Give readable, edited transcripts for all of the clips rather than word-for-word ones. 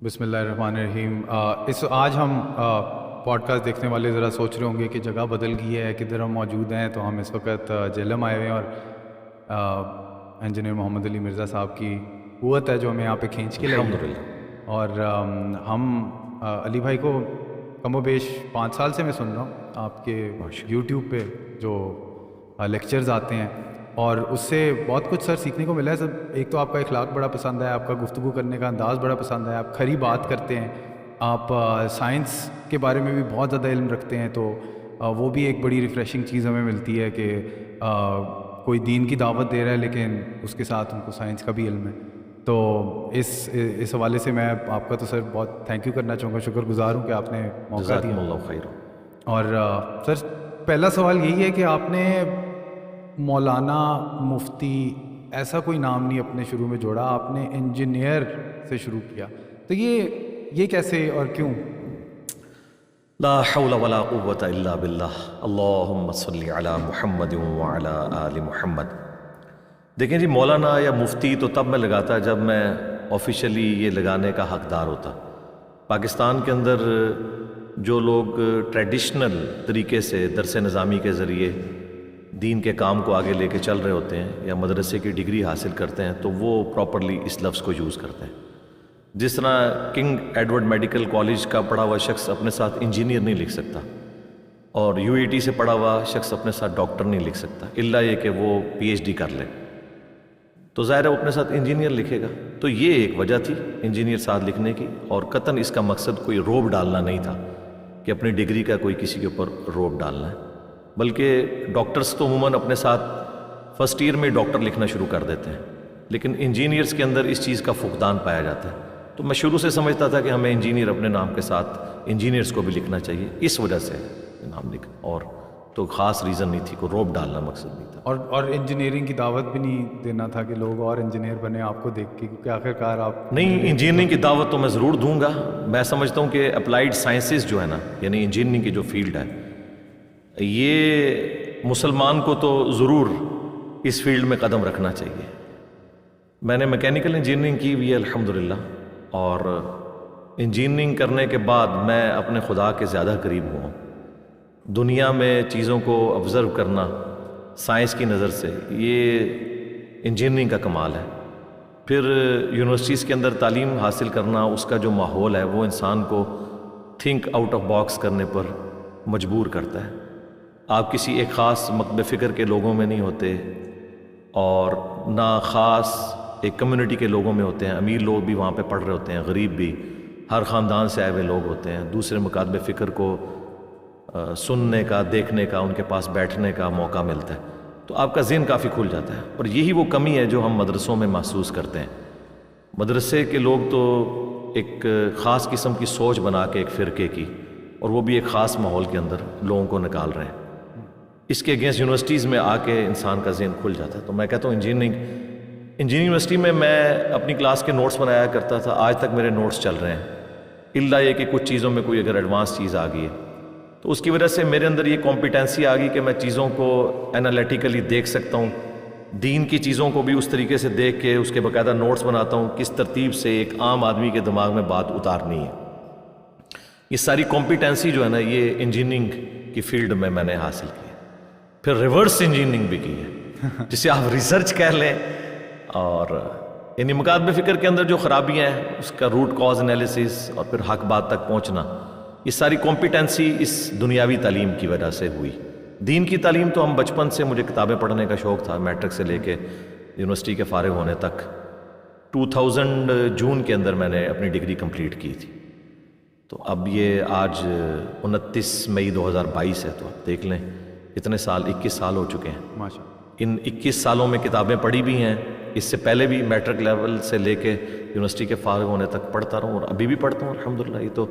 بسم اللہ الرحمن الرحیم۔ آج ہم پوڈ کاسٹ دیکھنے والے ذرا سوچ رہے ہوں گے کہ جگہ بدل گئی ہے، کدھر ہم موجود ہیں۔ تو ہم اس وقت جہلم آئے ہوئے ہیں اور انجینئر محمد علی مرزا صاحب کی قوت ہے جو ہمیں یہاں پہ کھینچ کے لائی ہے۔ الحمدللہ۔ اور ہم علی بھائی کو کم و بیش 5 سال سے میں سن رہا ہوں آپ کے یوٹیوب پہ جو لیکچرز آتے ہیں، اور اس سے بہت کچھ سر سیکھنے کو ملا ہے سر۔ ایک تو آپ کا اخلاق بڑا پسند ہے، آپ کا گفتگو کرنے کا انداز بڑا پسند ہے، آپ کھری بات کرتے ہیں، آپ سائنس کے بارے میں بھی بہت زیادہ علم رکھتے ہیں، تو وہ بھی ایک بڑی ریفریشنگ چیز ہمیں ملتی ہے کہ کوئی دین کی دعوت دے رہا ہے لیکن اس کے ساتھ ان کو سائنس کا بھی علم ہے۔ تو اس حوالے سے میں آپ کا تو سر بہت تھینک یو کرنا چاہوں گا، شکر گزار ہوں کہ آپ نے موقع جزاکم دیا۔ اللہ خیر۔ اور سر پہلا سوال یہی ہے کہ آپ نے مولانا، مفتی ایسا کوئی نام نہیں اپنے شروع میں جوڑا، آپ نے انجینئر سے شروع کیا، تو یہ کیسے اور کیوں؟ لا حول ولا قوة الا باللہ، اللہم صلی علی محمد وعلی آل محمد۔ دیکھیں جی، مولانا یا مفتی تو تب میں لگاتا جب میں آفیشلی یہ لگانے کا حقدار ہوتا۔ پاکستان کے اندر جو لوگ ٹریڈیشنل طریقے سے درس نظامی کے ذریعے دین کے کام کو آگے لے کے چل رہے ہوتے ہیں یا مدرسے کی ڈگری حاصل کرتے ہیں تو وہ پراپرلی اس لفظ کو یوز کرتے ہیں۔ جس طرح کنگ ایڈورڈ میڈیکل کالج کا پڑھا ہوا شخص اپنے ساتھ انجینئر نہیں لکھ سکتا، اور یو اے ٹی سے پڑھا ہوا شخص اپنے ساتھ ڈاکٹر نہیں لکھ سکتا، الا یہ کہ وہ پی ایچ ڈی کر لے، تو ظاہر ہے وہ اپنے ساتھ انجینئر لکھے گا۔ تو یہ ایک وجہ تھی انجینئر ساتھ لکھنے کی، اور قطعاً اس کا مقصد کوئی روب ڈالنا نہیں تھا کہ اپنی ڈگری کا کوئی کسی کے اوپر روب ڈالنا ہے، بلکہ ڈاکٹرز تو عموماً اپنے ساتھ فرسٹ ایئر میں ڈاکٹر لکھنا شروع کر دیتے ہیں، لیکن انجینئرز کے اندر اس چیز کا فقدان پایا جاتا ہے۔ تو میں شروع سے سمجھتا تھا کہ ہمیں انجینئر اپنے نام کے ساتھ انجینئرز کو بھی لکھنا چاہیے، اس وجہ سے نام لکھا، اور تو خاص ریزن نہیں تھی، کوئی روب ڈالنا مقصد نہیں تھا۔ اور انجینئرنگ کی دعوت بھی نہیں دینا تھا کہ لوگ اور انجینئر بنے آپ کو دیکھ کے، کیونکہ آخرکار آپ نہیں، انجینئرنگ کی دعوت تو میں ضرور دوں گا۔ میں سمجھتا ہوں کہ اپلائیڈ سائنسز جو ہے نا، یعنی انجینئرنگ کی جو فیلڈ ہے، یہ مسلمان کو تو ضرور اس فیلڈ میں قدم رکھنا چاہیے۔ میں نے میکینیکل انجینئرنگ کی ہوئی ہے الحمدللہ، اور انجینئرنگ کرنے کے بعد میں اپنے خدا کے زیادہ قریب ہوں۔ دنیا میں چیزوں کو آبزرو کرنا سائنس کی نظر سے، یہ انجینئرنگ کا کمال ہے۔ پھر یونیورسٹیز کے اندر تعلیم حاصل کرنا، اس کا جو ماحول ہے وہ انسان کو تھنک آؤٹ آف باکس کرنے پر مجبور کرتا ہے۔ آپ کسی ایک خاص مکتب فکر کے لوگوں میں نہیں ہوتے، اور نہ خاص ایک کمیونٹی کے لوگوں میں ہوتے ہیں۔ امیر لوگ بھی وہاں پہ پڑھ رہے ہوتے ہیں، غریب بھی، ہر خاندان سے آئے ہوئے لوگ ہوتے ہیں۔ دوسرے مکاتب فکر کو سننے کا، دیکھنے کا، ان کے پاس بیٹھنے کا موقع ملتا ہے، تو آپ کا ذہن کافی کھل جاتا ہے۔ اور یہی وہ کمی ہے جو ہم مدرسوں میں محسوس کرتے ہیں۔ مدرسے کے لوگ تو ایک خاص قسم کی سوچ بنا کے ایک فرقے کی، اور وہ بھی ایک خاص ماحول کے اندر لوگوں کو نکال رہے ہیں۔ اس کے اگینسٹ یونیورسٹیز میں آ کے انسان کا ذہن کھل جاتا ہے۔ تو میں کہتا ہوں انجینئرنگ یونیورسٹی میں اپنی کلاس کے نوٹس بنایا کرتا تھا، آج تک میرے نوٹس چل رہے ہیں، الا یہ کہ کچھ چیزوں میں کوئی اگر ایڈوانس چیز آ گئی ہے تو اس کی وجہ سے میرے اندر یہ کمپیٹنسی آ گئی کہ میں چیزوں کو انالیٹیکلی دیکھ سکتا ہوں، دین کی چیزوں کو بھی اس طریقے سے دیکھ کے اس کے باقاعدہ نوٹس بناتا ہوں، کس ترتیب سے ایک عام آدمی کے دماغ میں بات اتارنی ہے۔ یہ ساری کمپیٹنسی جو ہے نا، یہ انجینئرنگ کی فیلڈ میں نے حاصل کی ہے۔ پھر ریورس انجینئرنگ بھی کی ہے، جسے آپ ریسرچ کہہ لیں، اور یعنی مکاتب فکر کے اندر جو خرابیاں ہیں اس کا روٹ کاز انالیسس، اور پھر حق بات تک پہنچنا، یہ ساری کمپیٹنسی اس دنیاوی تعلیم کی وجہ سے ہوئی۔ دین کی تعلیم تو ہم بچپن سے، مجھے کتابیں پڑھنے کا شوق تھا، میٹرک سے لے کے یونیورسٹی کے فارغ ہونے تک۔ 2000 جون کے اندر میں نے اپنی ڈگری کمپلیٹ کی تھی، تو اب یہ آج 29 مئی 2022 ہے، تو آپ دیکھ لیں اتنے سال، 21 سال ہو چکے ہیں۔ ماشاء ان 21 سالوں میں کتابیں پڑھی بھی ہیں، اس سے پہلے بھی میٹرک لیول سے لے کے یونیورسٹی کے فارغ ہونے تک پڑھتا رہا ہوں، اور ابھی بھی پڑھتا ہوں الحمدللہ۔ یہ تو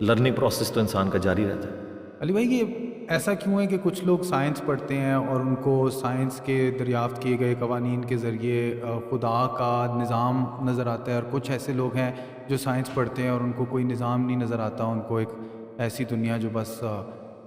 لرننگ پروسیس تو انسان کا جاری رہتا ہے۔ علی بھائی، یہ ایسا کیوں ہے کہ کچھ لوگ سائنس پڑھتے ہیں اور ان کو سائنس کے دریافت کیے گئے قوانین کے ذریعے خدا کا نظام نظر آتا ہے، اور کچھ ایسے لوگ ہیں جو سائنس پڑھتے ہیں اور ان کو کوئی نظام نہیں نظر آتا، ان کو ایک ایسی دنیا جو بس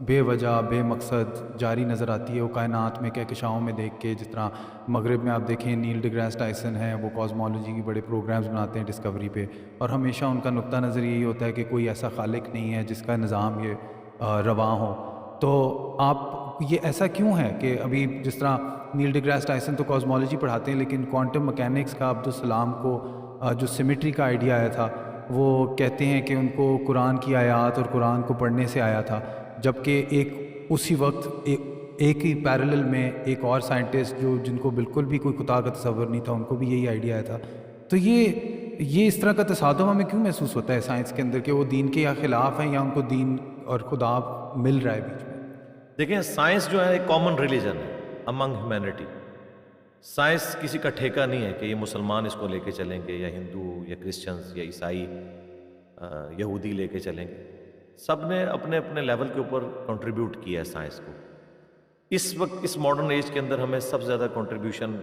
بے وجہ بے مقصد جاری نظر آتی ہے. وہ کائنات میں کہکشاؤں میں دیکھ کے, جس طرح مغرب میں آپ دیکھیں نیل ڈی گریس ٹائسن ہیں, وہ کاسمولوجی کے بڑے پروگرامز بناتے ہیں ڈسکوری پہ, اور ہمیشہ ان کا نقطہ نظر یہی ہوتا ہے کہ کوئی ایسا خالق نہیں ہے جس کا نظام یہ رواں ہو. تو آپ یہ ایسا کیوں ہے کہ ابھی جس طرح نیل ڈی گریس ٹائسن تو کاسمولوجی پڑھاتے ہیں, لیکن کوانٹم مکینکس کا عبدالسلام کو جو سیمیٹری کا آئیڈیا آیا تھا, وہ کہتے ہیں کہ ان کو قرآن کی آیات اور قرآن کو پڑھنے سے آیا تھا, جبکہ ایک اسی وقت ایک ہی پیرلل میں ایک اور سائنٹسٹ جن کو بالکل بھی کوئی خدا کا تصور نہیں تھا, ان کو بھی یہی آئیڈیا آیا تھا. تو یہ اس طرح کا تصادم ہمیں کیوں محسوس ہوتا ہے سائنس کے اندر کہ وہ دین کے یا خلاف ہیں یا ان کو دین اور خدا مل رہا ہے بیچ میں؟ دیکھیں, سائنس جو ہے ایک کامن ریلیجن ہے امنگ ہیومینٹی. سائنس کسی کا ٹھیکہ نہیں ہے کہ یہ مسلمان اس کو لے کے چلیں گے یا ہندو یا کرسچنز یا عیسائی یہودی لے کے چلیں گے. سب نے اپنے اپنے لیول کے اوپر کنٹریبیوٹ کیا ہے سائنس کو. اس وقت اس ماڈرن ایج کے اندر ہمیں سب سے زیادہ کنٹریبیوشن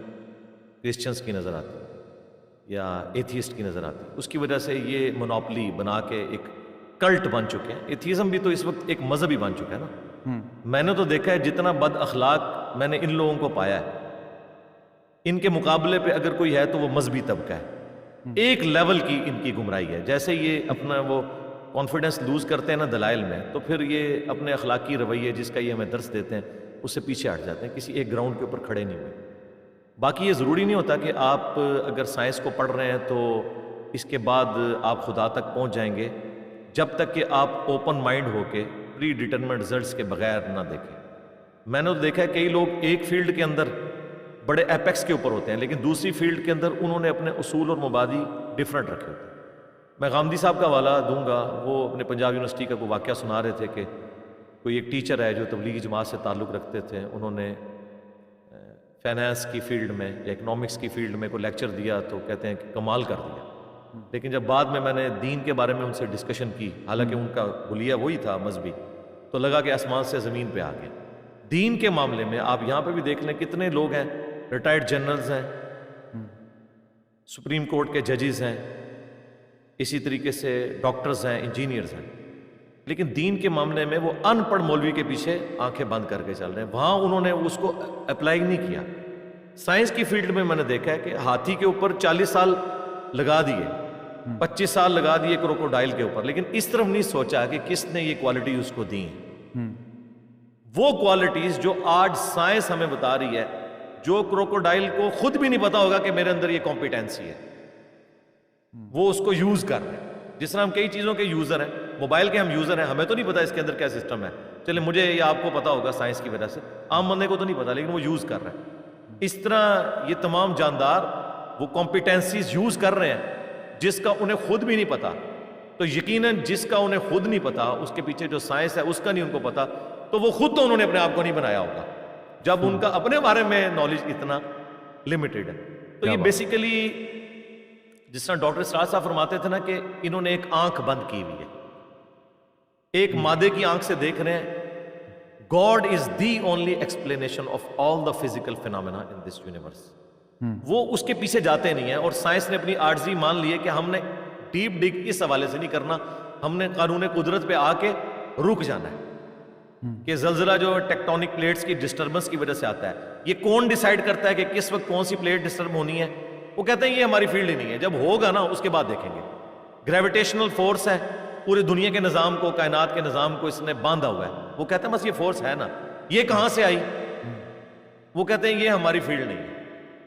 کرسچنز کی نظر آتی ہے یا ایتھیسٹ کی نظر آتی ہے. اس کی وجہ سے یہ مونوپلی بنا کے ایک کلٹ بن چکے ہیں. ایتھیزم بھی تو اس وقت ایک مذہب ہی بن چکا ہے نا. میں نے تو دیکھا ہے جتنا بد اخلاق میں نے ان لوگوں کو پایا ہے, ان کے مقابلے پہ اگر کوئی ہے تو وہ مذہبی طبقہ ہے. ایک لیول کی ان کی گمراہی ہے. جیسے یہ اپنا وہ کانفیڈنس لوز کرتے ہیں نا دلائل میں, تو پھر یہ اپنے اخلاقی رویے جس کا یہ ہمیں درس دیتے ہیں اس سے پیچھے ہٹ جاتے ہیں, کسی ایک گراؤنڈ کے اوپر کھڑے نہیں ہوئے. باقی یہ ضروری نہیں ہوتا کہ آپ اگر سائنس کو پڑھ رہے ہیں تو اس کے بعد آپ خدا تک پہنچ جائیں گے, جب تک کہ آپ اوپن مائنڈ ہو کے پری ڈیٹرمنٹ رزلٹس کے بغیر نہ دیکھیں. میں نے تو دیکھا ہے کئی لوگ ایک فیلڈ کے اندر بڑے ایپیکس کے اوپر ہوتے ہیں, لیکن دوسری فیلڈ کے اندر انہوں نے اپنے اصول اور مبادی ڈفرینٹ رکھے ہوتے ہیں. میں غامدی صاحب کا حوالہ دوں گا. وہ اپنے پنجاب یونیورسٹی کا کوئی واقعہ سنا رہے تھے کہ کوئی ایک ٹیچر ہے جو تبلیغی جماعت سے تعلق رکھتے تھے, انہوں نے فائنانس کی فیلڈ میں یا اکنامکس کی فیلڈ میں کوئی لیکچر دیا تو کہتے ہیں کہ کمال کر دیا. لیکن جب بعد میں نے دین کے بارے میں ان سے ڈسکشن کی, حالانکہ ان کا حلیہ وہی تھا مذہبی, تو لگا کہ آسمان سے زمین پہ آ گیا. دین کے معاملے میں آپ یہاں پہ بھی دیکھ لیں کتنے لوگ ہیں, ریٹائرڈ جنرلز ہیں, سپریم کورٹ کے ججز ہیں, اسی طریقے سے ڈاکٹرز ہیں, انجینئرز ہیں, لیکن دین کے معاملے میں وہ ان پڑھ مولوی کے پیچھے آنکھیں بند کر کے چل رہے ہیں. وہاں انہوں نے اس کو اپلائی نہیں کیا. سائنس کی فیلڈ میں نے دیکھا ہے کہ ہاتھی کے اوپر 40 سال لگا دیے, 25 سال لگا دیے کروکوڈائل کے اوپر, لیکن اس طرف نہیں سوچا کہ کس نے یہ کوالٹی اس کو دی ہیں. وہ کوالٹیز جو آج سائنس ہمیں بتا رہی ہے, جو کروکوڈائل کو خود بھی نہیں پتا ہوگا کہ میرے اندر یہ کمپیٹنسی ہے, وہ اس کو یوز کر رہے ہیں. جس طرح ہم کئی چیزوں کے یوزر ہیں, موبائل کے ہم یوزر ہیں, ہمیں تو نہیں پتا اس کے اندر کیا سسٹم ہے, چلے مجھے یا آپ کو پتا ہوگا سائنس کی وجہ سے, عام بندے کو تو نہیں پتا, لیکن وہ یوز کر رہے ہیں. اس طرح یہ تمام جاندار وہ کمپیٹنسیز یوز کر رہے ہیں جس کا انہیں خود بھی نہیں پتا. تو یقیناً جس کا انہیں خود نہیں پتا, اس کے پیچھے جو سائنس ہے اس کا نہیں ان کو پتا, تو وہ خود تو انہوں نے اپنے آپ کو نہیں بنایا ہوگا جب ان کا اپنے بارے میں نالج اتنا لمیٹڈ ہے. تو یہ بیسیکلی جس طرح ڈاکٹر اسرار صاحب فرماتے تھے نا کہ انہوں نے ایک آنکھ بند کی ہوئی ہے, ایک مادے کی آنکھ سے دیکھ رہے ہیں. God is the only explanation of all the physical phenomena in this universe. وہ اس کے پیچھے جاتے نہیں ہیں, اور سائنس نے اپنی عاجزی مان لی ہے کہ ہم نے ڈیپ ڈگ اس حوالے سے نہیں کرنا, ہم نے قانون قدرت پہ آ کے رک جانا ہے کہ زلزلہ جو ٹیکٹونک پلیٹس کی ڈسٹربنس کی وجہ سے آتا ہے, یہ کون ڈیسائیڈ کرتا ہے کہ کس وقت کون سی پلیٹ ڈسٹرب ہونی ہے؟ وہ کہتے ہیں یہ ہماری فیلڈ ہی نہیں ہے, جب ہوگا نا اس کے بعد دیکھیں گے. گریویٹیشنل فورس ہے, پورے دنیا کے نظام کو, کائنات کے نظام کو اس نے باندھا ہوا ہے. وہ کہتے ہیں بس یہ فورس ہے نا, یہ کہاں سے آئی؟ وہ کہتے ہیں یہ ہماری فیلڈ نہیں ہے,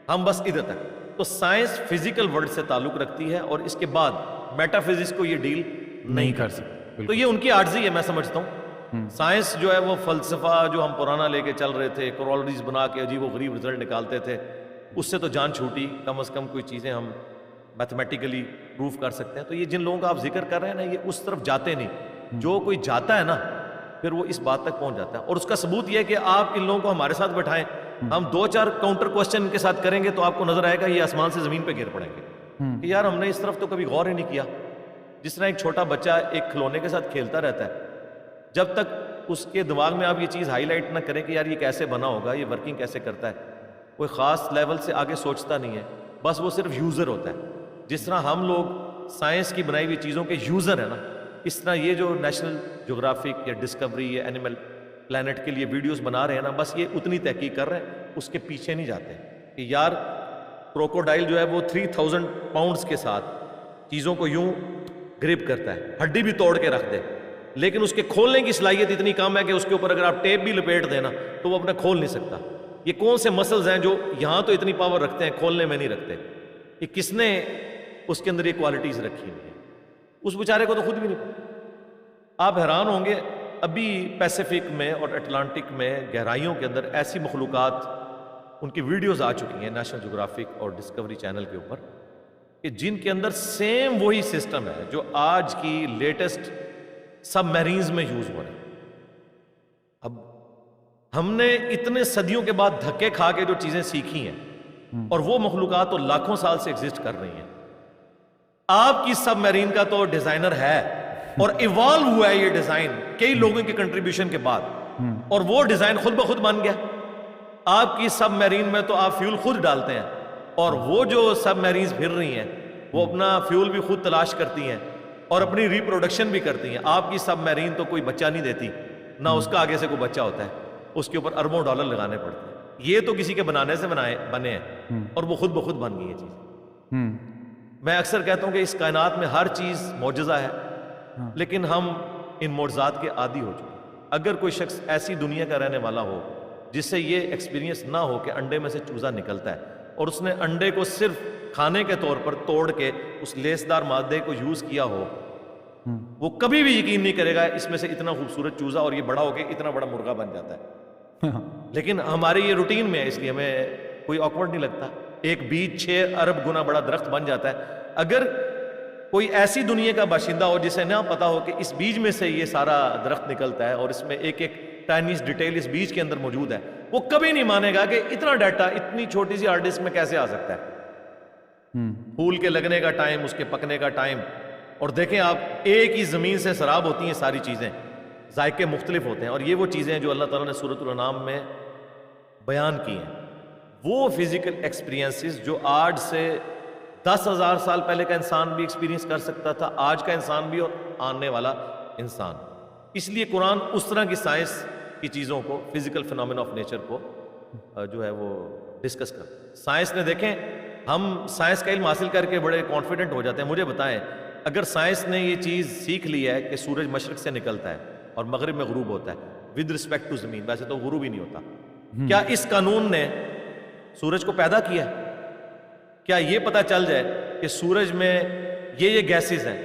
ہم بس ادھر تک. تو سائنس فزیکل ورلڈ سے تعلق رکھتی ہے, اور اس کے بعد میٹا فزکس کو یہ ڈیل نہیں کر سکتی. تو یہ ان کی عاجزی ہے, میں سمجھتا ہوں. سائنس جو ہے وہ فلسفہ جو ہم پرانا لے کے چل رہے تھے, کورولریز بنا کے عجیب و غریب رزلٹ نکالتے تھے, اس سے تو جان چھوٹی. کم از کم کوئی چیزیں ہم میتھمیٹیکلی پروف کر سکتے ہیں. تو یہ جن لوگوں کا آپ ذکر کر رہے ہیں نا, یہ اس طرف جاتے نہیں. جو کوئی جاتا ہے نا پھر وہ اس بات تک پہنچ جاتا ہے. اور اس کا ثبوت یہ ہے کہ آپ ان لوگوں کو ہمارے ساتھ بٹھائیں, ہم 2-4 کاؤنٹر کوسچن ان کے ساتھ کریں گے تو آپ کو نظر آئے گا یہ آسمان سے زمین پہ گر پڑیں گے کہ یار ہم نے اس طرف تو کبھی غور ہی نہیں کیا. جس طرح ایک چھوٹا بچہ ایک کھلونے کے ساتھ کھیلتا رہتا ہے, جب تک اس کے دماغ میں آپ یہ چیز ہائی لائٹ نہ کریں کہ یار یہ کیسے بنا ہوگا, یہ ورکنگ کیسے کرتا ہے, کوئی خاص لیول سے آگے سوچتا نہیں ہے, بس وہ صرف یوزر ہوتا ہے. جس طرح ہم لوگ سائنس کی بنائی ہوئی چیزوں کے یوزر ہیں نا, اس طرح یہ جو نیشنل جغرافک یا ڈسکوری یا اینیمل پلانٹ کے لیے ویڈیوز بنا رہے ہیں نا، بس یہ اتنی تحقیق کر رہے ہیں، اس کے پیچھے نہیں جاتے کہ یار کروکوڈائل جو ہے وہ 3000 پاؤنڈز کے ساتھ چیزوں کو یوں گرپ کرتا ہے، ہڈی بھی توڑ کے رکھ دے، لیکن اس کے کھولنے کی صلاحیت اتنی کم ہے کہ اس کے اوپر اگر آپ ٹیپ بھی لپیٹ دیں نا تو وہ اپنا کھول نہیں سکتا۔ یہ کون سے مسلز ہیں جو یہاں تو اتنی پاور رکھتے ہیں، کھولنے میں نہیں رکھتے؟ یہ کس نے اس کے اندر یہ کوالٹیز رکھی ہوئی ہیں؟ اس بیچارے کو تو خود بھی نہیں پتا۔ آپ حیران ہوں گے، ابھی پیسیفک میں اور اٹلانٹک میں گہرائیوں کے اندر ایسی مخلوقات، ان کی ویڈیوز آ چکی ہیں نیشنل جغرافک اور ڈسکوری چینل کے اوپر، کہ جن کے اندر سیم وہی سسٹم ہے جو آج کی لیٹسٹ سب میرینز میں یوز ہو رہے ہیں۔ اب ہم نے اتنے صدیوں کے بعد دھکے کھا کے جو چیزیں سیکھی ہیں، اور وہ مخلوقات تو لاکھوں سال سے ایگزسٹ کر رہی ہیں۔ آپ کی سب میرین کا تو ڈیزائنر ہے اور ایوالو ہوا ہے یہ ڈیزائن کئی لوگوں کے کنٹریبیوشن کے بعد، اور وہ ڈیزائن خود بخود بن گیا۔ آپ کی سب میرین میں تو آپ فیول خود ڈالتے ہیں، اور وہ جو سب میرینز پھر رہی ہیں وہ اپنا فیول بھی خود تلاش کرتی ہیں اور اپنی ریپروڈکشن بھی کرتی ہیں۔ آپ کی سب میرین تو کوئی بچہ نہیں دیتی، نہ اس کا آگے سے کوئی بچہ ہوتا ہے، اس کے اوپر اربوں ڈالر لگانے پڑتے ہیں۔ یہ تو کسی کے بنانے سے بنے ہیں، اور وہ خود بخود بن گئی ہے چیز۔ میں اکثر کہتا ہوں کہ اس کائنات میں ہر چیز معجزہ ہے، لیکن ہم ان معجزات کے عادی ہو چکے ہیں۔ اگر کوئی شخص ایسی دنیا کا رہنے والا ہو جس سے یہ ایکسپیرینس نہ ہو کہ انڈے میں سے چوزا نکلتا ہے، اور اس نے انڈے کو صرف کھانے کے طور پر توڑ کے اس لیسدار مادے کو یوز کیا ہو، وہ کبھی بھی یقین نہیں کرے گا اس میں سے اتنا خوبصورت چوزا اور یہ بڑا ہو کے اتنا بڑا مرغا بن جاتا ہے۔ لیکن ہمارے یہ روٹین میں ہے، اس لیے ہمیں کوئی آکورڈ نہیں لگتا۔ ایک بیج 6 ارب گنا بڑا درخت بن جاتا ہے۔ اگر کوئی ایسی دنیا کا باشندہ ہو جسے نہ پتا ہو کہ اس بیج میں سے یہ سارا درخت نکلتا ہے اور اس میں ایک ایک ٹائنیز ڈیٹیل اس بیج کے اندر موجود ہے، وہ کبھی نہیں مانے گا کہ اتنا ڈیٹا اتنی چھوٹی سی ہارڈ ڈسک میں کیسے آ سکتا ہے۔ پھول کے لگنے کا ٹائم، اس کے پکنے کا ٹائم، اور دیکھیں آپ ایک ہی زمین سے سراب ہوتی ہیں ساری چیزیں، ذائقے مختلف ہوتے ہیں، اور یہ وہ چیزیں ہیں جو اللہ تعالیٰ نے سورۃ الانعام میں بیان کی ہیں۔ وہ فزیکل ایکسپیرینسز جو آج سے 10,000 سال پہلے کا انسان بھی ایکسپیرینس کر سکتا تھا، آج کا انسان بھی اور آنے والا انسان۔ اس لیے قرآن اس طرح کی سائنس کی چیزوں کو، فزیکل فینومینا آف نیچر کو جو ہے وہ ڈسکس کرتا ہے۔ سائنس نے دیکھیں، ہم سائنس کا علم حاصل کر کے بڑے کانفیڈنٹ ہو جاتے ہیں۔ مجھے بتائیں، اگر سائنس نے یہ چیز سیکھ لی ہے کہ سورج مشرق سے نکلتا ہے اور مغرب میں غروب ہوتا ہے ود رسپیکٹ ٹو زمین، ویسے تو غروب ہی نہیں ہوتا، کیا اس قانون نے سورج کو پیدا کیا؟ کیا یہ پتا چل جائے کہ سورج میں یہ گیسز ہیں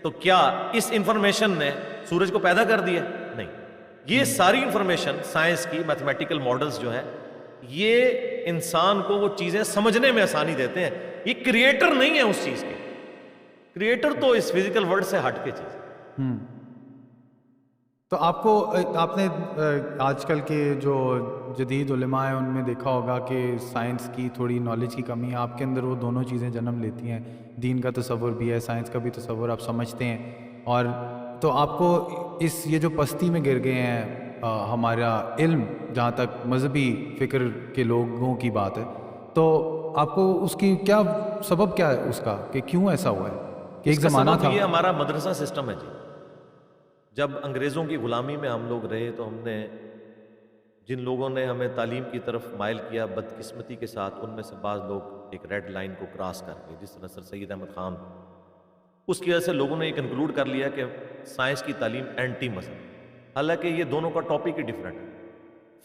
تو کیا اس انفارمیشن نے سورج کو پیدا کر دیا؟ نہیں۔ یہ ساری انفارمیشن سائنس کی میتھمیٹیکل ماڈلز جو ہیں، یہ انسان کو وہ چیزیں سمجھنے میں آسانی دیتے ہیں۔ یہ کریٹر نہیں ہے اس چیز کے، کریٹر تو اس فزیکل ورلڈ سے ہٹ کے چیز۔ تو آپ نے آج کل کے جو جدید علماء ہیں ان میں دیکھا ہوگا کہ سائنس کی تھوڑی نالج کی کمی ہے، آپ کے اندر وہ دونوں چیزیں جنم لیتی ہیں، دین کا تصور بھی ہے، سائنس کا بھی تصور آپ سمجھتے ہیں، اور تو آپ کو یہ جو پستی میں گر گئے ہیں ہمارا علم، جہاں تک مذہبی فکر کے لوگوں کی بات ہے، تو آپ کو اس کی کیا سبب کیا ہے اس کا، کہ کیوں ایسا ہوا ہے کہ ایک زمانہ تھا؟ یہ ہمارا مدرسہ سسٹم ہے جی۔ جب انگریزوں کی غلامی میں ہم لوگ رہے تو ہم نے، جن لوگوں نے ہمیں تعلیم کی طرف مائل کیا، بدقسمتی کے ساتھ ان میں سے بعض لوگ ایک ریڈ لائن کو کراس کر گئے، جس طرح سر سید احمد خان، اس کی وجہ سے لوگوں نے یہ کنکلوڈ کر لیا کہ سائنس کی تعلیم اینٹی مذہب، حالانکہ یہ دونوں کا ٹاپک ہی ڈفرینٹ ہے۔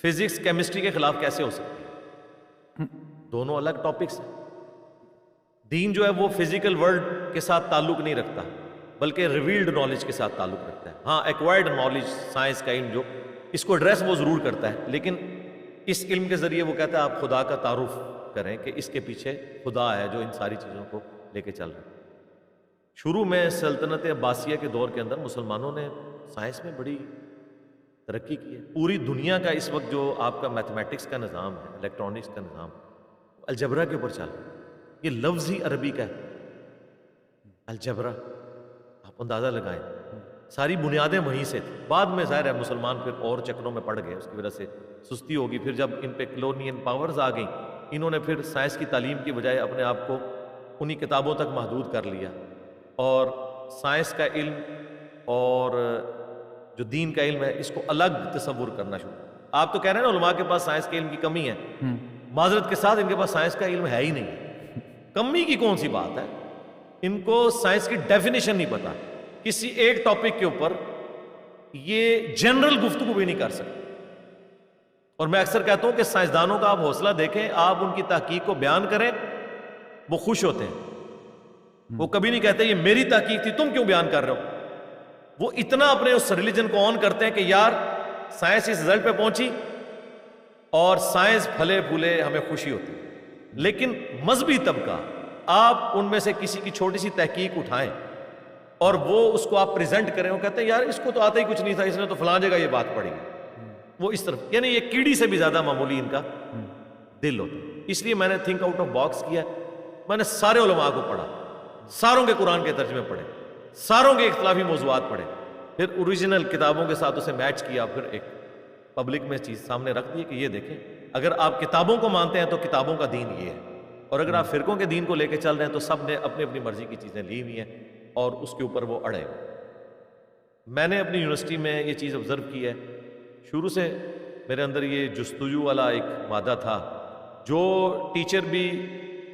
فزکس کیمسٹری کے خلاف کیسے ہو سکتی ہے؟ دونوں الگ ٹاپکس ہیں۔ دین جو ہے وہ فزیکل ورلڈ کے ساتھ تعلق نہیں رکھتا، بلکہ ریویلڈ نالج کے ساتھ تعلق رکھتا ہے۔ ہاں، ایکوائرڈ نالج، سائنس کا علم جو اس کو ایڈریس وہ ضرور کرتا ہے، لیکن اس علم کے ذریعے وہ کہتا ہے آپ خدا کا تعارف کریں کہ اس کے پیچھے خدا ہے جو ان ساری چیزوں کو لے کے چل رہا ہے۔ شروع میں سلطنت عباسیہ کے دور کے اندر مسلمانوں نے سائنس میں بڑی ترقی کی ہے۔ پوری دنیا کا اس وقت جو آپ کا میتھمیٹکس کا نظام ہے، الیکٹرانکس کا نظام، الجبرا کے اوپر چل رہا ہے۔ یہ لفظ ہی عربی کا ہے، الجبرا، آپ اندازہ لگائیں، ساری بنیادیں وہیں سے تھیں۔ بعد میں ظاہر ہے مسلمان پھر اور چکروں میں پڑ گئے، اس کی وجہ سے سستی ہوگی۔ پھر جب ان پہ کلونین پاورز آ گئیں، انہوں نے پھر سائنس کی تعلیم کی بجائے اپنے آپ کو انہی کتابوں تک محدود کر لیا، اور سائنس کا علم اور جو دین کا علم ہے اس کو الگ تصور کرنا شروع. آپ تو کہہ رہے ہیں نا علماء کے پاس سائنس کے علم کی کمی ہے, معذرت کے ساتھ ان کے پاس سائنس کا علم ہے ہی نہیں. کمی کی کون سی بات ہے, ان کو سائنس کی ڈیفینیشن نہیں پتا, کسی ایک ٹاپک کے اوپر یہ جنرل گفتگو بھی نہیں کر سکتے. اور میں اکثر کہتا ہوں کہ سائنسدانوں کا آپ حوصلہ دیکھیں, آپ ان کی تحقیق کو بیان کریں, وہ خوش ہوتے ہیں. وہ کبھی نہیں کہتے یہ میری تحقیق تھی تم کیوں بیان کر رہے ہو. وہ اتنا اپنے اس ریلیجن کو آن کرتے ہیں کہ یار سائنس اس رزلٹ پہ پہنچی اور سائنس پھلے پھولے ہمیں خوشی ہوتی. لیکن مذہبی طبقہ, آپ ان میں سے کسی کی چھوٹی سی تحقیق اٹھائیں اور وہ اس کو آپ پریزنٹ کریں, وہ کہتے ہیں یار اس کو تو آتا ہی کچھ نہیں تھا, اس نے تو فلاں جگہ یہ بات پڑھی. وہ اس طرف, یعنی یہ کیڑی سے بھی زیادہ معمولی ان کا دل ہوتا ہے. اس لیے میں نے تھنک آؤٹ آف باکس کیا. میں نے سارے علماء کو پڑھا, ساروں کے قرآن کے ترجمے پڑھے, ساروں کے اختلافی موضوعات پڑھے, پھر اوریجنل کتابوں کے ساتھ اسے میچ کیا, پھر ایک پبلک میں چیز سامنے رکھ دی کہ یہ دیکھیں اگر آپ کتابوں کو مانتے ہیں تو کتابوں کا دین یہ ہے, اور اگر آپ فرقوں کے دین کو لے کے چل رہے ہیں تو سب نے اپنی اپنی مرضی کی چیزیں لی ہوئی ہیں اور اس کے اوپر وہ اڑے. میں نے اپنی یونیورسٹی میں یہ چیز آبزرو کی ہے, شروع سے میرے اندر یہ جستجو والا ایک مادہ تھا. جو ٹیچر بھی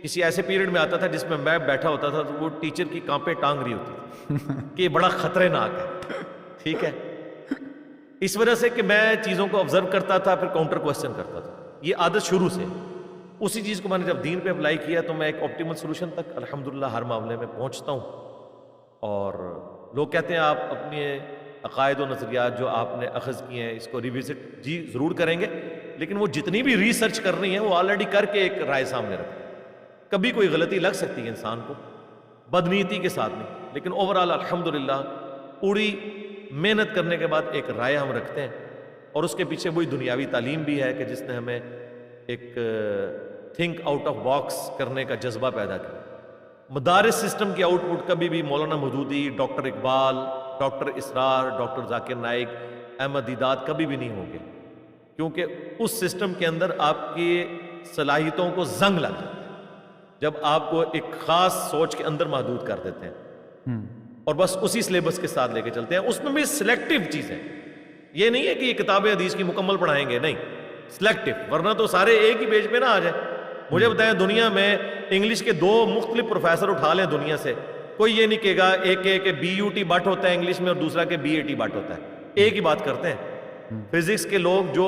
کسی ایسے پیریڈ میں آتا تھا جس میں بیٹھا ہوتا تھا تو وہ ٹیچر کی کانپیں ٹانگ رہی ہوتی تھی کہ یہ بڑا خطرناک ہے. ٹھیک ہے, اس وجہ سے کہ میں چیزوں کو آبزرو کرتا تھا, پھر کاؤنٹر کوسچن کرتا تھا. یہ عادت شروع سے, اسی چیز کو میں نے جب دین پہ اپلائی کیا تو میں ایک آپٹیمل سولوشن تک الحمدللہ ہر معاملے میں پہنچتا ہوں. اور لوگ کہتے ہیں آپ اپنے عقائد و نظریات جو آپ نے اخذ کیے ہیں اس کو ریوزٹ, جی ضرور کریں گے, لیکن وہ جتنی بھی ریسرچ کرنی ہے وہ آلریڈی کر کے ایک رائے سامنے رکھیں. کبھی کوئی غلطی لگ سکتی ہے انسان کو, بدنیتی کے ساتھ نہیں, لیکن اوورآل الحمدللہ پوری محنت کرنے کے بعد ایک رائے ہم رکھتے ہیں. اور اس کے پیچھے وہی دنیاوی تعلیم بھی ہے کہ جس نے ہمیں ایک تھنک آؤٹ آف باکس کرنے کا جذبہ پیدا کیا. مدارس سسٹم کی آؤٹ پٹ کبھی بھی مولانا مودودی, ڈاکٹر اقبال, ڈاکٹر اسرار, ڈاکٹر ذاکر نائک, احمد دیدات کبھی بھی نہیں ہوں گے, کیونکہ اس سسٹم کے اندر آپ کی صلاحیتوں کو زنگ لگ جاتا ہے جب آپ کو ایک خاص سوچ کے اندر محدود کر دیتے ہیں اور بس اسی سلیبس کے ساتھ لے کے چلتے ہیں. اس میں بھی سلیکٹیو چیزیں, یہ نہیں ہے کہ یہ کتاب حدیث کی مکمل پڑھائیں گے, نہیں, سلیکٹیو, ورنہ تو سارے ایک ہی پیج پہ نہ آ جائیں. مجھے بتائیں دنیا میں انگلش کے 2 مختلف پروفیسر اٹھا لیں دنیا سے, کوئی یہ نہیں کہے گا ایک کہ بی یو ٹی بٹ ہوتا ہے انگلش میں اور دوسرا کہ بی اے ٹی بٹ ہوتا ہے. ایک ہی بات کرتے ہیں. فزکس کے لوگ جو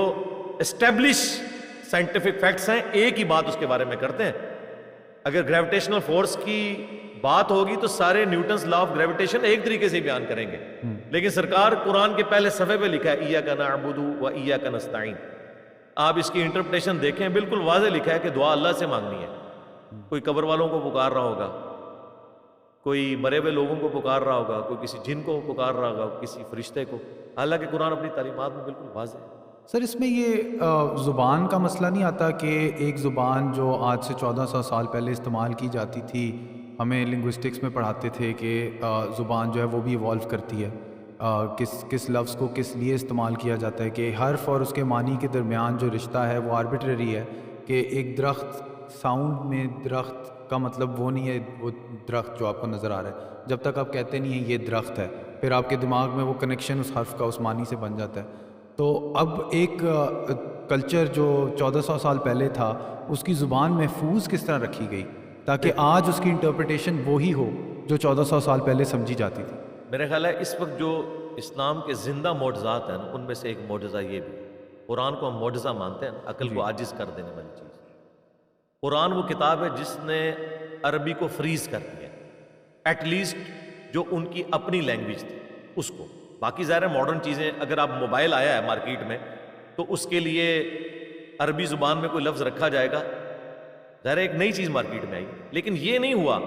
اسٹیبلش سائنٹیفک فیکٹس ہیں ایک ہی بات اس کے بارے میں کرتے ہیں. اگر گریویٹیشنل فورس کی بات ہوگی تو سارے نیوٹنز لا آف گریویٹیشن ایک طریقے سے بیان کریں گے, لیکن سرکار قرآن کے پہلے صفحے پہ لکھا ہے ایاک نعبد و ایاک نستعین. آپ اس کی انٹرپریٹیشن دیکھیں, بالکل واضح لکھا ہے کہ دعا اللہ سے مانگنی ہے. کوئی قبر والوں کو پکار رہا ہوگا, کوئی مرے ہوئے لوگوں کو پکار رہا ہوگا, کوئی کسی جن کو پکار رہا ہوگا, کسی فرشتے کو, حالانکہ قرآن اپنی تعلیمات میں بالکل واضح ہے. سر اس میں یہ زبان کا مسئلہ نہیں آتا کہ ایک زبان جو آج سے 1400 سال پہلے استعمال کی جاتی تھی, ہمیں لنگوسٹکس میں پڑھاتے تھے کہ زبان جو ہے وہ بھی ایوالو کرتی ہے, کس لفظ کو کس لیے استعمال کیا جاتا ہے, کہ حرف اور اس کے معنی کے درمیان جو رشتہ ہے وہ آربیٹری ہے, کہ ایک درخت ساؤنڈ میں درخت کا مطلب وہ نہیں ہے وہ درخت جو آپ کو نظر آ رہا ہے, جب تک آپ کہتے نہیں ہیں یہ درخت ہے, پھر آپ کے دماغ میں وہ کنیکشن اس حرف کا اس معنی سے بن جاتا ہے. تو اب ایک کلچر جو 1400 سال پہلے تھا اس کی زبان محفوظ کس طرح رکھی گئی تاکہ آج اس کی انٹرپریٹیشن وہی ہو جو 1400 سال پہلے سمجھی جاتی تھی. میرے خیال ہے اس وقت جو اسلام کے زندہ معجزات ہیں ان میں سے ایک معجزہ یہ بھی, قرآن کو ہم معجزہ مانتے ہیں, عقل کو عاجز کر دینے والی چیز. قرآن وہ کتاب ہے جس نے عربی کو فریز کر دیا, ایٹ لیسٹ جو ان کی اپنی لینگویج تھی اس کو. باقی ظاہر ہے ماڈرن چیزیں, اگر آپ موبائل آیا ہے مارکیٹ میں تو اس کے لیے عربی زبان میں کوئی لفظ رکھا جائے گا, ظاہر ہے ایک نئی چیز مارکیٹ میں آئی. لیکن یہ نہیں ہوا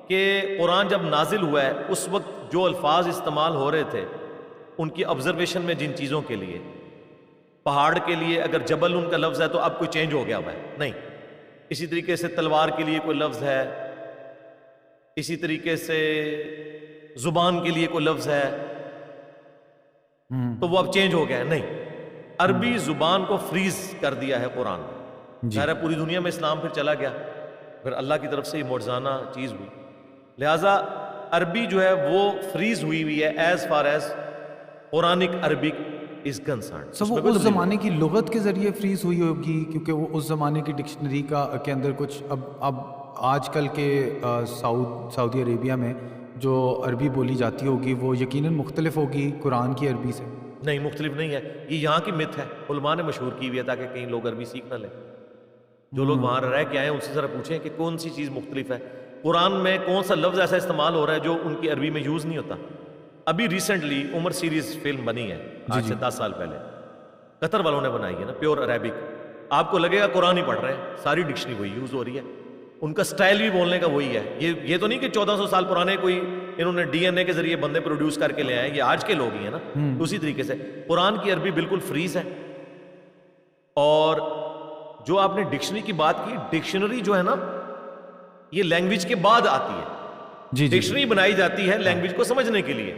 کہ قرآن جب نازل ہوا ہے اس وقت جو الفاظ استعمال ہو رہے تھے ان کی آبزرویشن میں جن چیزوں کے لیے, پہاڑ کے لیے اگر جبل ان کا لفظ ہے تو اب کوئی چینج ہو گیا ہوا ہے, نہیں. اسی طریقے سے تلوار کے لیے کوئی لفظ ہے, اسی طریقے سے زبان کے لیے کوئی لفظ ہے تو وہ اب چینج ہو گیا ہے, نہیں. عربی زبان کو فریز کر دیا ہے قرآن نے. ظاہر ہے پوری دنیا میں اسلام پھر چلا گیا, پھر اللہ کی طرف سے یہ معجزانہ چیز ہوئی. لہٰذا عربی جو ہے وہ فریز ہوئی ہے as far as Quranic Arabic is concern. سب وہ اس زمانے کی لغت کے ذریعے فریز ہوئی ہوگی کیونکہ وہ اس زمانے کی ڈکشنری کے اندر کچھ اب آج کل کے سعودی عربیہ میں جو عربی بولی جاتی ہوگی وہ یقیناً مختلف ہوگی قرآن کی عربی سے. نہیں مختلف نہیں ہے, یہ یہاں کی مت ہے, علماء نے مشہور کی ہوئی ہے تاکہ کہیں لوگ عربی سیکھ نہ لیں. جو لوگ وہاں رہ کے آئے ہیں ان سے ذرا پوچھیں کہ کون سی چیز مختلف ہے, قرآن میں کون سا لفظ ایسا استعمال ہو رہا ہے جو ان کی عربی میں یوز نہیں ہوتا. ابھی ریسنٹلی عمر سیریز فلم بنی ہے آج سے 10 سال پہلے, قطر والوں نے بنائی ہے نا, پیور عربک. آپ کو لگے گا قرآن ہی پڑھ رہے ہیں, ساری ڈکشنری وہی یوز ہو رہی ہے, ان کا سٹائل بھی بولنے کا وہی ہے. یہ تو نہیں کہ 1400 سال پرانے کوئی انہوں نے ڈی این اے کے ذریعے بندے پروڈیوس کر کے لے آئے, یہ آج کے لوگ ہی ہیں نا. اسی طریقے سے قرآن کی عربی بالکل فریز ہے. اور جو آپ نے ڈکشنری کی بات کی, ڈکشنری جو ہے نا یہ لینگویج کے بعد آتی ہے. جی ڈکشنری بنائی جاتی ہے لینگویج کو سمجھنے کے لیے.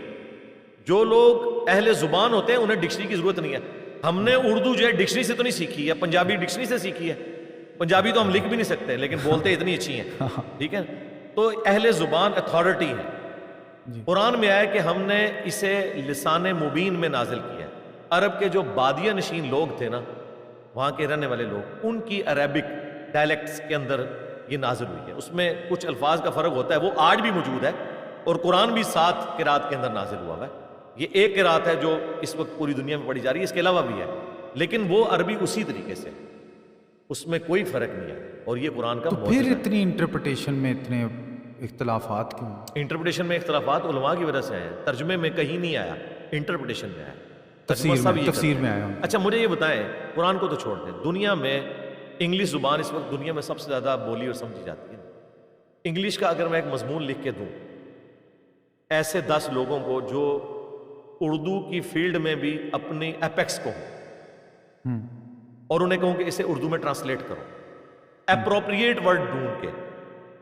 جو لوگ اہل زبان ہوتے ہیں انہیں ڈکشنری کی ضرورت نہیں ہے. ہم نے اردو جو ہے ڈکشنری سے تو نہیں سیکھی ہے, پنجابی ڈکشنری سے سیکھی ہے. پنجابی تو ہم لکھ بھی نہیں سکتے لیکن بولتے اتنی اچھی ہیں, ٹھیک ہے. تو اہل زبان اتھارٹی ہے. قرآن میں آیا کہ ہم نے اسے لسان مبین میں نازل کیا ہے. عرب کے جو بادیہ نشین لوگ تھے نا, وہاں کے رہنے والے لوگ, ان کی عربک ڈائلیکٹس کے اندر یہ نازل ہوئی ہے. اس میں کچھ الفاظ کا فرق ہوتا ہے, وہ آج بھی موجود ہے. اور قرآن بھی 7 قرات کے اندر نازل ہوا ہے. یہ ایک قرات ہے جو اس وقت پوری دنیا میں پڑھی جا رہی ہے, اس کے علاوہ بھی ہے, لیکن وہ عربی اسی طریقے سے, اس میں کوئی فرق نہیں ہے. اور یہ قرآن کا پھر اتنی انٹرپریٹیشن میں اتنے اختلافات کیوں؟ انٹرپریٹیشن میں اختلافات علماء کی وجہ سے آئے ہیں. ترجمے میں کہیں نہیں آیا, انٹرپریٹیشن میں آیا, تفسیر میں آیا. اچھا مجھے یہ بتائیں, قرآن کو تو چھوڑ دیں, دنیا میں انگلش زبان اس وقت دنیا میں سب سے زیادہ بولی اور سمجھی جاتی ہے. انگلش کا اگر میں ایک مضمون لکھ کے دوں ایسے 10 لوگوں کو جو اردو کی فیلڈ میں بھی اپنی ایپیکس کو ہوں, اور انہیں کہوں کہ اسے اردو میں ٹرانسلیٹ کرو, اپروپریٹ ورڈ ڈھونڈ کے,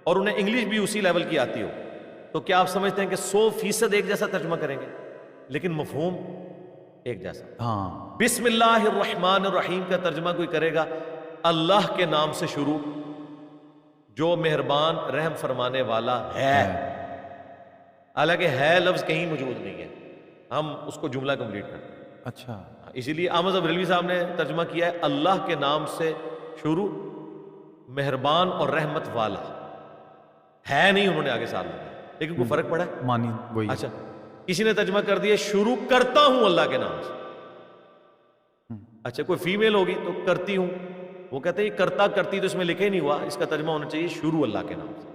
اور انہیں انگلش بھی اسی لیول کی آتی ہو, تو کیا آپ سمجھتے ہیں کہ 100% ایک جیسا ترجمہ کریں گے؟ لیکن مفہوم ایک جیسا. ہاں, بسم اللہ الرحمن الرحیم کا ترجمہ کوئی کرے گا, اللہ کے نام سے شروع جو مہربان رحم فرمانے والا ہے. حالانکہ ہے لفظ کہیں موجود نہیں ہے, ہم اس کو جملہ کمپلیٹ کرتے ہیں. اچھا, اسی لیے احمد بریلوی صاحب نے ترجمہ کیا ہے اللہ کے نام سے شروع مہربان اور رحمت والا. ہے نہیں انہوں نے آگے ساتھ لگا, لیکن کوئی فرق پڑا ہے؟ مانی وہی. اچھا, کسی نے ترجمہ کر دیا شروع کرتا ہوں اللہ کے نام سے. اچھا, کوئی فیمیل ہوگی تو کرتی ہوں, وہ کہتے ہیں کرتا کرتی تو اس میں لکھے ہی نہیں ہوا, اس کا ترجمہ ہونا چاہیے شروع اللہ کے نام سے.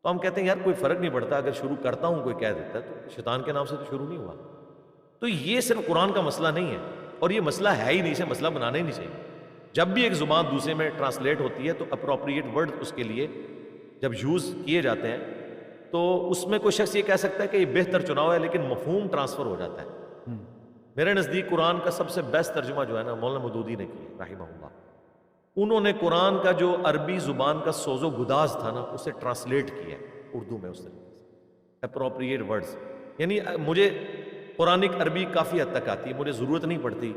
تو ہم کہتے ہیں یار کوئی فرق نہیں پڑتا, اگر شروع کرتا ہوں کوئی کہہ دیتا ہے تو شیطان کے نام سے تو شروع نہیں ہوا. تو یہ صرف قرآن کا مسئلہ نہیں ہے, اور یہ مسئلہ ہے ہی نہیں, اسے مسئلہ بنانا ہی نہیں چاہیے. جب بھی ایک زبان دوسرے میں ٹرانسلیٹ ہوتی ہے تو اپروپریٹ ورڈ اس کے لیے جب یوز کیے جاتے ہیں تو اس میں کوئی شخص یہ کہہ سکتا ہے کہ یہ بہتر چناؤ ہے, لیکن مفہوم ٹرانسفر ہو جاتا ہے. میرے نزدیک قرآن کا سب سے بیسٹ ترجمہ جو ہے نا مولانا مودودی نے کیا رحمہ اللہ. انہوں نے قرآن کا جو عربی زبان کا سوز و گداز تھا نا اسے ٹرانسلیٹ کیا اردو میں اس طریقے سے, اپروپریٹ ورڈز. یعنی مجھے قرآنک عربی کافی حد تک آتی ہے, مجھے ضرورت نہیں پڑتی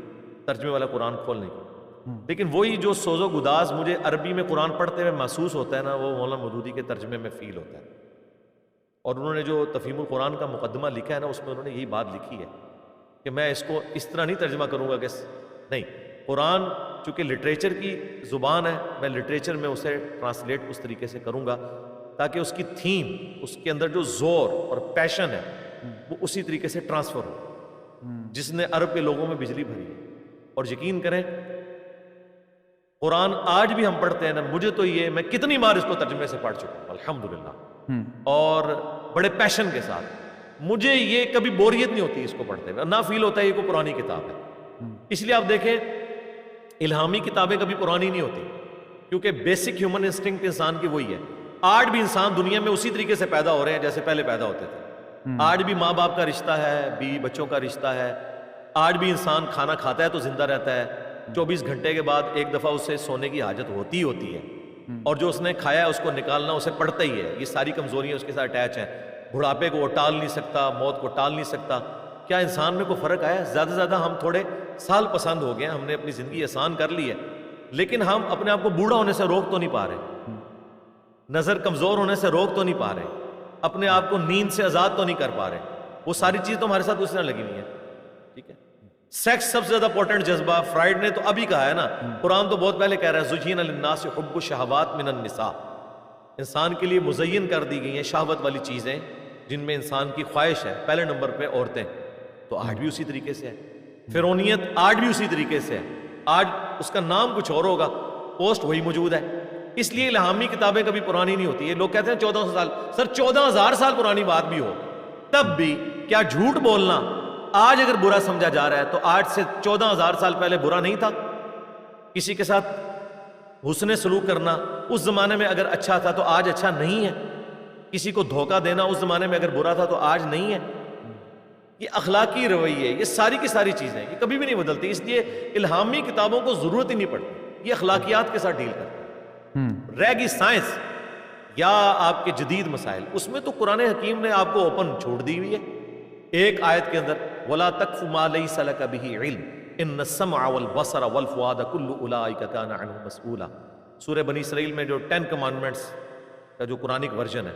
ترجمے والا قرآن کھولنے کی, لیکن وہی جو سوز و گداز مجھے عربی میں قرآن پڑھتے ہوئے محسوس ہوتا ہے نا, وہ مولانا مودودی کے ترجمے میں فیل ہوتا ہے. اور انہوں نے جو تفہیم القرآن کا مقدمہ لکھا ہے نا اس میں انہوں نے یہی بات لکھی ہے کہ میں اس کو اس طرح نہیں ترجمہ کروں گا کہ نہیں, قرآن چونکہ لٹریچر کی زبان ہے, میں لٹریچر میں اسے ٹرانسلیٹ اس طریقے سے کروں گا تاکہ اس کی تھیم, اس کے اندر جو زور اور پیشن ہے وہ اسی طریقے سے ٹرانسفر ہو جس نے عرب کے لوگوں میں بجلی بھری ہے. اور یقین کریں قرآن آج بھی ہم پڑھتے ہیں نا, مجھے تو یہ میں کتنی بار اس کو ترجمے سے پڑھ چکا ہوں الحمدللہ, اور بڑے پیشن کے ساتھ. مجھے یہ کبھی بوریت نہیں ہوتی اس کو پڑھتے ہوئے, نہ فیل ہوتا ہے یہ کوئی پرانی کتاب ہے. اس لیے آپ دیکھیں الہامی کتابیں کبھی پرانی نہیں ہوتی, کیونکہ بیسک ہیومن انسٹنکٹ انسان کی وہی ہے. آج بھی انسان دنیا میں اسی طریقے سے پیدا ہو رہے ہیں جیسے پہلے پیدا ہوتے تھے. آج بھی ماں باپ کا رشتہ ہے, بیوی بچوں کا رشتہ ہے. آج بھی انسان کھانا کھاتا ہے تو زندہ رہتا ہے, 24 گھنٹے کے بعد ایک دفعہ اسے سونے کی حاجت ہوتی ہے, اور جو اس نے کھایا ہے اس کو نکالنا اسے پڑتا ہی ہے. یہ ساری کمزوریاں اس کے ساتھ اٹیچ ہیں. بڑھاپے کو وہ ٹال نہیں سکتا, موت کو ٹال نہیں سکتا. کیا انسان میں کوئی فرق آیا؟ زیادہ سے زیادہ ہم تھوڑے سال پسند ہو گئے ہیں, ہم نے اپنی زندگی آسان کر لی ہے, لیکن ہم اپنے آپ کو بوڑھا ہونے سے روک تو نہیں پا رہے, نظر کمزور ہونے سے روک تو نہیں پا رہے, اپنے آپ کو نیند سے آزاد تو نہیں کر پا رہے. وہ ساری چیز تو ہمارے ساتھ اسی طرح لگی ہوئی ہیں. ٹھیک ہے, سیکس سب سے زیادہ امپورٹنٹ جذبہ, فرائڈ نے تو ابھی کہا ہے نا, قرآن تو بہت پہلے کہہ رہا ہے زُجِّنَ لِلنَّاسِ حُبُّ الشَّهَوَاتِ مِنَ النِّسَاءِ, انسان کے لیے مزین کر دی گئی ہیں شہوت والی چیزیں جن میں انسان کی خواہش ہے. پہلے نمبر پہ عورتیں, تو آج بھی اسی طریقے سے ہے. فرعونیت آج بھی اسی طریقے سے ہے. آج اس کا نام کچھ اور ہوگا, پوسٹ وہی موجود ہے. اس لیے الہامی کتابیں کبھی پرانی نہیں ہوتی. یہ لوگ کہتے ہیں 1400 سال, سر 14,000 سال پرانی بات بھی ہو تب بھی کیا جھوٹ بولنا آج اگر برا سمجھا جا رہا ہے تو آج سے 14,000 سال پہلے برا نہیں تھا؟ کسی کے ساتھ حسن سلوک کرنا اس زمانے میں اگر اچھا تھا تو آج اچھا نہیں ہے. کسی کو دھوکہ دینا اس زمانے میں اگر برا تھا تو آج نہیں ہے. یہ اخلاقی رویے, یہ ساری کی ساری چیزیں یہ کبھی بھی نہیں بدلتی. اس لیے الہامی کتابوں کو ضرورت ہی نہیں پڑتی, یہ اخلاقیات کے ساتھ ڈیل کرتے ہیں. رہ گی سائنس یا آپ کے جدید مسائل, اس میں تو قرآن حکیم نے آپ کو اوپن چھوڑ دی ہوئی ہے. ایک آیت کے اندر وَلَا تَقْفُ مَا لَيْسَ لَكَ بِهِ عِلْمٌ إِنَّ السَّمْعَ وَالْبَصَرَ وَالْفُؤَادَ كُلُّ أُولَٰئِكَ كَانَ عَنْهُ مسئولا. سورہ بنی اسرائیل میں جو 10 کمانڈمنٹس کا جو قرآنک ورژن ہے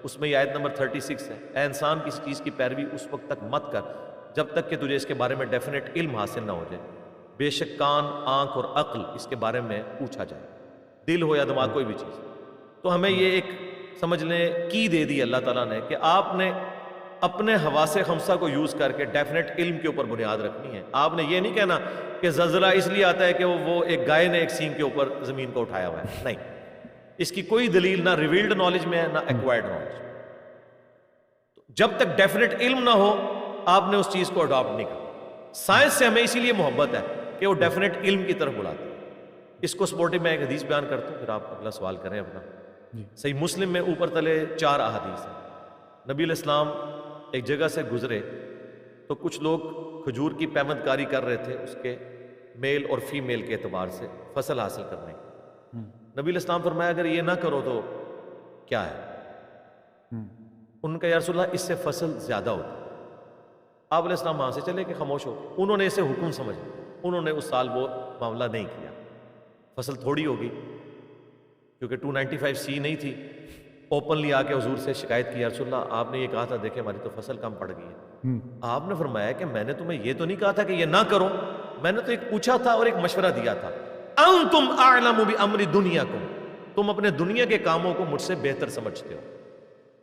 اس میں یہ آیت نمبر 36 ہے, اے انسان کسی چیز کی پیروی اس وقت تک مت کر جب تک کہ تجھے اس کے بارے میں ڈیفینیٹ علم حاصل نہ ہو جائے. بے شک کان, آنکھ اور عقل اس کے بارے میں پوچھا جائے, دل ہو یا دماغ کوئی بھی چیز. تو ہمیں یہ ایک سمجھ لیں کی دے دی اللہ تعالیٰ نے کہ آپ نے اپنے حواس خمسہ کو یوز کر کے ڈیفینیٹ علم کے اوپر بنیاد رکھنی ہے. آپ نے یہ نہیں کہنا کہ زلزلہ اس لیے آتا ہے کہ وہ ایک گائے نے ایک سینگ کے اوپر زمین کو اٹھایا ہوا ہے, نہیں. اس کی کوئی دلیل نہ ریویلڈ نالج میں ہے نہ ایکوائرڈ نالج. جب تک ڈیفینیٹ علم نہ ہو آپ نے اس چیز کو اڈاپٹ نہیں کرنا. سائنس سے ہمیں اسی لیے محبت ہے کہ وہ ڈیفینیٹ علم کی طرف بلاتے ہیں. اس کو سپورٹو میں ایک حدیث بیان کرتا ہوں, پھر آپ اگلا سوال کریں اپنا. صحیح مسلم میں اوپر تلے 4 احادیث ہیں. نبی علیہ السلام ایک جگہ سے گزرے تو کچھ لوگ کھجور کی پیمند کاری کر رہے تھے اس کے میل اور فیمیل کے اعتبار سے فصل حاصل کرنے کی. نبی علیہ السلام فرمایا اگر یہ نہ کرو تو کیا ہے؟ ان کا یا رسول اللہ اس سے فصل زیادہ ہوتا. آپ علیہ السلام وہاں سے چلے کہ خاموش ہو. انہوں نے اسے حکم سمجھا, انہوں نے اس سال وہ معاملہ نہیں کیا. فصل تھوڑی ہوگی کیونکہ 295C نہیں تھی. اوپنلی آ کے حضور سے شکایت کی, یا رسول اللہ آپ نے یہ کہا تھا دیکھیں ہماری تو فصل کم پڑ گئی ہے. آپ نے فرمایا کہ میں نے تمہیں یہ تو نہیں کہا تھا کہ یہ نہ کرو, میں نے تو ایک پوچھا تھا اور ایک مشورہ دیا تھا. انتم اعلم بامر دنیاکم, تم اپنے دنیا کے کاموں کو مجھ سے بہتر سمجھتے ہو.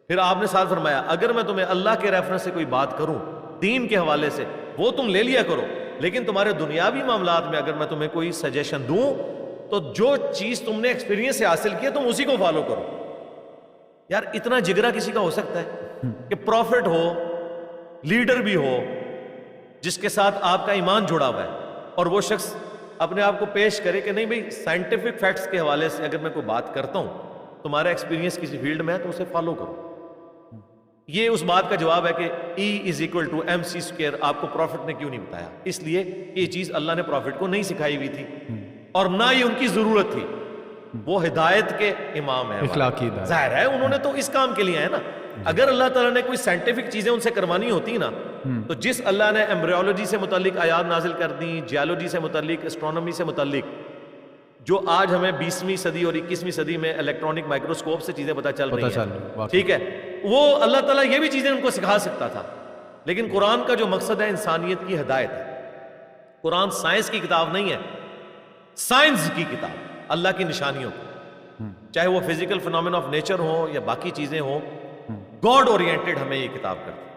پھر آپ نے ساتھ فرمایا اگر میں تمہیں اللہ کے ریفرنس سے کوئی بات کروں دین کے حوالے سے وہ تم لے لیا کرو, لیکن تمہارے دنیاوی معاملات میں اگر میں تمہیں کوئی سجیشن دوں تو جو چیز تم نے ایکسپیرینس سے حاصل کی ہے تم اسی کو فالو کرو. یار اتنا جگرا کسی کا ہو سکتا ہے کہ پروفٹ ہو, لیڈر بھی ہو, جس کے ساتھ آپ کا ایمان جڑا ہوا ہے, اور وہ شخص اپنے آپ کو پیش کرے کہ نہیں بھئی سائنٹیفک فیکٹس کے حوالے سے اگر میں کوئی بات کرتا ہوں تمہارا ایکسپیرینس کسی فیلڈ میں ہے تو اسے فالو کرو. یہ اس بات کا جواب ہے کہ E=mc² آپ کو پروفٹ نے کیوں نہیں بتایا. اس لیے یہ چیز اللہ نے پروفٹ کو نہیں سکھائی ہوئی تھی اور نہ ہی ان کی ضرورت تھی. وہ ہدایت کے امام ہیں, اخلاقی ہدایت. ظاہر ہے انہوں نے تو اس کام کے لیے ہے نا. اگر اللہ تعالیٰ نے کوئی سائنٹیفک چیزیں ان سے کروانی ہوتی نا تو جس اللہ نے ایمبریولوجی سے متعلق آیات نازل کر دی, جیولوجی سے متعلق, اسٹرونومی سے متعلق, جو آج ہمیں 20ویں صدی اور 21ویں صدی میں الیکٹرانک مائکروسکوپ سے چیزیں پتہ چل رہی ہیں, ٹھیک ہے, وہ اللہ تعالیٰ یہ بھی چیزیں ان کو سکھا سکتا تھا. لیکن قرآن کا جو مقصد ہے انسانیت کی ہدایت ہے. قرآن سائنس کی کتاب نہیں ہے, سائنس کی کتاب, اللہ کی نشانیوں کی, چاہے وہ فزیکل فینومین آف نیچر ہو یا باقی چیزیں ہوں, گاڈ اورینٹڈ ہمیں یہ کتاب کرتی ہے.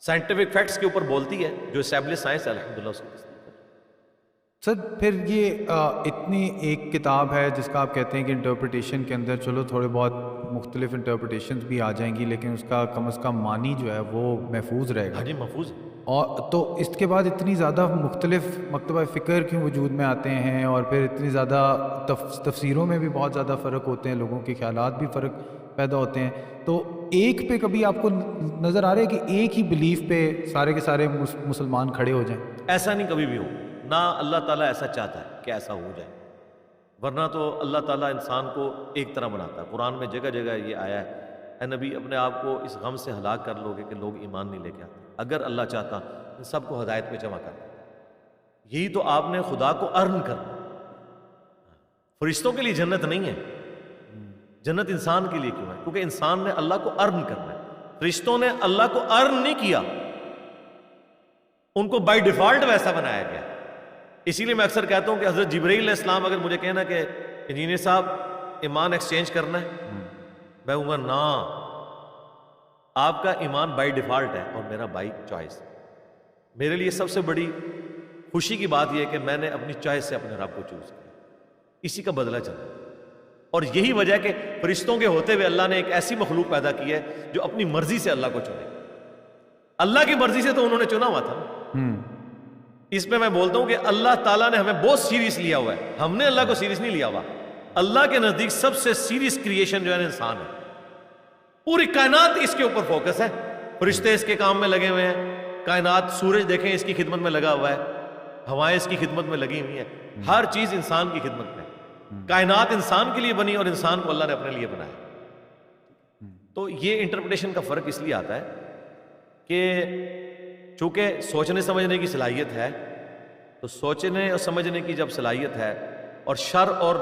سائنٹیفک فیکٹس کے اوپر بولتی ہے, جو اسٹیبلش سائنس ہے الحمدللہ اس کی. سر پھر یہ اتنی ایک کتاب ہے جس کا آپ کہتے ہیں کہ انٹرپریٹیشن کے اندر چلو تھوڑے بہت مختلف انٹرپریٹیشنز بھی آ جائیں گی, لیکن اس کا کم از کم معنی جو ہے وہ محفوظ رہے گا. ہاں جی محفوظ. اور تو اس کے بعد اتنی زیادہ مختلف مکتبہ فکر کیوں وجود میں آتے ہیں, اور پھر اتنی زیادہ تفسیروں میں بھی بہت زیادہ فرق ہوتے ہیں, لوگوں کے خیالات بھی فرق پیدا ہوتے ہیں. تو ایک پہ کبھی آپ کو نظر آ رہا ہے کہ ایک ہی بلیف پہ سارے کے سارے مسلمان کھڑے ہو جائیں؟ ایسا نہیں کبھی بھی ہو, نہ اللہ تعالیٰ ایسا چاہتا ہے کہ ایسا ہو جائے, ورنہ تو اللہ تعالیٰ انسان کو ایک طرح بناتا ہے. قرآن میں جگہ جگہ یہ آیا ہے, اے نبی اپنے آپ کو اس غم سے ہلاک کر لو گے کہ لوگ ایمان نہیں لے کے آتے. اگر اللہ چاہتا ان سب کو ہدایت میں جمع کر. یہی تو آپ نے خدا کو ارن کرنا. فرشتوں کے لیے جنت نہیں ہے, جنت انسان کے لیے کیوں ہے؟ کیونکہ انسان نے اللہ کو ارن کرنا ہے. فرشتوں نے اللہ کو ارن نہیں کیا، ان کو بائی ڈیفالٹ ویسا بنایا گیا. اسی لیے میں اکثر کہتا ہوں کہ حضرت جبرائیل علیہ السلام اگر مجھے کہنا کہ انجینئر صاحب ایمان ایکسچینج کرنا ہے، میں کہوں گا نا، آپ کا ایمان بائی ڈیفالٹ ہے اور میرا بائی چوائس. میرے لیے سب سے بڑی خوشی کی بات یہ ہے کہ میں نے اپنی چوائس سے اپنے رب کو چوز کیا، اسی کا بدلہ چلا. اور یہی وجہ ہے کہ فرشتوں کے ہوتے ہوئے اللہ نے ایک ایسی مخلوق پیدا کی ہے جو اپنی مرضی سے اللہ کو چنے. اللہ کی مرضی سے تو انہوں نے چنا ہوا تھا. اس میں میں بولتا ہوں کہ اللہ تعالیٰ نے ہمیں بہت سیریس لیا ہوا ہے، ہم نے اللہ کو سیریس نہیں لیا ہوا. اللہ کے نزدیک سب سے سیریس کریشن جو ہے انسان ہے. پوری کائنات اس کے اوپر فوکس ہے، فرشتے اس کے کام میں لگے ہوئے ہیں. کائنات، سورج دیکھیں اس کی خدمت میں لگا ہوا ہے، ہوائیں اس کی خدمت میں لگی ہوئی ہیں، ہر چیز انسان کی خدمت میں. کائنات انسان کے لیے بنی اور انسان کو اللہ نے اپنے لیے بنایا. تو یہ انٹرپریٹیشن کا فرق اس لیے آتا ہے کہ چونکہ سوچنے سمجھنے کی صلاحیت ہے، تو سوچنے اور سمجھنے کی جب صلاحیت ہے اور شر اور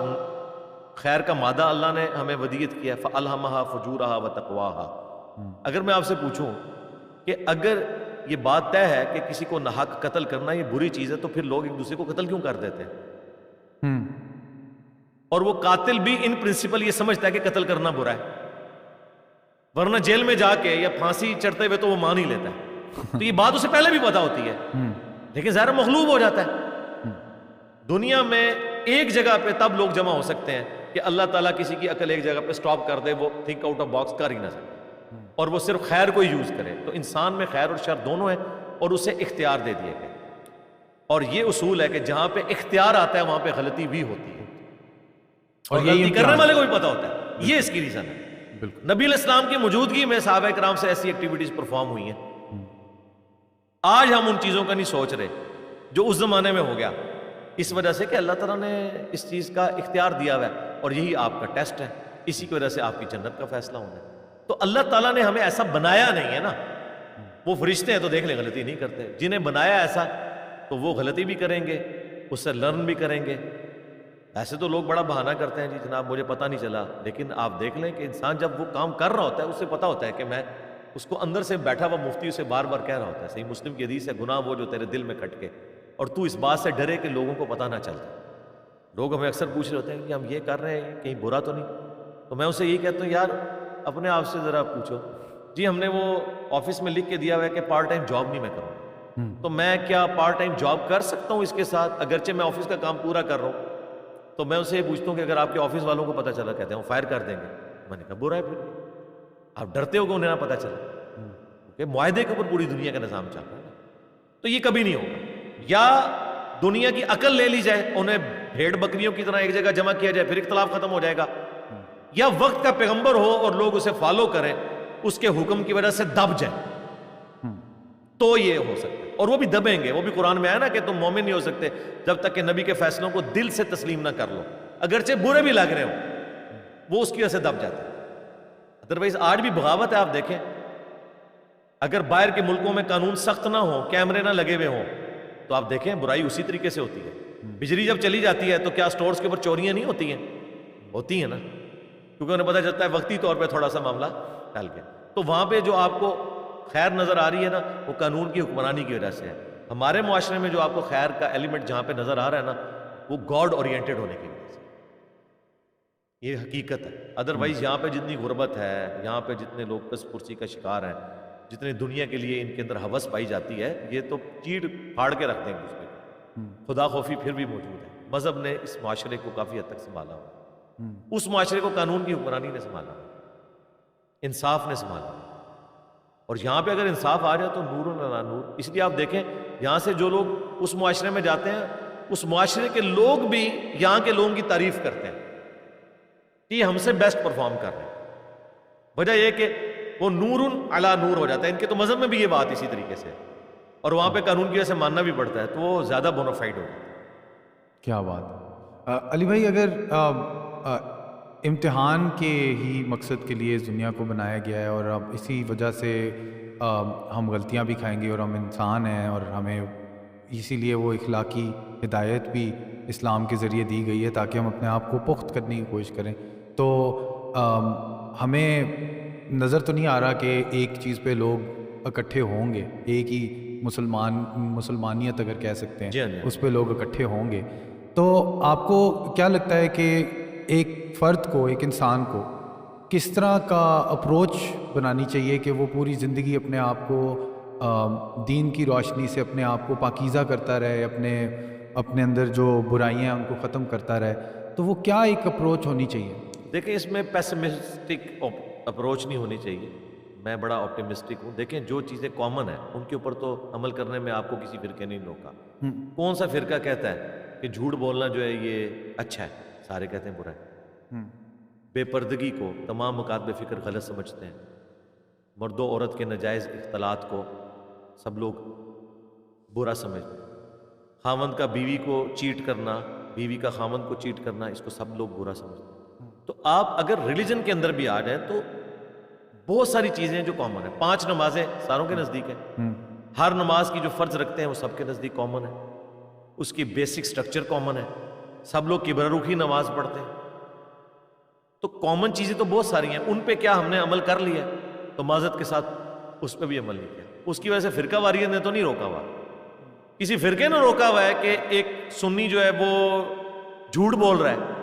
خیر کا مادہ اللہ نے ہمیں ودیت کیا، فَأَلْهَمَهَا فُجُورَهَا وَتَقْوَاهَا. اگر میں آپ سے پوچھوں کہ اگر یہ بات طے ہے کہ کسی کو ناحق قتل کرنا یہ بری چیز ہے، تو پھر لوگ ایک دوسرے کو قتل کیوں کر دیتے ہیں؟ اور وہ قاتل بھی ان پرنسپل یہ سمجھتا ہے کہ قتل کرنا برا ہے، ورنہ جیل میں جا کے یا پھانسی چڑھتے ہوئے تو وہ مان ہی لیتا ہے. تو یہ بات اسے پہلے بھی پتا ہوتی ہے، لیکن ظاہر مغلوب ہو جاتا ہے. دنیا میں ایک جگہ پہ تب لوگ جمع ہو سکتے ہیں کہ اللہ تعالیٰ کسی کی عقل ایک جگہ پہ سٹاپ کر دے، وہ تھنک آؤٹ آف باکس کر ہی نہ سکے اور وہ صرف خیر کو یوز کرے. تو انسان میں خیر اور شر دونوں ہیں اور اسے اختیار دے دیے گئے. اور یہ اصول ہے کہ جہاں پہ اختیار آتا ہے وہاں پہ غلطی بھی ہوتی ہے، اور غلطی کرنے والے کو بھی پتا ہوتا ہے. یہ اس کی ریزن ہے. نبی علیہ السلام کی موجودگی میں صحابہ کرام سے ایسی ایکٹیویٹیز پرفارم ہوئی ہیں. آج ہم ان چیزوں کا نہیں سوچ رہے جو اس زمانے میں ہو گیا، اس وجہ سے کہ اللہ تعالیٰ نے اس چیز کا اختیار دیا ہوا ہے اور یہی آپ کا ٹیسٹ ہے. اسی کی وجہ سے آپ کی جنت کا فیصلہ ہونا ہے. تو اللہ تعالیٰ نے ہمیں ایسا بنایا نہیں ہے نا. وہ فرشتے ہیں تو دیکھ لیں غلطی نہیں کرتے، جنہیں بنایا ایسا تو وہ غلطی بھی کریں گے، اس سے لرن بھی کریں گے. ایسے تو لوگ بڑا بہانہ کرتے ہیں، جی جناب مجھے پتہ نہیں چلا، لیکن آپ دیکھ لیں کہ انسان جب وہ کام کر رہا ہوتا ہے اسے پتہ ہوتا ہے کہ میں، اس کو اندر سے بیٹھا ہوا مفتی اسے بار بار کہہ رہا ہوتا ہے. صحیح مسلم کی حدیث ہے، گناہ وہ جو تیرے دل میں کھٹکے اور تو اس بات سے ڈرے کہ لوگوں کو پتہ نہ چلتا. لوگ ہمیں اکثر پوچھ رہے ہوتے ہیں کہ ہم یہ کر رہے ہیں کہیں برا تو نہیں. تو میں اسے یہی کہتا ہوں، یار اپنے آپ سے ذرا پوچھو، جی ہم نے وہ آفس میں لکھ کے دیا ہوا ہے کہ پارٹ ٹائم جاب نہیں میں کروں، تو میں کیا پارٹ ٹائم جاب کر سکتا ہوں اس کے ساتھ؟ اگرچہ میں آفس کا کام پورا کر رہا ہوں. تو میں اسے یہ پوچھتا ہوں کہ اگر آپ کے آفس والوں کو پتہ چلا، کہتے ہیں وہ فائر کر دیں گے. میں نے کہا برا ہے، پھر آپ ڈرتے ہو کہ انہیں نہ پتہ چلا، کہ معاہدے کے اوپر پوری دنیا کا نظام چل رہا ہے. تو یہ کبھی نہیں ہوگا. یا دنیا کی عقل لے لی جائے، انہیں بھیڑ بکریوں کی طرح ایک جگہ جمع کیا جائے، پھر اختلاف ختم ہو جائے گا. یا وقت کا پیغمبر ہو اور لوگ اسے فالو کریں، اس کے حکم کی وجہ سے دب جائیں، تو یہ ہو سکتا ہے. اور وہ بھی دبیں گے. وہ بھی قرآن میں آیا نا کہ تم مومن نہیں ہو سکتے جب تک کہ نبی کے فیصلوں کو دل سے تسلیم نہ کر لو، اگرچہ برے بھی لگ رہے ہوں، وہ اس کی وجہ سے دب جاتے ہیں. ادروائز آج بھی بغاوت ہے. آپ دیکھیں اگر باہر کے ملکوں میں قانون سخت نہ ہو، کیمرے نہ لگے ہوئے ہوں، تو آپ دیکھیں برائی اسی طریقے سے ہوتی ہے. بجلی جب چلی جاتی ہے تو کیا سٹورز کے اوپر چوریاں نہیں ہوتی ہیں؟ ہوتی ہیں نا، کیونکہ انہیں پتہ چلتا ہے وقتی طور پہ تھوڑا سا معاملہ ٹل گیا. تو وہاں پہ جو آپ کو خیر نظر آ رہی ہے نا، وہ قانون کی حکمرانی کی وجہ سے ہے. ہمارے معاشرے میں جو آپ کو خیر کا ایلیمنٹ جہاں پہ نظر آ رہا ہے نا، وہ گاڈ اورینٹڈ ہونے کی وجہ سے. یہ حقیقت ہے. ادروائز یہاں پہ جتنی غربت ہے، یہاں پہ جتنے لوگ پس پرسی کا شکار ہیں، جتنے دنیا کے لیے ان کے اندر ہوس پائی جاتی ہے، یہ تو چیڑ پھاڑ کے رکھ دیں گے. خدا خوفی پھر بھی موجود ہے. مذہب نے اس معاشرے کو کافی حد تک سنبھالا ہوا. اس معاشرے کو قانون کی حکمرانی نے سنبھالا، انصاف نے سنبھالا. اور یہاں پہ اگر انصاف آ جائے تو نور علی نور. اس لیے آپ دیکھیں یہاں سے جو لوگ اس معاشرے میں جاتے ہیں، اس معاشرے کے لوگ بھی یہاں کے لوگوں کی تعریف کرتے ہیں کہ یہ ہم سے بیسٹ پرفارم کر رہے ہیں. وجہ یہ کہ وہ نور علی نور ہو جاتا ہے. ان کے تو مذہب میں بھی یہ بات اسی طریقے سے، اور وہاں پہ قانون کی وجہ سے ماننا بھی پڑتا ہے، تو وہ زیادہ بونافائڈ ہو جاتا ہے. کیا بات. علی بھائی، اگر امتحان کے ہی مقصد کے لیے اس دنیا کو بنایا گیا ہے اور اب اسی وجہ سے ہم غلطیاں بھی کھائیں گے اور ہم انسان ہیں، اور ہمیں اسی لیے وہ اخلاقی ہدایت بھی اسلام کے ذریعے دی گئی ہے تاکہ ہم اپنے آپ کو پخت کرنے کی کوشش کریں. تو ہمیں نظر تو نہیں آ رہا کہ ایک چیز پہ لوگ اکٹھے ہوں گے، ایک ہی مسلمانیت اگر کہہ سکتے ہیں اس پہ لوگ اکٹھے ہوں گے. تو آپ کو کیا لگتا ہے کہ ایک فرد کو، ایک انسان کو کس طرح کا اپروچ بنانی چاہیے کہ وہ پوری زندگی اپنے آپ کو دین کی روشنی سے اپنے آپ کو پاکیزہ کرتا رہے، اپنے اندر جو برائیاں ہیں ان کو ختم کرتا رہے؟ تو وہ کیا ایک اپروچ ہونی چاہیے؟ دیکھیں اس میں پیسمسٹک اپروچ نہیں ہونی چاہیے، میں بڑا آپٹیمسٹک ہوں. دیکھیں جو چیزیں کامن ہیں ان کے اوپر تو عمل کرنے میں آپ کو کسی فرقے نے نہیں روکا. کون سا فرقہ کہتا ہے کہ جھوٹ بولنا جو ہے یہ اچھا ہے؟ سارے کہتے ہیں برا ہے. بے پردگی کو تمام مکاتب فکر غلط سمجھتے ہیں. مرد و عورت کے ناجائز اختلاط کو سب لوگ برا سمجھتے ہیں. خاوند کا بیوی کو چیٹ کرنا، بیوی کا خاوند کو چیٹ کرنا، اس کو سب لوگ برا سمجھتے ہیں. تو آپ اگر ریلیجن کے اندر بھی آ جائیں تو بہت ساری چیزیں جو کامن ہیں. 5 نمازیں ساروں کے نزدیک ہیں، ہر نماز کی جو فرض رکھتے ہیں وہ سب کے نزدیک کامن ہے، اس کی بیسک سٹرکچر کامن ہے، سب لوگ قبلہ رخی نماز پڑھتے ہیں. تو کامن چیزیں تو بہت ساری ہیں، ان پہ کیا ہم نے عمل کر لیا؟ تو معذرت کے ساتھ اس پہ بھی عمل نہیں کیا. اس کی وجہ سے فرقہ واریت نے تو نہیں روکا ہوا، کسی فرقے نے روکا ہوا ہے کہ ایک سنی جو ہے وہ جھوٹ بول رہا ہے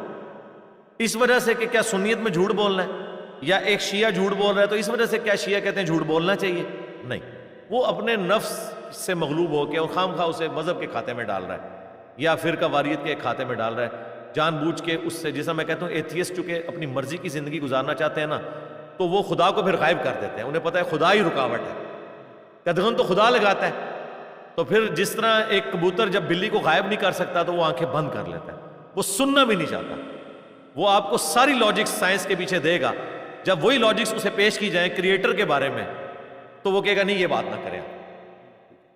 اس وجہ سے کہ کیا سنیت میں جھوٹ بولنا ہے، یا ایک شیعہ جھوٹ بول رہا ہے تو اس وجہ سے کیا شیعہ کہتے ہیں جھوٹ بولنا چاہیے؟ نہیں، وہ اپنے نفس سے مغلوب ہو کے اور خام خواہ اسے مذہب کے کھاتے میں ڈال رہا ہے یا فرقہ واریت کے کھاتے میں ڈال رہا ہے جان بوجھ کے. اس سے جیسا میں کہتا ہوں ایتھیسٹ چونکہ اپنی مرضی کی زندگی گزارنا چاہتے ہیں نا، تو وہ خدا کو پھر غائب کر دیتے ہیں. انہیں پتہ ہے خدا ہی رکاوٹ ہے، قدغن تو خدا لگاتا ہے. تو پھر جس طرح ایک کبوتر جب بلی کو غائب نہیں کر سکتا تو وہ آنکھیں بند کر لیتا ہے، وہ سننا بھی نہیں چاہتا. وہ آپ کو ساری لاجکس سائنس کے پیچھے دے گا، جب وہی لاجکس اسے پیش کی جائیں کریٹر کے بارے میں تو وہ کہے گا نہیں یہ بات نہ کریں.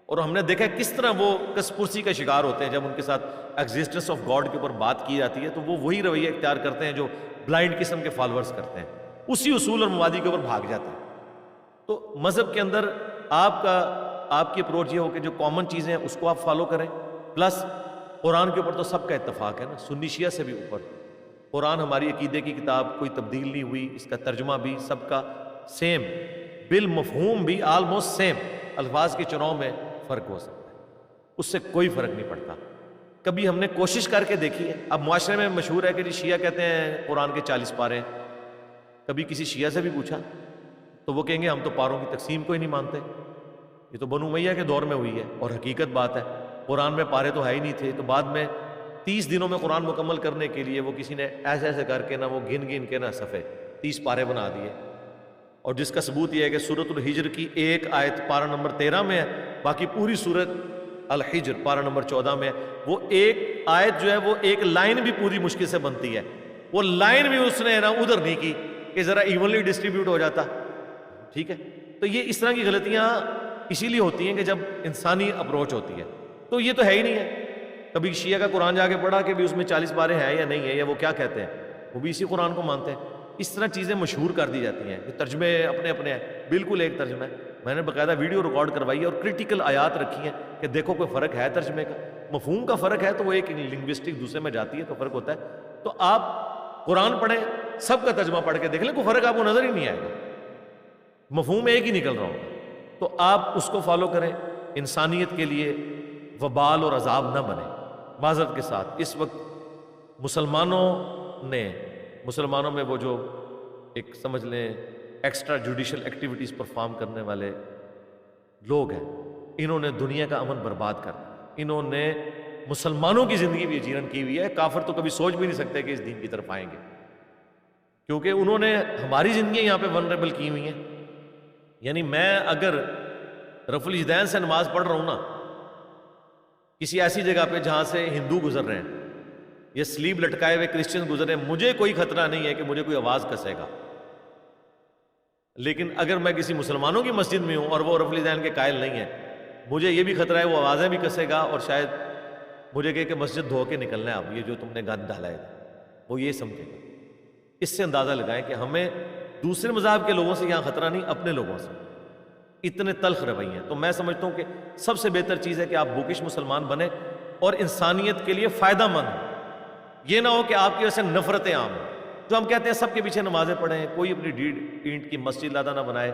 اور ہم نے دیکھا کس طرح وہ کسپرسی کا شکار ہوتے ہیں جب ان کے ساتھ ایگزسٹنس آف گاڈ کے اوپر بات کی جاتی ہے تو وہ وہی رویہ اختیار کرتے ہیں جو بلائنڈ قسم کے فالورز کرتے ہیں، اسی اصول اور مبادی کے اوپر بھاگ جاتے ہیں. تو مذہب کے اندر آپ کی اپروچ یہ ہو کہ جو کامن چیزیں ہیں اس کو آپ فالو کریں. پلس قرآن کے اوپر تو سب کا اتفاق ہے نا، سنی شیعہ سے بھی اوپر. قرآن ہماری عقیدے کی کتاب، کوئی تبدیل نہیں ہوئی، اس کا ترجمہ بھی سب کا سیم، بالمفہوم بھی آلموسٹ سیم. الفاظ کے چناؤ میں فرق ہو سکتا ہے، اس سے کوئی فرق نہیں پڑتا. کبھی ہم نے کوشش کر کے دیکھی ہے. اب معاشرے میں مشہور ہے کہ جی شیعہ کہتے ہیں قرآن کے 40 پارے ہیں. کبھی کسی شیعہ سے بھی پوچھا تو وہ کہیں گے ہم تو پاروں کی تقسیم کو ہی نہیں مانتے، یہ تو بنو امیہ کے دور میں ہوئی ہے. اور حقیقت بات ہے قرآن میں پارے تو ہے ہی نہیں تھے. تو بعد میں 30 دنوں میں قرآن مکمل کرنے کے لیے وہ کسی نے ایسے ایسے کر کے نا وہ گن کے نا صفحے 30 پارے بنا دیے. اور جس کا ثبوت یہ ہے کہ سورۃ الحجر کی ایک آیت پارہ نمبر 13 میں ہے، باقی پوری سورۃ الحجر پارہ نمبر 14 میں ہے. وہ ایک آیت جو ہے وہ ایک لائن بھی پوری مشکل سے بنتی ہے، وہ لائن بھی اس نے نا ادھر نہیں کی کہ ذرا ایونلی ڈسٹریبیوٹ ہو جاتا. ٹھیک ہے، تو یہ اس طرح کی غلطیاں اسی لیے ہوتی ہیں کہ جب انسانی اپروچ ہوتی ہے. تو یہ تو ہے ہی نہیں ہے. کبھی شیعہ کا قرآن جا کے پڑھا کہ بھی اس میں 40 پارے ہیں یا نہیں ہے، یا وہ کیا کہتے ہیں، وہ بھی اسی قرآن کو مانتے ہیں. اس طرح چیزیں مشہور کر دی جاتی ہیں کہ ترجمے اپنے اپنے ہیں. بالکل ایک ترجمہ ہے، میں نے باقاعدہ ویڈیو ریکارڈ کروائی ہے اور کریٹیکل آیات رکھی ہیں کہ دیکھو کوئی فرق ہے ترجمے کا. مفہوم کا فرق ہے تو وہ ایک لنگوسٹک دوسرے میں جاتی ہے تو فرق ہوتا ہے. تو آپ قرآن پڑھیں، سب کا ترجمہ پڑھ کے دیکھ لیں، کوئی فرق آپ کو نظر ہی نہیں آئے گا، مفہوم ایک ہی نکل رہا ہوگا. تو آپ اس کو فالو کریں. انسانیت کے لیے وبال اور عذاب نہ بنے. معذرت کے ساتھ اس وقت مسلمانوں میں وہ جو ایک سمجھ لیں ایکسٹرا جوڈیشل ایکٹیویٹیز پرفارم کرنے والے لوگ ہیں، انہوں نے دنیا کا امن برباد کر دیا. انہوں نے مسلمانوں کی زندگی بھی اجیرن کی ہوئی ہے. کافر تو کبھی سوچ بھی نہیں سکتے کہ اس دین کی طرف آئیں گے، کیونکہ انہوں نے ہماری زندگی یہاں پہ ونریبل کی ہوئی ہیں. یعنی میں اگر رفع الیدین سے نماز پڑھ رہا ہوں نا کسی ایسی جگہ پہ جہاں سے ہندو گزر رہے ہیں یا سلیب لٹکائے ہوئے کرسچن گزر رہے ہیں، مجھے کوئی خطرہ نہیں ہے کہ مجھے کوئی آواز کسے گا. لیکن اگر میں کسی مسلمانوں کی مسجد میں ہوں اور وہ رفع الیدین کے قائل نہیں ہے، مجھے یہ بھی خطرہ ہے وہ آوازیں بھی کسے گا اور شاید مجھے کہے کہ مسجد دھو کے نکلنا ہے، اب یہ جو تم نے گند ڈالا ہے وہ یہ سمجھے گا. اس سے اندازہ لگائیں کہ ہمیں دوسرے مذاہب کے لوگوں سے یہاں خطرہ نہیں، اپنے لوگوں سے. اتنے تلخ رویے ہیں. تو میں سمجھتا ہوں کہ سب سے بہتر چیز ہے کہ آپ بوکش مسلمان بنیں اور انسانیت کے لیے فائدہ مند ہوں. یہ نہ ہو کہ آپ کی وجہ سے نفرتیں عام ہوں. جو ہم کہتے ہیں سب کے پیچھے نمازیں پڑھیں, کوئی اپنی اینٹ کی مسجد لادہ نہ بنائے,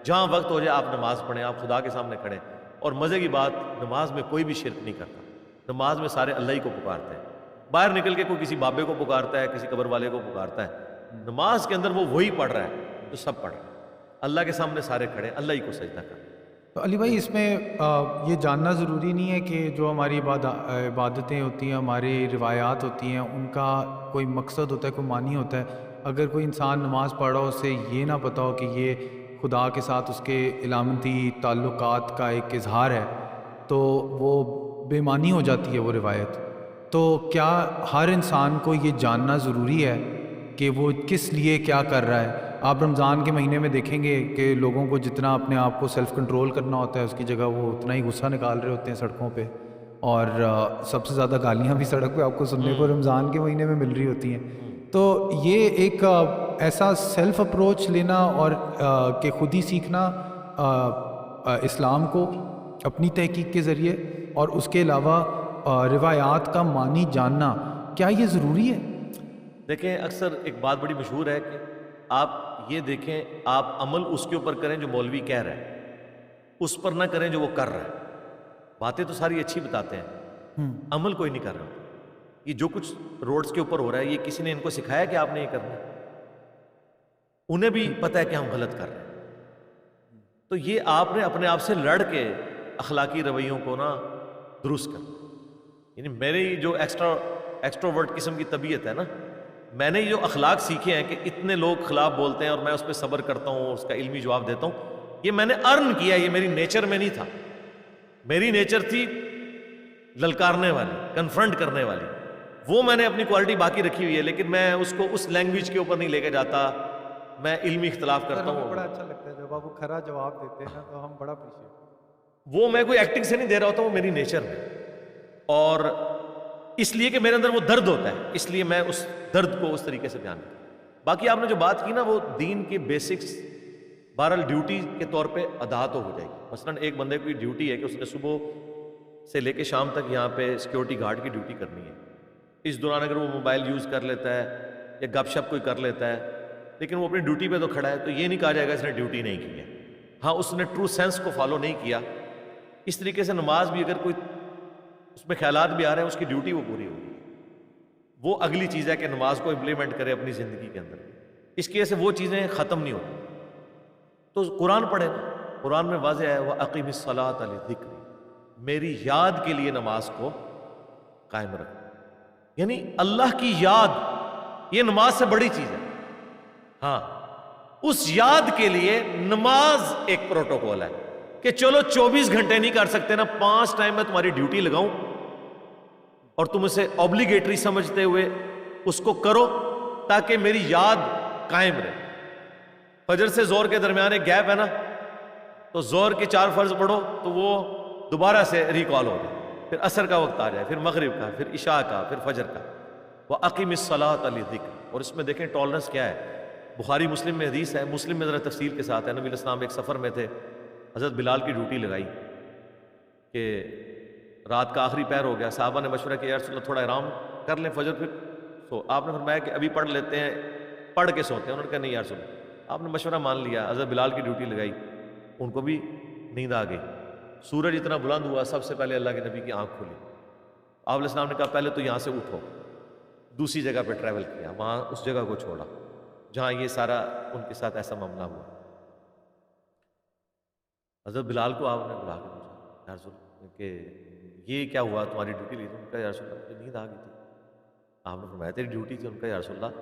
جہاں وقت ہو جائے آپ نماز پڑھیں, آپ خدا کے سامنے کھڑے. اور مزے کی بات, نماز میں کوئی بھی شرک نہیں کرتا, نماز میں سارے اللہ ہی کو پکارتے ہیں. باہر نکل کے کوئی کسی بابے کو پکارتا ہے, کسی قبر والے کو پکارتا ہے, نماز کے اندر وہ وہی پڑھ رہا ہے جو سب پڑھ رہا ہے. اللہ کے سامنے سارے کھڑے, اللہ ہی کو سجدہ کریں. تو علی بھائی اس میں یہ جاننا ضروری نہیں ہے کہ جو ہماری عبادتیں ہوتی ہیں, ہماری روایات ہوتی ہیں, ان کا کوئی مقصد ہوتا ہے, کوئی معنی ہوتا ہے. اگر کوئی انسان نماز پڑھ رہا ہو, اسے یہ نہ پتہ ہو کہ یہ خدا کے ساتھ اس کے علامتی تعلقات کا ایک اظہار ہے, تو وہ بے معنی ہو جاتی ہے وہ روایت. تو کیا ہر انسان کو یہ جاننا ضروری ہے کہ وہ کس لیے کیا کر رہا ہے؟ آپ رمضان کے مہینے میں دیکھیں گے کہ لوگوں کو جتنا اپنے آپ کو سیلف کنٹرول کرنا ہوتا ہے, اس کی جگہ وہ اتنا ہی غصہ نکال رہے ہوتے ہیں سڑکوں پہ, اور سب سے زیادہ گالیاں بھی سڑک پہ آپ کو سننے کو رمضان کے مہینے میں مل رہی ہوتی ہیں. تو یہ ایک ایسا سیلف اپروچ لینا اور کہ خود ہی سیکھنا اسلام کو اپنی تحقیق کے ذریعے, اور اس کے علاوہ روایات کا معنی جاننا, کیا یہ ضروری ہے؟ دیکھیں اکثر ایک بات بڑی مشہور ہے کہ آپ یہ دیکھیں, آپ عمل اس کے اوپر کریں جو مولوی کہہ رہا ہے, اس پر نہ کریں جو وہ کر رہا ہے. باتیں تو ساری اچھی بتاتے ہیں, عمل کوئی نہیں کر رہا. یہ جو کچھ روڈز کے اوپر ہو رہا ہے, یہ کسی نے ان کو سکھایا کہ آپ نے یہ کرنا ہے؟ انہیں بھی پتہ ہے کہ ہم غلط کر رہے ہیں. تو یہ آپ نے اپنے آپ سے لڑ کے اخلاقی رویوں کو نا درست کر. یعنی میری جو ایکسٹروورٹ قسم کی طبیعت ہے نا, میں نے جو اخلاق سیکھے ہیں کہ اتنے لوگ خلاف بولتے ہیں اور میں اس پہ صبر کرتا ہوں, اس کا علمی جواب دیتا ہوں, یہ میں نے ارن کیا, یہ میری نیچر میں نہیں تھا. میری نیچر تھی للکارنے والی, کنفرنٹ کرنے والی, وہ میں نے اپنی کوالٹی باقی رکھی ہوئی ہے, لیکن میں اس کو اس لینگویج کے اوپر نہیں لے کے جاتا. میں علمی اختلاف کرتا ہوں. بڑا اچھا لگتا ہے جب آپ وہ کھرا جواب دیتے ہیں نا, تو ہم بڑا اپریشیٹ. وہ میں کوئی ایکٹنگ سے نہیں دے رہا ہوتا, وہ میری نیچر میں, اور اس لیے کہ میرے اندر وہ درد ہوتا ہے, اس لیے میں اس درد کو اس طریقے سے بیان کرتا ہوں. باقی آپ نے جو بات کی نا, وہ دین کے بیسکس بہرحال ڈیوٹی کے طور پہ ادا تو ہو جائے گی. مثلاً ایک بندے کی ڈیوٹی ہے کہ اس نے صبح سے لے کے شام تک یہاں پہ سیکیورٹی گارڈ کی ڈیوٹی کرنی ہے. اس دوران اگر وہ موبائل یوز کر لیتا ہے یا گپ شپ کوئی کر لیتا ہے, لیکن وہ اپنی ڈیوٹی پہ تو کھڑا ہے, تو یہ نہیں کہا جائے گا اس نے ڈیوٹی نہیں کی ہے. ہاں, اس نے ٹرو سینس کو فالو نہیں کیا. اس طریقے سے نماز بھی اگر کوئی اس میں خیالات بھی آ رہے ہیں, اس کی ڈیوٹی وہ پوری ہوگی. وہ اگلی چیز ہے کہ نماز کو امپلیمنٹ کرے اپنی زندگی کے اندر. اس کی وجہ سے وہ چیزیں ختم نہیں ہوتی. تو قرآن پڑھیں, قرآن میں واضح ہے وَأَقِمِ الصَّلَاةَ لِذِكْرِ, میری یاد کے لیے نماز کو قائم رکھ. یعنی اللہ کی یاد, یہ نماز سے بڑی چیز ہے. ہاں, اس یاد کے لیے نماز ایک پروٹوکول ہے کہ چلو 24 گھنٹے نہیں کر سکتے نا, 5 ٹائم میں تمہاری ڈیوٹی لگاؤں اور تم اسے اوبلیگیٹری سمجھتے ہوئے اس کو کرو تاکہ میری یاد قائم رہے. فجر سے زور کے درمیان ایک گیپ ہے نا, تو زور کے 4 فرض پڑھو تو وہ دوبارہ سے ریکال ہو جائے, پھر عصر کا وقت آ جائے, پھر مغرب کا, پھر عشاء کا, پھر فجر کا. وَأَقِمِ الصَّلَاةَ لِذِكْرِ. اور اس میں دیکھیں ٹالرنس کیا ہے. بخاری مسلم میں حدیث ہے, مسلم میں ذرا تفصیل کے ساتھ ہے. نبی علیہ السلام ایک سفر میں تھے, حضرت بلال کی ڈیوٹی لگائی کہ رات کا آخری پہر ہو گیا. صحابہ نے مشورہ کیا, یا رسول اللہ تھوڑا آرام کر لیں فجر پھر سو. آپ نے فرمایا کہ ابھی پڑھ لیتے ہیں, پڑھ کے سوتے ہیں. انہوں نے کہا نہیں یا رسول اللہ. آپ نے مشورہ مان لیا, حضرت بلال کی ڈیوٹی لگائی, ان کو بھی نیند آ گئی. سورج اتنا بلند ہوا, سب سے پہلے اللہ کے نبی کی آنکھ کھلی. آپ علیہ السلام نے کہا پہلے تو یہاں سے اٹھو. دوسری جگہ پہ ٹریول کیا, وہاں اس جگہ کو چھوڑا جہاں یہ سارا ان کے ساتھ ایسا معاملہ ہوا. حضرت بلال کو آپ نے بلا کے پوچھا, یا رسول اللہ کہ یہ کیا ہوا, تمہاری ڈیوٹی لی تھی؟ ان کا یا رسول اللہ مجھے نیند آ گئی تھی. آپ نے فرمایا تیری ڈیوٹی تھی؟ ان کا یا رسول اللہ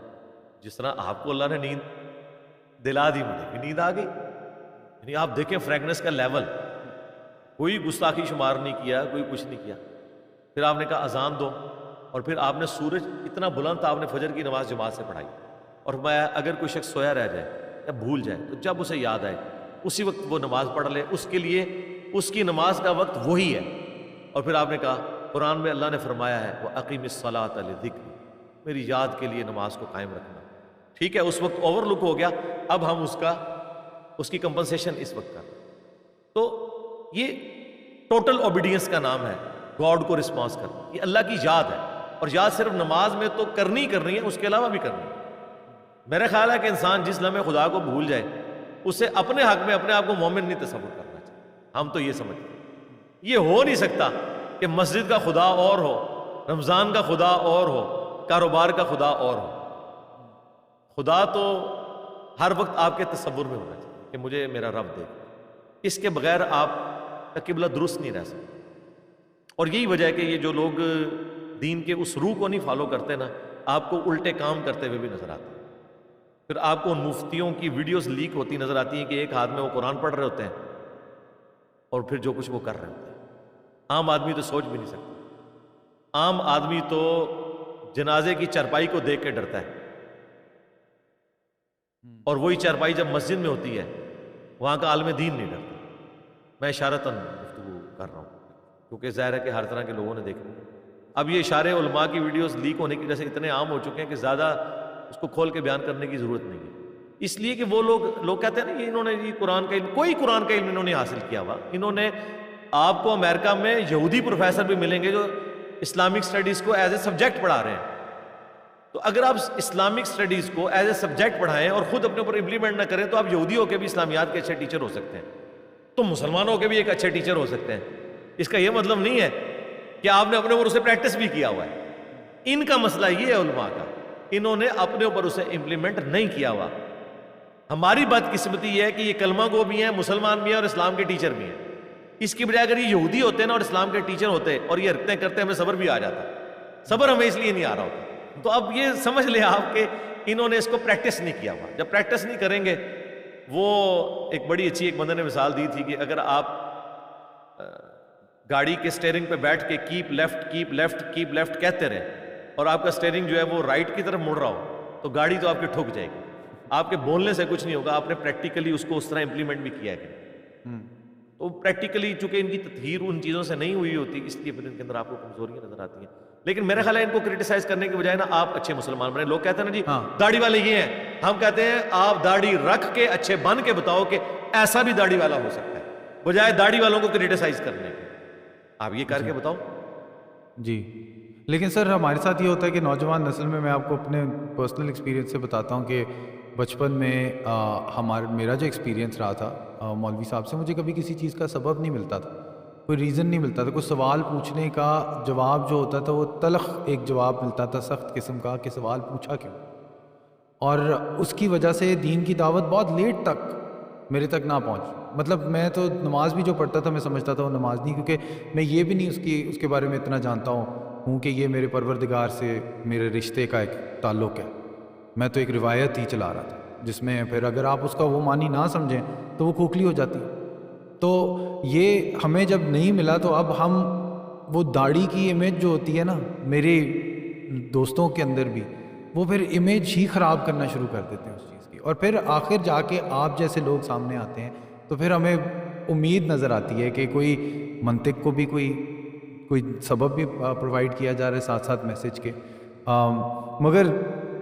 جس طرح آپ کو اللہ نے نیند دلا دی, مجھے بھی نیند آ گئی. یعنی آپ دیکھیں فریگنس کا لیول, کوئی گستاخی شمار نہیں کیا, کوئی کچھ نہیں کیا. پھر آپ نے کہا اذان دو, اور پھر آپ نے سورج اتنا بلند تھا, آپ نے فجر کی نماز جماعت سے پڑھائی. اور فرمایا اگر کوئی شخص سویا رہ جائے یا بھول جائے تو جب اسے یاد آئے اسی وقت وہ نماز پڑھ لے, اس کے لیے اس کی نماز کا وقت وہی ہے. اور پھر آپ نے کہا قرآن میں اللہ نے فرمایا ہے وَأَقِمِ الصَّلَاةَ لِذِكْرِ, میری یاد کے لیے نماز کو قائم رکھنا. ٹھیک ہے, اس وقت اوور لک ہو گیا, اب ہم اس کی کمپنسیشن اس وقت کر. تو یہ ٹوٹل اوبیڈینس کا نام ہے, گاڈ کو رسپانس کرنا. یہ اللہ کی یاد ہے, اور یاد صرف نماز میں تو کرنی ہے, اس کے علاوہ بھی کرنی ہے. میرا خیال ہے کہ انسان جس لمحے خدا کو بھول جائے اسے اپنے حق میں اپنے آپ کو مومن نہیں تصور کرنا چاہیے. ہم تو یہ سمجھتے ہیں یہ ہو نہیں سکتا کہ مسجد کا خدا اور ہو، رمضان کا خدا اور ہو، کاروبار کا خدا اور ہو. خدا تو ہر وقت آپ کے تصور میں ہونا چاہیے کہ مجھے میرا رب دے. اس کے بغیر آپ کا قبلہ درست نہیں رہ سکتا. اور یہی وجہ ہے کہ یہ جو لوگ دین کے اس روح کو نہیں فالو کرتے نا، آپ کو الٹے کام کرتے ہوئے بھی نظر آتے ہیں. پھر آپ کو ان مفتیوں کی ویڈیوز لیک ہوتی نظر آتی ہیں کہ ایک ہاتھ میں وہ قرآن پڑھ رہے ہوتے ہیں اور پھر جو کچھ وہ کر رہے ہوتے ہیں. عام آدمی تو سوچ بھی نہیں سکتا. عام آدمی تو جنازے کی چارپائی کو دیکھ کے ڈرتا ہے، اور وہی چارپائی جب مسجد میں ہوتی ہے وہاں کا عالم دین نہیں ڈرتا. میں اشارتاً گفتگو کر رہا ہوں کیونکہ ظاہر ہے کہ ہر طرح کے لوگوں نے دیکھنا ہے. اب یہ اشارے علماء کی ویڈیوز لیک ہونے کی وجہ سے اتنے عام ہو چکے ہیں کہ زیادہ اس کو کھول کے بیان کرنے کی ضرورت نہیں ہے. اس لیے کہ وہ لوگ کہتے ہیں نا، یہ انہوں نے یہ قرآن کا علم، کوئی قرآن کا علم انہوں نے حاصل کیا ہوا. انہوں نے آپ کو امریکہ میں یہودی پروفیسر بھی ملیں گے جو اسلامک سٹڈیز کو ایز اے سبجیکٹ پڑھا رہے ہیں. تو اگر آپ اسلامک سٹڈیز کو ایز اے سبجیکٹ پڑھائیں اور خود اپنے اوپر امپلیمنٹ نہ کریں تو آپ یہودی ہو کے بھی اسلامیات کے اچھے ٹیچر ہو سکتے ہیں، تو مسلمانوں کے بھی ایک اچھے ٹیچر ہو سکتے ہیں. اس کا یہ مطلب نہیں ہے کہ آپ نے اپنے اوپر اسے پریکٹس بھی کیا ہوا ہے. ان کا مسئلہ یہ ہے علماء کا، انہوں نے اپنے اوپر اسے امپلیمنٹ نہیں کیا ہوا. ہماری بدقسمتی یہ ہے کہ یہ کلمہ گو بھی ہیں، مسلمان بھی ہیں اور اسلام کے ٹیچر بھی ہیں. اس کی بجائے اگر یہ یہودی ہوتے نا اور اسلام کے ٹیچر ہوتے اور یہ حرکتیں کرتے ہمیں صبر بھی آ جاتا. صبر ہمیں اس لیے نہیں آ رہا ہوتا. تو اب یہ سمجھ لیں آپ کہ انہوں نے اس کو پریکٹس نہیں کیا ہوا. جب پریکٹس نہیں کریں گے، وہ ایک بڑی اچھی ایک بندے نے مثال دی تھی کہ اگر آپ گاڑی کے سٹیئرنگ پہ بیٹھ کے keep left keep left keep left کہتے رہے اور آپ کا سٹیئرنگ جو ہے وہ رائٹ کی طرف مڑ رہا ہو تو گاڑی تو آپ کی ٹھک جائے گی. آپ کے بولنے سے کچھ نہیں ہوگا، آپ نے پریکٹیکلی اس کو اس طرح امپلیمنٹ بھی کیا ہے. تو پریکٹیکلی چونکہ ان کی تطہیر ان چیزوں سے نہیں ہوئی ہوتی، اس لیے پھر ان کے اندر آپ کو کمزوریاں نظر آتی ہیں. لیکن میرا خیال ہے ان کو کرٹیسائز کرنے کے بجائے نا آپ اچھے مسلمان بنے. لوگ کہتے ہیں نا جی داڑھی والے یہ ہیں، ہم کہتے ہیں آپ داڑھی رکھ کے اچھے بن کے بتاؤ کہ ایسا بھی داڑھی والا ہو سکتا ہے، بجائے داڑھی والوں کو کرٹیسائز کرنے کے. آپ یہ کر کے بتاؤ. جی لیکن سر ہمارے ساتھ یہ ہوتا ہے کہ نوجوان نسل میں آپ کو اپنے پرسنل ایکسپیرینس سے بتاتا ہوں کہ بچپن میں میرا جو ایکسپیرینس رہا تھا مولوی صاحب سے، مجھے کبھی کسی چیز کا سبب نہیں ملتا تھا، کوئی ریزن نہیں ملتا تھا. کوئی سوال پوچھنے کا جواب جو ہوتا تھا وہ تلخ ایک جواب ملتا تھا، سخت قسم کا، کہ سوال پوچھا کیوں. اور اس کی وجہ سے دین کی دعوت بہت لیٹ تک میرے تک نہ پہنچ. مطلب میں تو نماز بھی جو پڑھتا تھا میں سمجھتا تھا وہ نماز نہیں، کیونکہ میں یہ بھی نہیں اس کے بارے میں اتنا جانتا ہوں کہ یہ میرے پروردگار سے میرے رشتے کا ایک تعلق ہے. میں تو ایک روایت ہی چلا رہا تھا جس میں پھر اگر آپ اس کا وہ معنی نہ سمجھیں تو وہ کھوکھلی ہو جاتی. تو یہ ہمیں جب نہیں ملا تو اب ہم وہ داڑھی کی امیج جو ہوتی ہے نا میرے دوستوں کے اندر بھی، وہ پھر امیج ہی خراب کرنا شروع کر دیتے ہیں اس چیز کی. اور پھر آخر جا کے آپ جیسے لوگ سامنے آتے ہیں تو پھر ہمیں امید نظر آتی ہے کہ کوئی منطق کو بھی کوئی سبب بھی پرووائڈ کیا جا رہا ہے ساتھ ساتھ میسج کے. مگر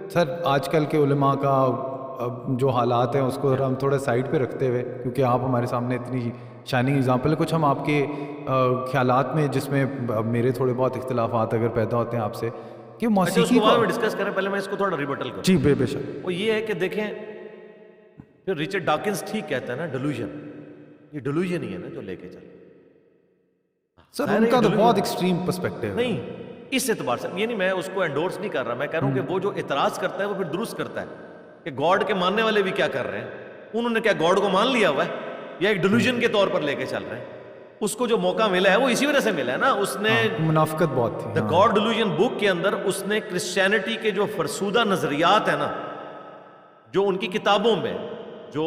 سر آج کل کے علماء کا جو حالات ہیں اس کو ہم تھوڑا سائڈ پہ رکھتے ہوئے، کیونکہ آپ ہمارے سامنے اتنی شائننگ ایگزامپل ہے، کچھ ہم آپ کے خیالات میں جس میں میرے تھوڑے بہت اختلافات اگر پیدا ہوتے ہیں آپ سے کہ موسیقی کو ڈسکس کریں. پہلے میں اس کو تھوڑا ریبٹل کروں. جی بے شک. وہ یہ ہے کہ دیکھیں پھر ریچرڈ ڈاکنز ٹھیک کہتا ہے نا، ڈیلوژن، یہ ڈیلوژن ہی ہے نا جو لے کے چل. سر ان کا تو بہت ایکسٹریم پرسپیکٹو ہے. نہیں اس اعتبار سے یعنی میں اس کو انڈورس نہیں کر رہا، میں کہہ رہا ہوں کہ وہ جو اعتراض کرتا ہے وہ پھر درست کرتا ہے کہ گاڈ کے ماننے والے بھی کیا کر رہے ہیں. انہوں نے کیا گاڈ کو مان لیا ہوا ہے یا ایک ڈیلوژن کے طور پر لے کے چل رہے ہیں. اس کو جو موقع ملا ہے وہ اسی وجہ سے ملا ہے نا. اس نے منافقت بہت تھی. دا گاڈ ڈیلوژن بک کے اندر اس نے کرسچینٹی کے جو فرسودہ نظریات ہیں نا، جو ان کی کتابوں میں جو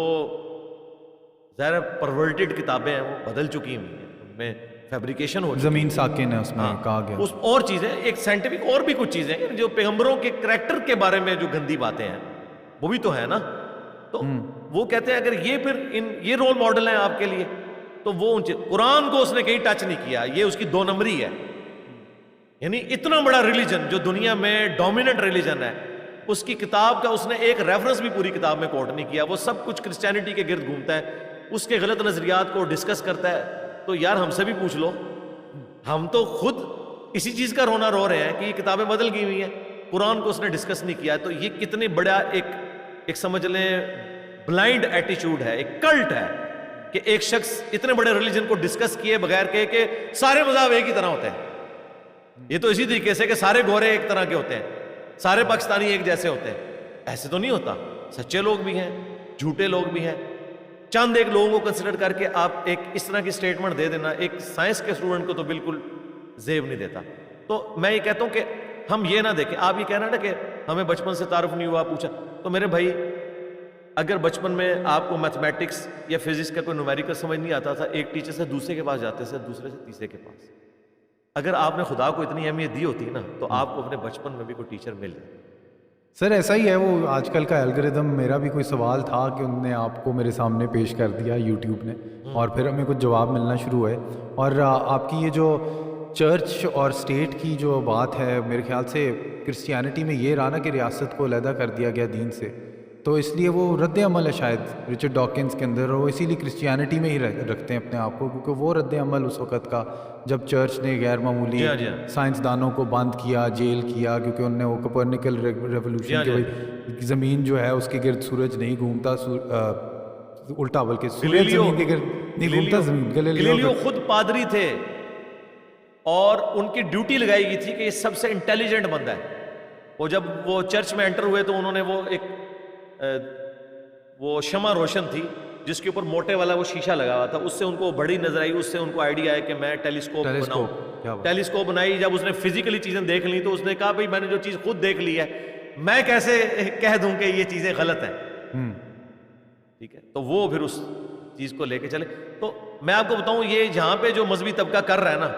ظاہر پرورٹڈ کتابیں ہیں وہ بدل چکی ہوئی ہیں، ان میں فیبریکیشن ہو، زمین ساکن ہے اس میں کہا گیا. اس اور چیزیں ایک سائنٹیفک اور بھی کچھ چیزیں جو پیغمبروں کے کریکٹر کے بارے میں جو گندی باتیں ہیں وہ بھی تو ہے نا. تو وہ کہتے ہیں اگر یہ پھر یہ رول ماڈل ہیں آپ کے لیے تو وہ قرآن کو اس نے کہیں ٹچ نہیں کیا، یہ اس کی 2 نمبری ہے. یعنی اتنا بڑا ریلیجن جو دنیا میں ڈومیننٹ ریلیجن ہے، اس کی کتاب کا اس نے ایک ریفرنس بھی پوری کتاب میں کوٹ نہیں کیا. وہ سب کچھ کرسچینٹی کے گرد گھومتا ہے، اس کے غلط نظریات کو ڈسکس کرتا ہے. تو یار ہم سے بھی پوچھ لو، ہم تو خود اسی چیز کا رونا رو رہے ہیں کہ یہ کتابیں بدل گئی ہوئی ہیں، قرآن کو اس نے ڈسکس نہیں کیا. تو یہ کتنے بڑا ایک ایک سمجھ لیں بلائنڈ ایٹیچیوڈ ہے, ایک کلٹ ہے کہ ایک شخص اتنے بڑے ریلیجن کو ڈسکس کیے بغیر کہے کہ سارے مذہب ایک ہی طرح ہوتے ہیں. یہ تو اسی طریقے سے کہ سارے گورے ایک طرح کے ہوتے ہیں, سارے پاکستانی ایک جیسے ہوتے ہیں, ایسے تو نہیں ہوتا. سچے لوگ بھی ہیں, جھوٹے لوگ بھی ہیں. چند ایک لوگوں کو کنسیڈر کر کے آپ ایک اس طرح کی سٹیٹمنٹ دے دینا ایک سائنس کے اسٹوڈنٹ کو تو بالکل زیب نہیں دیتا. تو میں یہ کہتا ہوں کہ ہم یہ نہ دیکھیں. آپ یہ کہنا نا کہ ہمیں بچپن سے تعارف نہیں ہوا پوچھا, تو میرے بھائی اگر بچپن میں آپ کو میتھمیٹکس یا فزکس کا کوئی نومیریکل سمجھ نہیں آتا تھا, ایک ٹیچر سے دوسرے کے پاس جاتے تھے, دوسرے سے تیسرے کے پاس. اگر آپ نے خدا کو اتنی اہمیت دی ہوتی نا تو آپ کو اپنے بچپن میں بھی کوئی ٹیچر مل جائے. سر ایسا ہی ہے وہ آج کل کا الگوریدم. میرا بھی کوئی سوال تھا کہ انہوں نے آپ کو میرے سامنے پیش کر دیا یوٹیوب نے, اور پھر ہمیں کچھ جواب ملنا شروع ہوئے. اور آپ کی یہ جو چرچ اور اسٹیٹ کی جو بات ہے, میرے خیال سے کرسچینٹی میں یہ رہا نا کہ ریاست کو علیحدہ کر دیا گیا دین سے, تو اس لیے وہ رد عمل ہے شاید رچرڈ ڈاکنز کے اندر, اور وہ اسی لیے کرسچینٹی میں ہی رکھتے ہیں اپنے آپ کو, کیونکہ وہ رد عمل اس وقت کا جب چرچ نے غیر معمولی سائنسدانوں کو بند کیا, جیل کیا, کیونکہ انہوں نے وہ کوپرنیکل ریولوشن کی زمین جو ہے اس کے گرد سورج نہیں گھومتا, الٹا بلکہ سورج زمین کے گرد نہیں گھومتا, زمین. گلیلیو خود پادری تھے اور ان کی ڈیوٹی لگائی گئی تھی کہ یہ سب سے انٹیلیجنٹ بندہ ہے. وہ جب وہ چرچ میں انٹر ہوئے تو انہوں نے وہ شمع روشن تھی جس کے اوپر موٹے والا وہ شیشہ لگا ہوا تھا, اس سے ان کو بڑی نظر آئی, اس سے ان کو آئیڈیا ہے کہ میں ٹیلیسکوپ بناؤں. ٹیلیسکوپ بنائی, جب اس نے فزیکلی چیزیں دیکھ لی تو اس نے کہا بھائی میں نے جو چیز خود دیکھ لی ہے میں کیسے کہہ دوں کہ یہ چیزیں غلط ہیں. ٹھیک ہے, تو وہ پھر اس چیز کو لے کے چلے. تو میں آپ کو بتاؤں یہ یہاں پہ جو مذہبی طبقہ کر رہا ہے نا,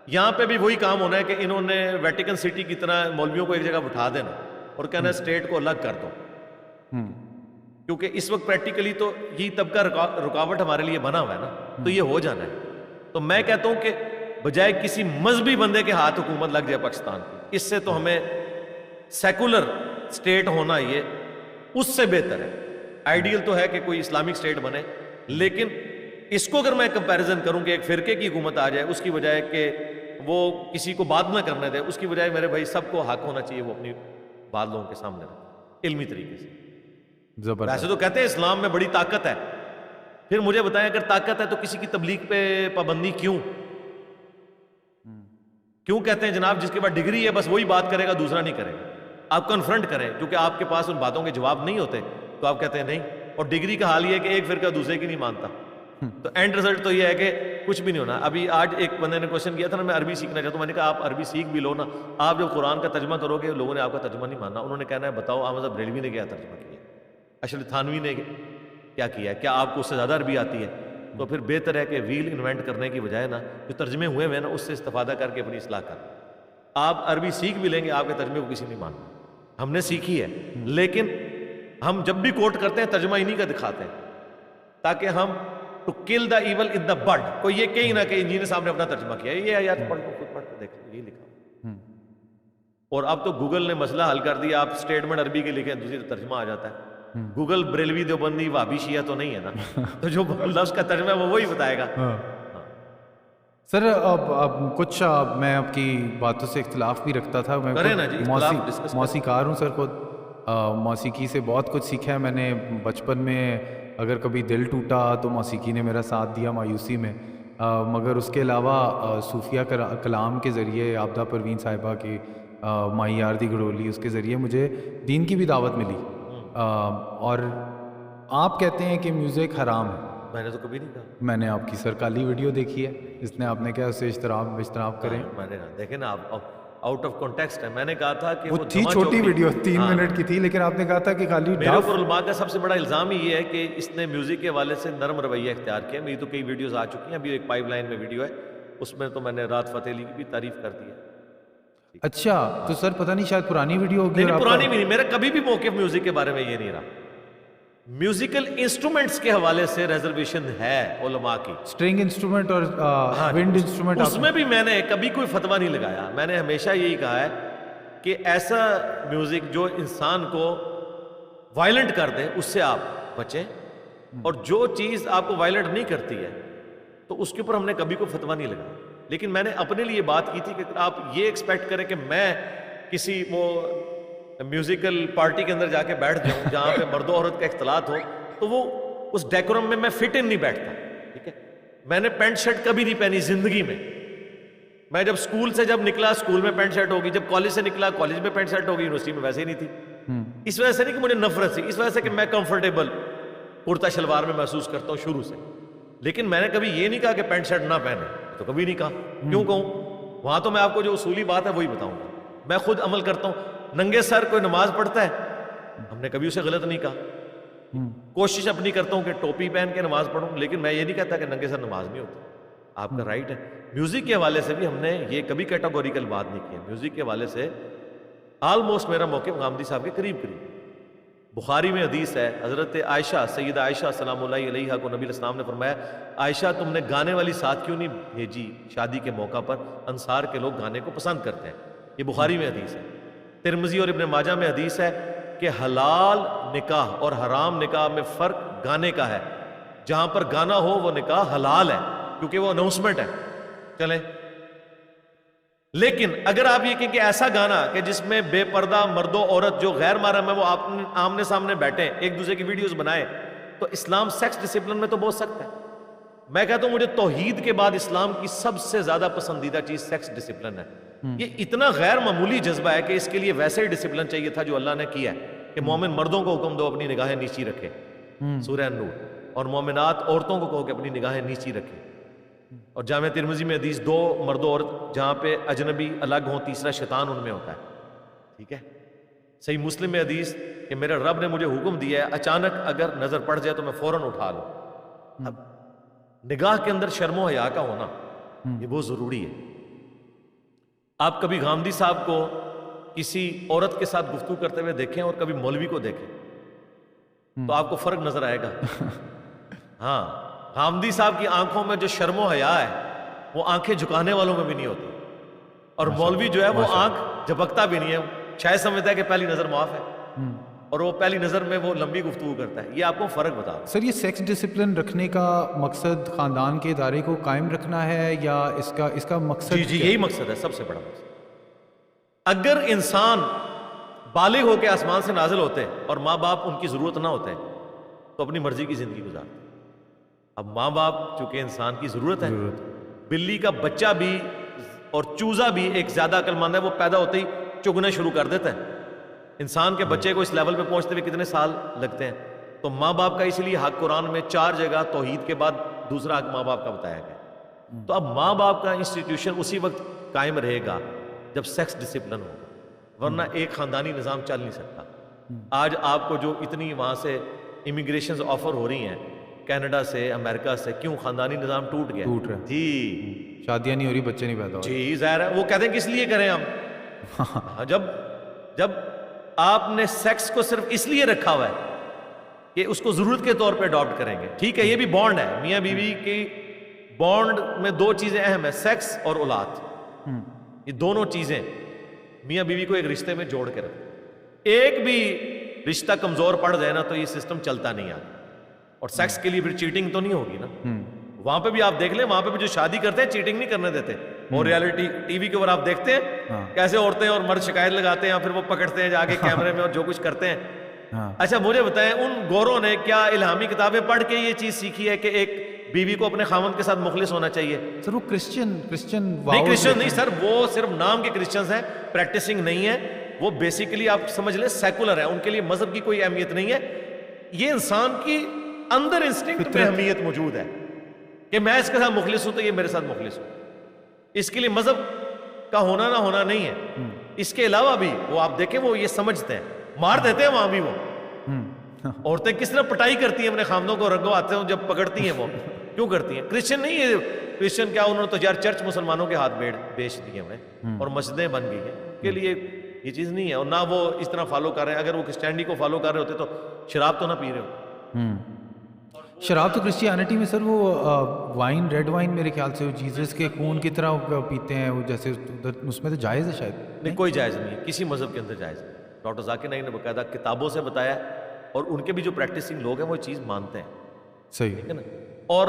یہاں پہ بھی وہی کام ہونا ہے کہ انہوں نے ویٹیکن سٹی کی طرح مولویوں کو ایک جگہ بٹھا دینا اور کہنا ہے اسٹیٹ کو الگ کر دو, کیونکہ اس وقت پریکٹیکلی تو یہ طبقہ رکاوٹ ہمارے لیے بنا ہوا ہے نا, تو یہ ہو جانا ہے. تو میں کہتا ہوں کہ بجائے کسی مذہبی بندے کے ہاتھ حکومت لگ جائے پاکستان کی, اس سے تو ہمیں سیکولر اسٹیٹ ہونا یہ اس سے بہتر ہے. آئیڈیل تو ہے کہ کوئی اسلامک اسٹیٹ بنے, لیکن اس کو اگر میں کمپیریزن کروں کہ ایک فرقے کی حکومت آ جائے اس کی بجائے کہ وہ کسی کو بات نہ کرنے دے, اس کی بجائے میرے بھائی سب کو حق ہونا چاہیے وہ اپنی بات لوگوں کے سامنے رکھے علمی طریقے سے. ویسے تو کہتے ہیں اسلام میں بڑی طاقت ہے, پھر مجھے بتائیں اگر طاقت ہے تو کسی کی تبلیغ پہ پابندی کیوں کہتے ہیں جناب جس کے پاس ڈگری ہے بس وہی بات کرے گا, دوسرا نہیں کرے گا. آپ کنفرنٹ کریں, کیونکہ آپ کے پاس ان باتوں کے جواب نہیں ہوتے تو آپ کہتے ہیں نہیں. اور ڈگری کا حال یہ ہے کہ ایک فرقہ دوسرے کی نہیں مانتا, تو اینڈ رزلٹ تو یہ ہے کہ کچھ بھی نہیں ہونا. ابھی آج ایک بندے نے کوشچن کیا تھا نا, میں عربی سیکھنا چاہتا ہوں. میں نے کہا آپ عربی سیکھ بھی لو نا, آپ جب قرآن کا ترجمہ کرو گے لوگوں نے آپ کا ترجمہ نہیں ماننا. انہوں نے کہنا ہے بتاؤ احمد بریلوی نے کیا ترجمہ کیا, اشرف تھانوی نے کیا کیا ہے, کیا آپ کو اس سے زیادہ عربی آتی ہے؟ تو پھر بہتر ہے کہ ویل انوینٹ کرنے کی بجائے نا جو ترجمے ہوئے ہیں نا اس سے استفادہ کر کے اپنی اصلاح کر. آپ عربی سیکھ بھی لیں گے, آپ کے ترجمے کو کسی نہیں ماننا. ہم نے سیکھی ہے, لیکن ہم جب بھی کوٹ کرتے ہیں ترجمہ انہی کا دکھاتے ہیں تاکہ ہم ٹو کل دا ایول ان دا بڈ, کوئی یہ کہیں نہ کہ انجینئر صاحب نے اپنا ترجمہ کیا, یہ آیات پڑھ لو, خود پڑھ کے دیکھ لو, یہ لکھا. اور اب تو گوگل نے مسئلہ حل کر دیا, آپ اسٹیٹمنٹ عربی کے لکھیں دوسری ترجمہ آ جاتا ہے. گوگل بریلوی دیوبندی وہابی شیعہ تو نہیں ہے نا, تو جو لفظ کا ترجمہ ہے وہ وہی بتائے گا. سر اب کچھ میں آپ کی باتوں سے اختلاف بھی رکھتا تھا. میں موسیقار ہوں سر, خود موسیقی سے بہت کچھ سیکھا ہے میں نے. بچپن میں اگر کبھی دل ٹوٹا تو موسیقی نے میرا ساتھ دیا مایوسی میں, مگر اس کے علاوہ صوفیہ کلام کے ذریعے عابدہ پروین صاحبہ کی ماہی آردی گڑولی, اس کے ذریعے مجھے دین کی بھی دعوت ملی. اور آپ کہتے ہیں کہ میوزک حرام ہے. میں نے تو کبھی نہیں کہا. میں نے آپ کی سر کالی ویڈیو دیکھی ہے جس نے آپ نے کہا اسے اجتناب کریں. میں نے دیکھیں نا, آپ آؤٹ آف کانٹیکسٹ ہے. میں نے کہا تھا کہ وہ تھی چھوٹی ویڈیو 3 منٹ کی تھی, لیکن آپ نے کہا تھا کہ خالی میرے اوپر علماء کا سب سے بڑا الزام ہی یہ ہے کہ اس نے میوزک کے حوالے سے نرم رویہ اختیار کیا. میری تو کئی ویڈیوز آ چکی ہیں, ابھی ایک پائپ لائن میں ویڈیو ہے, اس میں تو میں نے رات فتح علی کی بھی تعریف کر دی ہے. اچھا, تو سر پتہ نہیں شاید پرانی ویڈیو ہوگی. نہیں, پرانی بھی نہیں, میرا کبھی بھی موقف میوزک کے بارے میں یہ نہیں رہا. میوزیکل انسٹرومنٹس کے حوالے سے ریزرویشن ہے علماء کی. اسٹرنگ انسٹرومنٹ اور ونڈ انسٹرومنٹ, اس میں بھی میں نے کبھی کوئی فتویٰ نہیں لگایا. میں نے ہمیشہ یہی کہا ہے کہ ایسا میوزک جو انسان کو وائلنٹ کر دے اس سے آپ بچیں, اور جو چیز آپ کو وائلنٹ نہیں کرتی ہے تو اس کے اوپر ہم نے کبھی کوئی فتویٰ نہیں لگایا. لیکن میں نے اپنے لیے بات کی تھی کہ آپ یہ ایکسپیکٹ کریں کہ میں کسی وہ میوزیکل پارٹی کے اندر جا کے بیٹھ جاؤں جہاں پہ مرد و عورت کا اختلاط ہو تو وہ اس ڈیکورم میں فٹ ان نہیں بیٹھتا. ٹھیک ہے, میں نے پینٹ شرٹ کبھی نہیں پہنی زندگی میں. میں جب اسکول سے جب نکلا اسکول میں پینٹ شرٹ ہوگی, جب کالج سے نکلا کالج میں پینٹ شرٹ ہوگی, یونیورسٹی میں ویسے ہی نہیں تھی. اس وجہ سے نہیں کہ مجھے نفرت تھی, اس وجہ سے کہ میں کمفرٹیبل کرتا شلوار میں محسوس کرتا ہوں شروع سے. لیکن میں نے کبھی یہ نہیں کہا کہ پینٹ شرٹ نہ پہنے, تو کبھی نہیں کہا. کیوں کہوں؟ وہاں تو میں آپ کو جو اصولی بات ہے وہی بتاؤں گا. میں خود عمل کرتا ہوں. ننگے سر کوئی نماز پڑھتا ہے, ہم نے کبھی اسے غلط نہیں کہا. کوشش اپنی کرتا ہوں کہ ٹوپی پہن کے نماز پڑھوں, لیکن میں یہ نہیں کہتا کہ ننگے سر نماز نہیں ہوتی. آپ کا رائٹ ہے. میوزک کے حوالے سے بھی ہم نے یہ کبھی کیٹاگوریکل بات نہیں کی. میوزک کے حوالے سے آلموسٹ میرا موقف غامدی صاحب کے قریب قریب. بخاری میں حدیث ہے, حضرت عائشہ سیدہ عائشہ سلام اللہ علیہا کو نبی علیہ السلام نے فرمایا, عائشہ تم نے گانے والی ساتھ کیوں نہیں بھیجی شادی کے موقع پر, انصار کے لوگ گانے کو پسند کرتے ہیں. یہ بخاری میں حدیث ہے. ترمذی اور ابن ماجہ میں حدیث ہے کہ حلال نکاح اور حرام نکاح میں فرق گانے کا ہے. جہاں پر گانا ہو وہ نکاح حلال ہے کیونکہ وہ اناؤنسمنٹ ہے. چلیں, لیکن اگر آپ یہ کہیں کہ ایسا گانا کہ جس میں بے پردہ مرد و عورت جو غیر محرم ہے وہ آمنے سامنے بیٹھیں, ایک دوسرے کی ویڈیوز بنائیں, تو اسلام سیکس ڈسپلن میں تو بہت سخت ہے. میں کہتا ہوں مجھے توحید کے بعد اسلام کی سب سے زیادہ پسندیدہ چیز سیکس ڈسپلن ہے. یہ اتنا غیر معمولی جذبہ ہے کہ اس کے لیے ویسے ہی ڈسپلن چاہیے تھا جو اللہ نے کیا ہے کہ مومن مردوں کو حکم دو اپنی نگاہیں نیچی رکھے, سورہ نور, اور مومنات عورتوں کو کہو کہ اپنی نگاہیں نیچی رکھیں. اور جامع ترمذی میں حدیث, دو مرد و عورت جہاں پہ اجنبی الگ ہوں, تیسرا شیطان ان میں ہوتا ہے. ٹھیک ہے. صحیح مسلم میں حدیث کہ میرے رب نے مجھے حکم دیا ہے اچانک اگر نظر پڑ جائے تو میں فوراً اٹھا لوں. اب نگاہ کے اندر شرم و حیا کا ہونا یہ بہت ضروری ہے. آپ کبھی غامدی صاحب کو کسی عورت کے ساتھ گفتگو کرتے ہوئے دیکھیں اور کبھی مولوی کو دیکھیں تو آپ کو فرق نظر آئے گا. ہاں, غامدی صاحب کی آنکھوں میں جو شرم و حیا ہے وہ آنکھیں جھکانے والوں میں بھی نہیں ہوتی, اور مولوی جو ہے وہ آنکھ جھپکتا بھی نہیں ہے, شاید سمجھتا ہے کہ پہلی نظر معاف ہے, اور وہ پہلی نظر میں وہ لمبی گفتگو کرتا ہے. یہ آپ کو فرق بتا دیں. سر, یہ سیکس ڈسپلن رکھنے کا مقصد خاندان کے ادارے کو قائم رکھنا ہے یا اس کا مقصد؟ جی یہی مقصد ہے, سب سے بڑا مقصد. اگر انسان بالغ ہو کے آسمان سے نازل ہوتے اور ماں باپ ان کی ضرورت نہ ہوتے تو اپنی مرضی کی زندگی گزارتے. اب ماں باپ چونکہ انسان کی ضرورت ہے, بلی کا بچہ بھی اور چوزا بھی ایک زیادہ عقل مند ہے, وہ پیدا ہوتے ہی چگنا شروع کر دیتا ہے. انسان کے بچے کو اس لیول پہ پہنچتے ہوئے کتنے سال لگتے ہیں. تو ماں باپ کا اس لیے حق قرآن میں 4 جگہ توحید کے بعد دوسرا حق ماں باپ کا بتایا گیا. تو اب ماں باپ کا انسٹیٹیوشن اسی وقت قائم رہے گا جب سیکس ڈسپلن ہوگا, ورنہ ایک خاندانی نظام چل نہیں سکتا. آج آپ کو جو اتنی وہاں سے امیگریشنز آفر ہو رہی ہیں کینیڈا سے, امریکہ سے, کیوں؟ خاندانی نظام ٹوٹ گیا. ٹوٹ رہا ہے جی, شادیاں نہیں ہو رہی, بچے نہیں پیدا ہو رہے. جی ظاہر ہے. وہ کہتے ہیں کس لیے کریں ہم؟ جب آپ نے سیکس کو صرف اس لیے رکھا ہوا ہے کہ اس کو ضرورت کے طور پہ اڈاپٹ کریں گے. ٹھیک ہے, یہ بھی بانڈ ہے, میاں بیوی کی بانڈ میں 2 چیزیں اہم ہیں, سیکس اور اولاد. یہ دونوں چیزیں میاں بیوی کو ایک رشتے میں جوڑ کے رکھتے. ایک بھی رشتہ کمزور پڑ جائے نا تو یہ سسٹم چلتا نہیں آتا. اور سیکس کے لیے پھر چیٹنگ تو نہیں ہوگی نا. وہاں پہ بھی آپ دیکھ لیں, وہاں پہ بھی جو شادی کرتے ہیں چیٹنگ نہیں کرنے دیتے. اور ریالٹی ٹی وی کے اوپر آپ دیکھتے ہیں کیسے عورتیں اور مرد شکایت لگاتے ہیں, پھر وہ پکڑتے ہیں جا کے کیمرے میں اور جو کچھ کرتے ہیں. اچھا مجھے بتائیں, ان گوروں نے کیا الہامی کتابیں پڑھ کے یہ چیز سیکھی ہے کہ ایک بیوی کو اپنے خاوند کے ساتھ مخلص ہونا چاہیے؟ سر وہ کرسچن نہیں, کرسچن نہیں سر, وہ صرف نام کے کرسچنز ہیں, پریکٹسنگ نہیں ہے. وہ بیسیکلی آپ سمجھ لیں سیکولر ہے, ان کے لیے مذہب کی کوئی اہمیت نہیں ہے. یہ انسان کی اندر انسٹنکٹ میں اہمیت موجود ہے کہ میں اس کے ساتھ مخلص ہوں تو یہ میرے ساتھ مخلص ہوں. اس کے لیے مذہب کا ہونا نہ ہونا نہیں ہے. اس کے علاوہ بھی وہ آپ دیکھیں وہ یہ سمجھتے ہیں, مار دیتے ہیں وہاں بھی. وہ عورتیں کس طرح پٹائی کرتی ہیں اپنے خامدوں کو, رنگو آتے ہیں جب پکڑتی ہیں. وہ کیوں کرتی ہیں؟ کرسچن نہیں ہے. کرسچن کیا, انہوں نے تو یار چرچ مسلمانوں کے ہاتھ بیچ دیے ہیں اور مسجدیں بن گئی ہیں. کے لیے یہ چیز نہیں ہے, اور نہ وہ اس طرح فالو کر رہے ہیں. اگر وہ کرسچینٹی کو فالو کر رہے ہوتے تو شراب تو نہ پی رہے ہوتے. شراب تو کرسچیانٹی میں سر وہ وائن, ریڈ وائن میرے خیال سے جیزس کے خون کی طرح پیتے ہیں وہ, جیسے اس میں تو جائز ہے شاید. نہیں, کوئی جائز نہیں ہے, کسی مذہب کے اندر جائز نہیں. ڈاکٹر ذاکر نائک نے باقاعدہ کتابوں سے بتایا ہے, اور ان کے بھی جو پریکٹسنگ لوگ ہیں وہ چیز مانتے ہیں. صحیح ہے نا. اور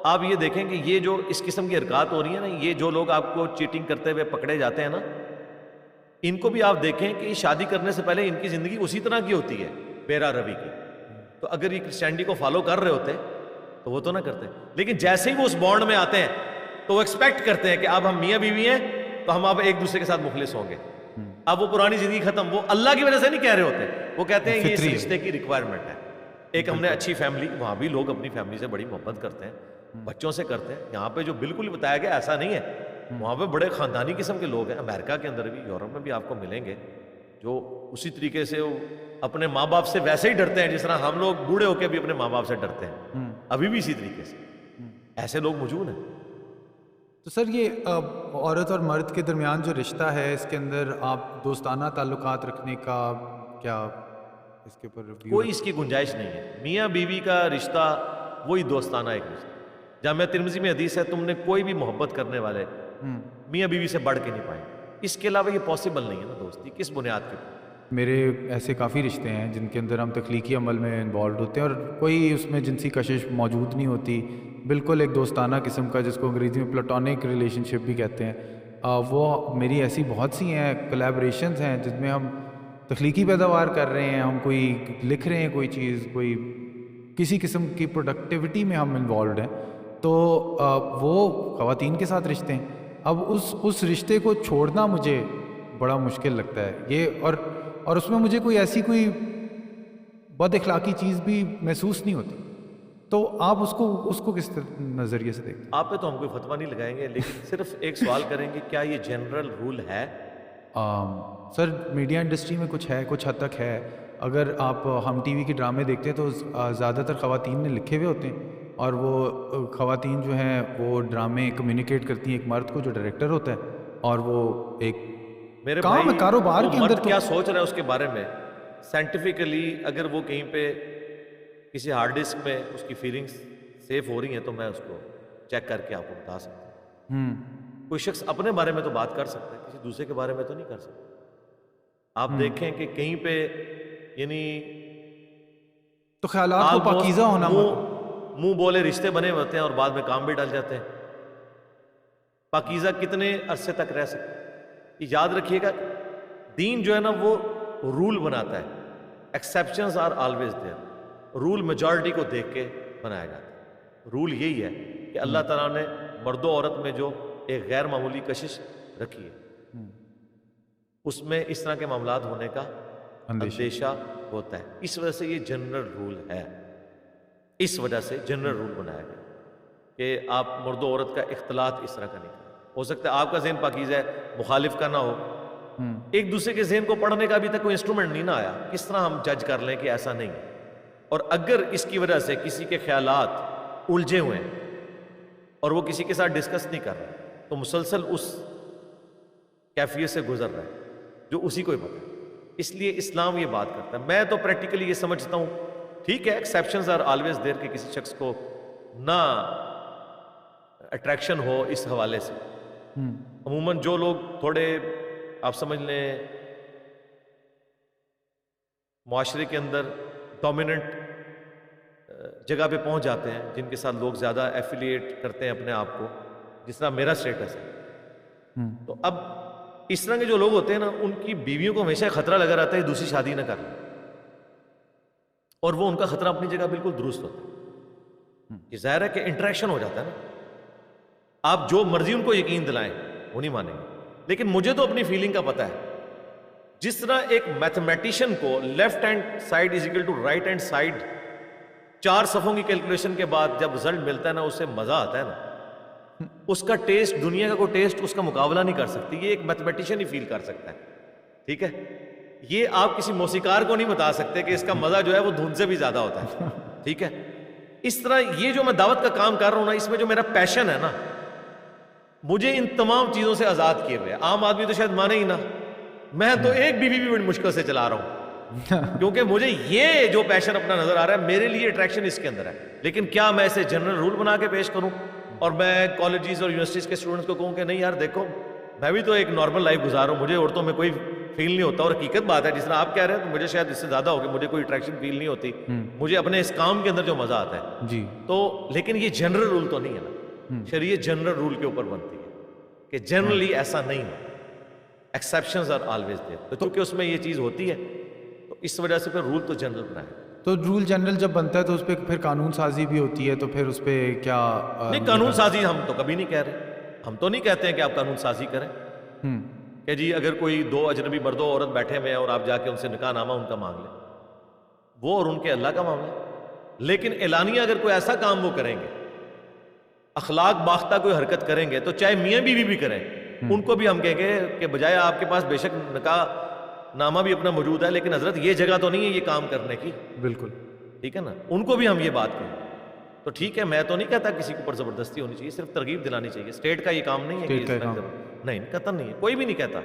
آپ یہ دیکھیں کہ یہ جو اس قسم کی حرکات ہو رہی ہیں نا, یہ جو لوگ آپ کو چیٹنگ کرتے ہوئے پکڑے جاتے ہیں نا, ان کو بھی آپ دیکھیں کہ شادی کرنے سے پہلے ان کی زندگی اسی طرح کی ہوتی ہے، بیرا روی کی. تو اگر یہ کرسچینٹی کو فالو کر رہے ہوتے تو وہ تو نہ کرتے. لیکن جیسے ہی وہ اس بانڈ میں آتے ہیں تو وہ ایکسپیکٹ کرتے ہیں کہ اب ہم میاں بیوی ہیں تو ہم اب ایک دوسرے کے ساتھ مخلص ہوں گے. اب وہ پرانی زندگی ختم، وہ اللہ کی وجہ سے نہیں کہہ رہے ہوتے، وہ کہتے ہیں یہ اس رشتے کی ریکوائرمنٹ ہے. ایک ہم نے اچھی فیملی، وہاں بھی لوگ اپنی فیملی سے بڑی محبت کرتے ہیں، بچوں سے کرتے ہیں. یہاں پہ جو بالکل بتایا گیا ایسا نہیں ہے، وہاں پہ بڑے خاندانی قسم کے لوگ ہیں. امریکہ کے اندر بھی، یورپ میں بھی آپ کو ملیں گے جو اسی طریقے سے وہ اپنے ماں باپ سے ویسے ہی ڈرتے ہیں جس طرح ہم لوگ بوڑھے ہو کے بھی اپنے ماں باپ سے ڈرتے ہیں، ابھی بھی اسی طریقے سے. ایسے لوگ موجود ہیں. تو سر یہ عورت اور مرد کے درمیان جو رشتہ ہے، اس کے اندر آپ دوستانہ تعلقات رکھنے کا کیا اس کے اوپر کوئی اس کی گنجائش نہیں ہے. میاں بیوی کا رشتہ وہی دوستانہ ایک رشتہ. جامعہ ترمذی میں حدیث ہے تم نے کوئی بھی محبت کرنے والے میاں بیوی سے بڑھ کے نہیں پائے. اس کے علاوہ یہ پاسبل نہیں ہے نا دوستی. کس بنیاد پہ؟ میرے ایسے کافی رشتے ہیں جن کے اندر ہم تخلیقی عمل میں انوالوڈ ہوتے ہیں اور کوئی اس میں جنسی کشش موجود نہیں ہوتی. بالکل ایک دوستانہ قسم کا، جس کو انگریزی میں پلاٹونک ریلیشن شپ بھی کہتے ہیں. وہ میری ایسی بہت سی ہیں کولیبریشنز ہیں جس میں ہم تخلیقی پیداوار کر رہے ہیں، ہم کوئی لکھ رہے ہیں، کوئی چیز، کوئی کسی قسم کی پروڈکٹیوٹی میں ہم انوالوڈ ہیں. تو وہ خواتین کے ساتھ رشتے ہیں. اب اس رشتے کو چھوڑنا مجھے بڑا مشکل لگتا ہے یہ، اور اس میں مجھے کوئی ایسی کوئی بد اخلاقی چیز بھی محسوس نہیں ہوتی. تو آپ اس کو کس نظریے سے دیکھتے ہیں؟ آپ پہ تو ہم کوئی فتویٰ نہیں لگائیں گے، لیکن صرف ایک سوال کریں گے، کیا یہ جنرل رول ہے؟ سر میڈیا انڈسٹری میں کچھ ہے، کچھ حد تک ہے. اگر آپ ہم ٹی وی کے ڈرامے دیکھتے ہیں تو زیادہ تر خواتین نے لکھے ہوئے ہوتے ہیں، اور وہ خواتین جو ہیں وہ ڈرامے کمیونیکیٹ کرتی ہیں ایک مرد کو جو ڈائریکٹر ہوتا ہے، اور وہ ایک میرے کام کاروبار کے اندر. کیا سوچ رہے ہیں اس کے بارے میں سائنٹیفکلی؟ اگر وہ کہیں پہ کسی ہارڈ ڈسک میں اس کی فیلنگز سیف ہو رہی ہیں تو میں اس کو چیک کر کے آپ کو بتا سکتا ہوں. کوئی شخص اپنے بارے میں تو بات کر سکتا ہے، کسی دوسرے کے بارے میں تو نہیں کر سکتا. آپ دیکھیں کہ کہیں پہ یعنی تو خیالات کو پاکیزہ ہونا، منہ بولے رشتے بنے ہوتے ہیں اور بعد میں کام بھی ڈل جاتے ہیں. پاکیزہ کتنے عرصے تک رہ سکتے؟ یاد رکھیے گا، دین جو ہے نا وہ رول بناتا ہے. Exceptions are always there. Rule majority کو دیکھ کے بنایا جاتا ہے. رول یہی ہے کہ اللہ تعالیٰ نے مرد و عورت میں جو ایک غیر معمولی کشش رکھی ہے، اس میں اس طرح کے معاملات ہونے کا اندیشہ ہوتا ہے. اس وجہ سے یہ جنرل رول ہے. اس وجہ سے جنرل رول بنایا گیا کہ آپ مرد و عورت کا اختلاط اس طرح کا نہیں کریں. ہو سکتا ہے آپ کا ذہن پاکیزہ ہے، مخالف کا نہ ہو. ایک دوسرے کے ذہن کو پڑھنے کا ابھی تک کوئی انسٹرومنٹ نہیں نہ آیا. کس طرح ہم جج کر لیں کہ ایسا نہیں ہے؟ اور اگر اس کی وجہ سے کسی کے خیالات الجھے ہوئے ہیں اور وہ کسی کے ساتھ ڈسکس نہیں کر رہا تو مسلسل اس کیفیت سے گزر رہا ہے جو اسی کو ہی پتہ ہے. اس لیے اسلام یہ بات کرتا ہے. میں تو پریکٹیکلی یہ سمجھتا ہوں، ٹھیک ہے ایکسیپشنز آر آلویز دیر کہ کسی شخص کو نہ اٹریکشن ہو اس حوالے سے. عموماً جو لوگ تھوڑے آپ سمجھ لیں معاشرے کے اندر ڈومیننٹ جگہ پہ پہنچ جاتے ہیں، جن کے ساتھ لوگ زیادہ ایفیلیٹ کرتے ہیں اپنے آپ کو، جس طرح میرا سٹیٹس ہے، تو اب اس طرح کے جو لوگ ہوتے ہیں نا ان کی بیویوں کو ہمیشہ خطرہ لگا رہتا ہے دوسری شادی نہ کریں، اور وہ ان کا خطرہ اپنی جگہ بالکل درست ہوتا ہے. یہ ظاہر ہے کہ انٹریکشن ہو جاتا ہے نا. آپ جو مرضی ان کو یقین دلائیں وہ نہیں مانیں گے. لیکن مجھے تو اپنی فیلنگ کا پتہ ہے. جس طرح ایک میتھمیٹیشین کو left hand side is equal to right hand side 4 صفوں کی کیلکولیشن کے بعد جب رزلٹ ملتا ہے نا اسے مزہ آتا ہے نا، اس کا ٹیسٹ دنیا کا کوئی ٹیسٹ اس کا مقابلہ نہیں کر سکتی. یہ ایک میتھمیٹیشین ہی فیل کر سکتا ہے. ٹھیک ہے، یہ آپ کسی موسیقار کو نہیں بتا سکتے کہ اس کا مزہ جو ہے وہ دھن سے بھی زیادہ ہوتا ہے. ٹھیک ہے، اس طرح یہ جو میں دعوت کا کام کر رہا ہوں نا، اس میں جو میرا پیشن ہے نا، مجھے ان تمام چیزوں سے آزاد کیے ہوئے. عام آدمی تو شاید مانے ہی نہ. میں تو ایک بیوی بھی بڑی مشکل سے چلا رہا ہوں کیونکہ مجھے یہ جو پیشن اپنا نظر آ رہا ہے، میرے لیے اٹریکشن اس کے اندر ہے. لیکن کیا میں اسے جنرل رول بنا کے پیش کروں اور میں کالجز اور یونیورسٹیز کے اسٹوڈنٹس کو کہوں کہ نہیں یار دیکھو میں بھی تو ایک نارمل لائف گزار رہا ہوں، مجھے عورتوں میں کوئی فیل نہیں ہوتا. اور حقیقت بات ہے جس طرح آپ کہہ رہے ہیں تو مجھے شاید اس سے زیادہ ہو کہ مجھے کوئی اٹریکشن فیل نہیں ہوتی. مجھے اپنے اس کام کے اندر جو مزہ آتا ہے جی. تو لیکن یہ جنرل رول تو نہیں ہے نا. شریعت جنرل رول کے اوپر بنتی ہے کہ جنرلی ایسا نہیں ہو. Exceptions are always there. تو چونکہ اس میں یہ چیز ہوتی ہے تو اس وجہ سے پھر رول تو جنرل بنائے. تو رول جنرل جب بنتا ہے تو اس پہ پھر قانون سازی بھی ہوتی ہے, تو پھر اس پہ کیا نہیں, قانون سازی ہم تو کبھی نہیں کہہ رہے. ہم تو نہیں کہتے ہیں کہ آپ قانون سازی کریں کہ جی اگر کوئی دو اجنبی مرد و عورت بیٹھے ہوئے ہیں اور آپ جا کے ان سے نکاح نامہ ان کا مانگ لیں, وہ اور ان کے اللہ کا معاملہ ہے. لیکن اعلانیہ اگر کوئی ایسا کام وہ کریں گے, اخلاق باختہ کوئی حرکت کریں گے, تو چاہے میاں بیوی بھی کریں, ان کو بھی ہم کہیں گے کہ بجائے آپ کے پاس بے شک نکاح نامہ بھی اپنا موجود ہے, لیکن حضرت یہ جگہ تو نہیں ہے یہ کام کرنے کی. بالکل ٹھیک ہے نا, ان کو بھی ہم یہ بات کہیں. تو ٹھیک ہے, میں تو نہیں کہتا کسی کے اوپر زبردستی ہونی چاہیے, صرف ترغیب دلانی چاہیے. اسٹیٹ کا یہ کام نہیں ہے کہ اس طرح نہیں, قطعاً نہیں ہے, کوئی بھی نہیں کہتا,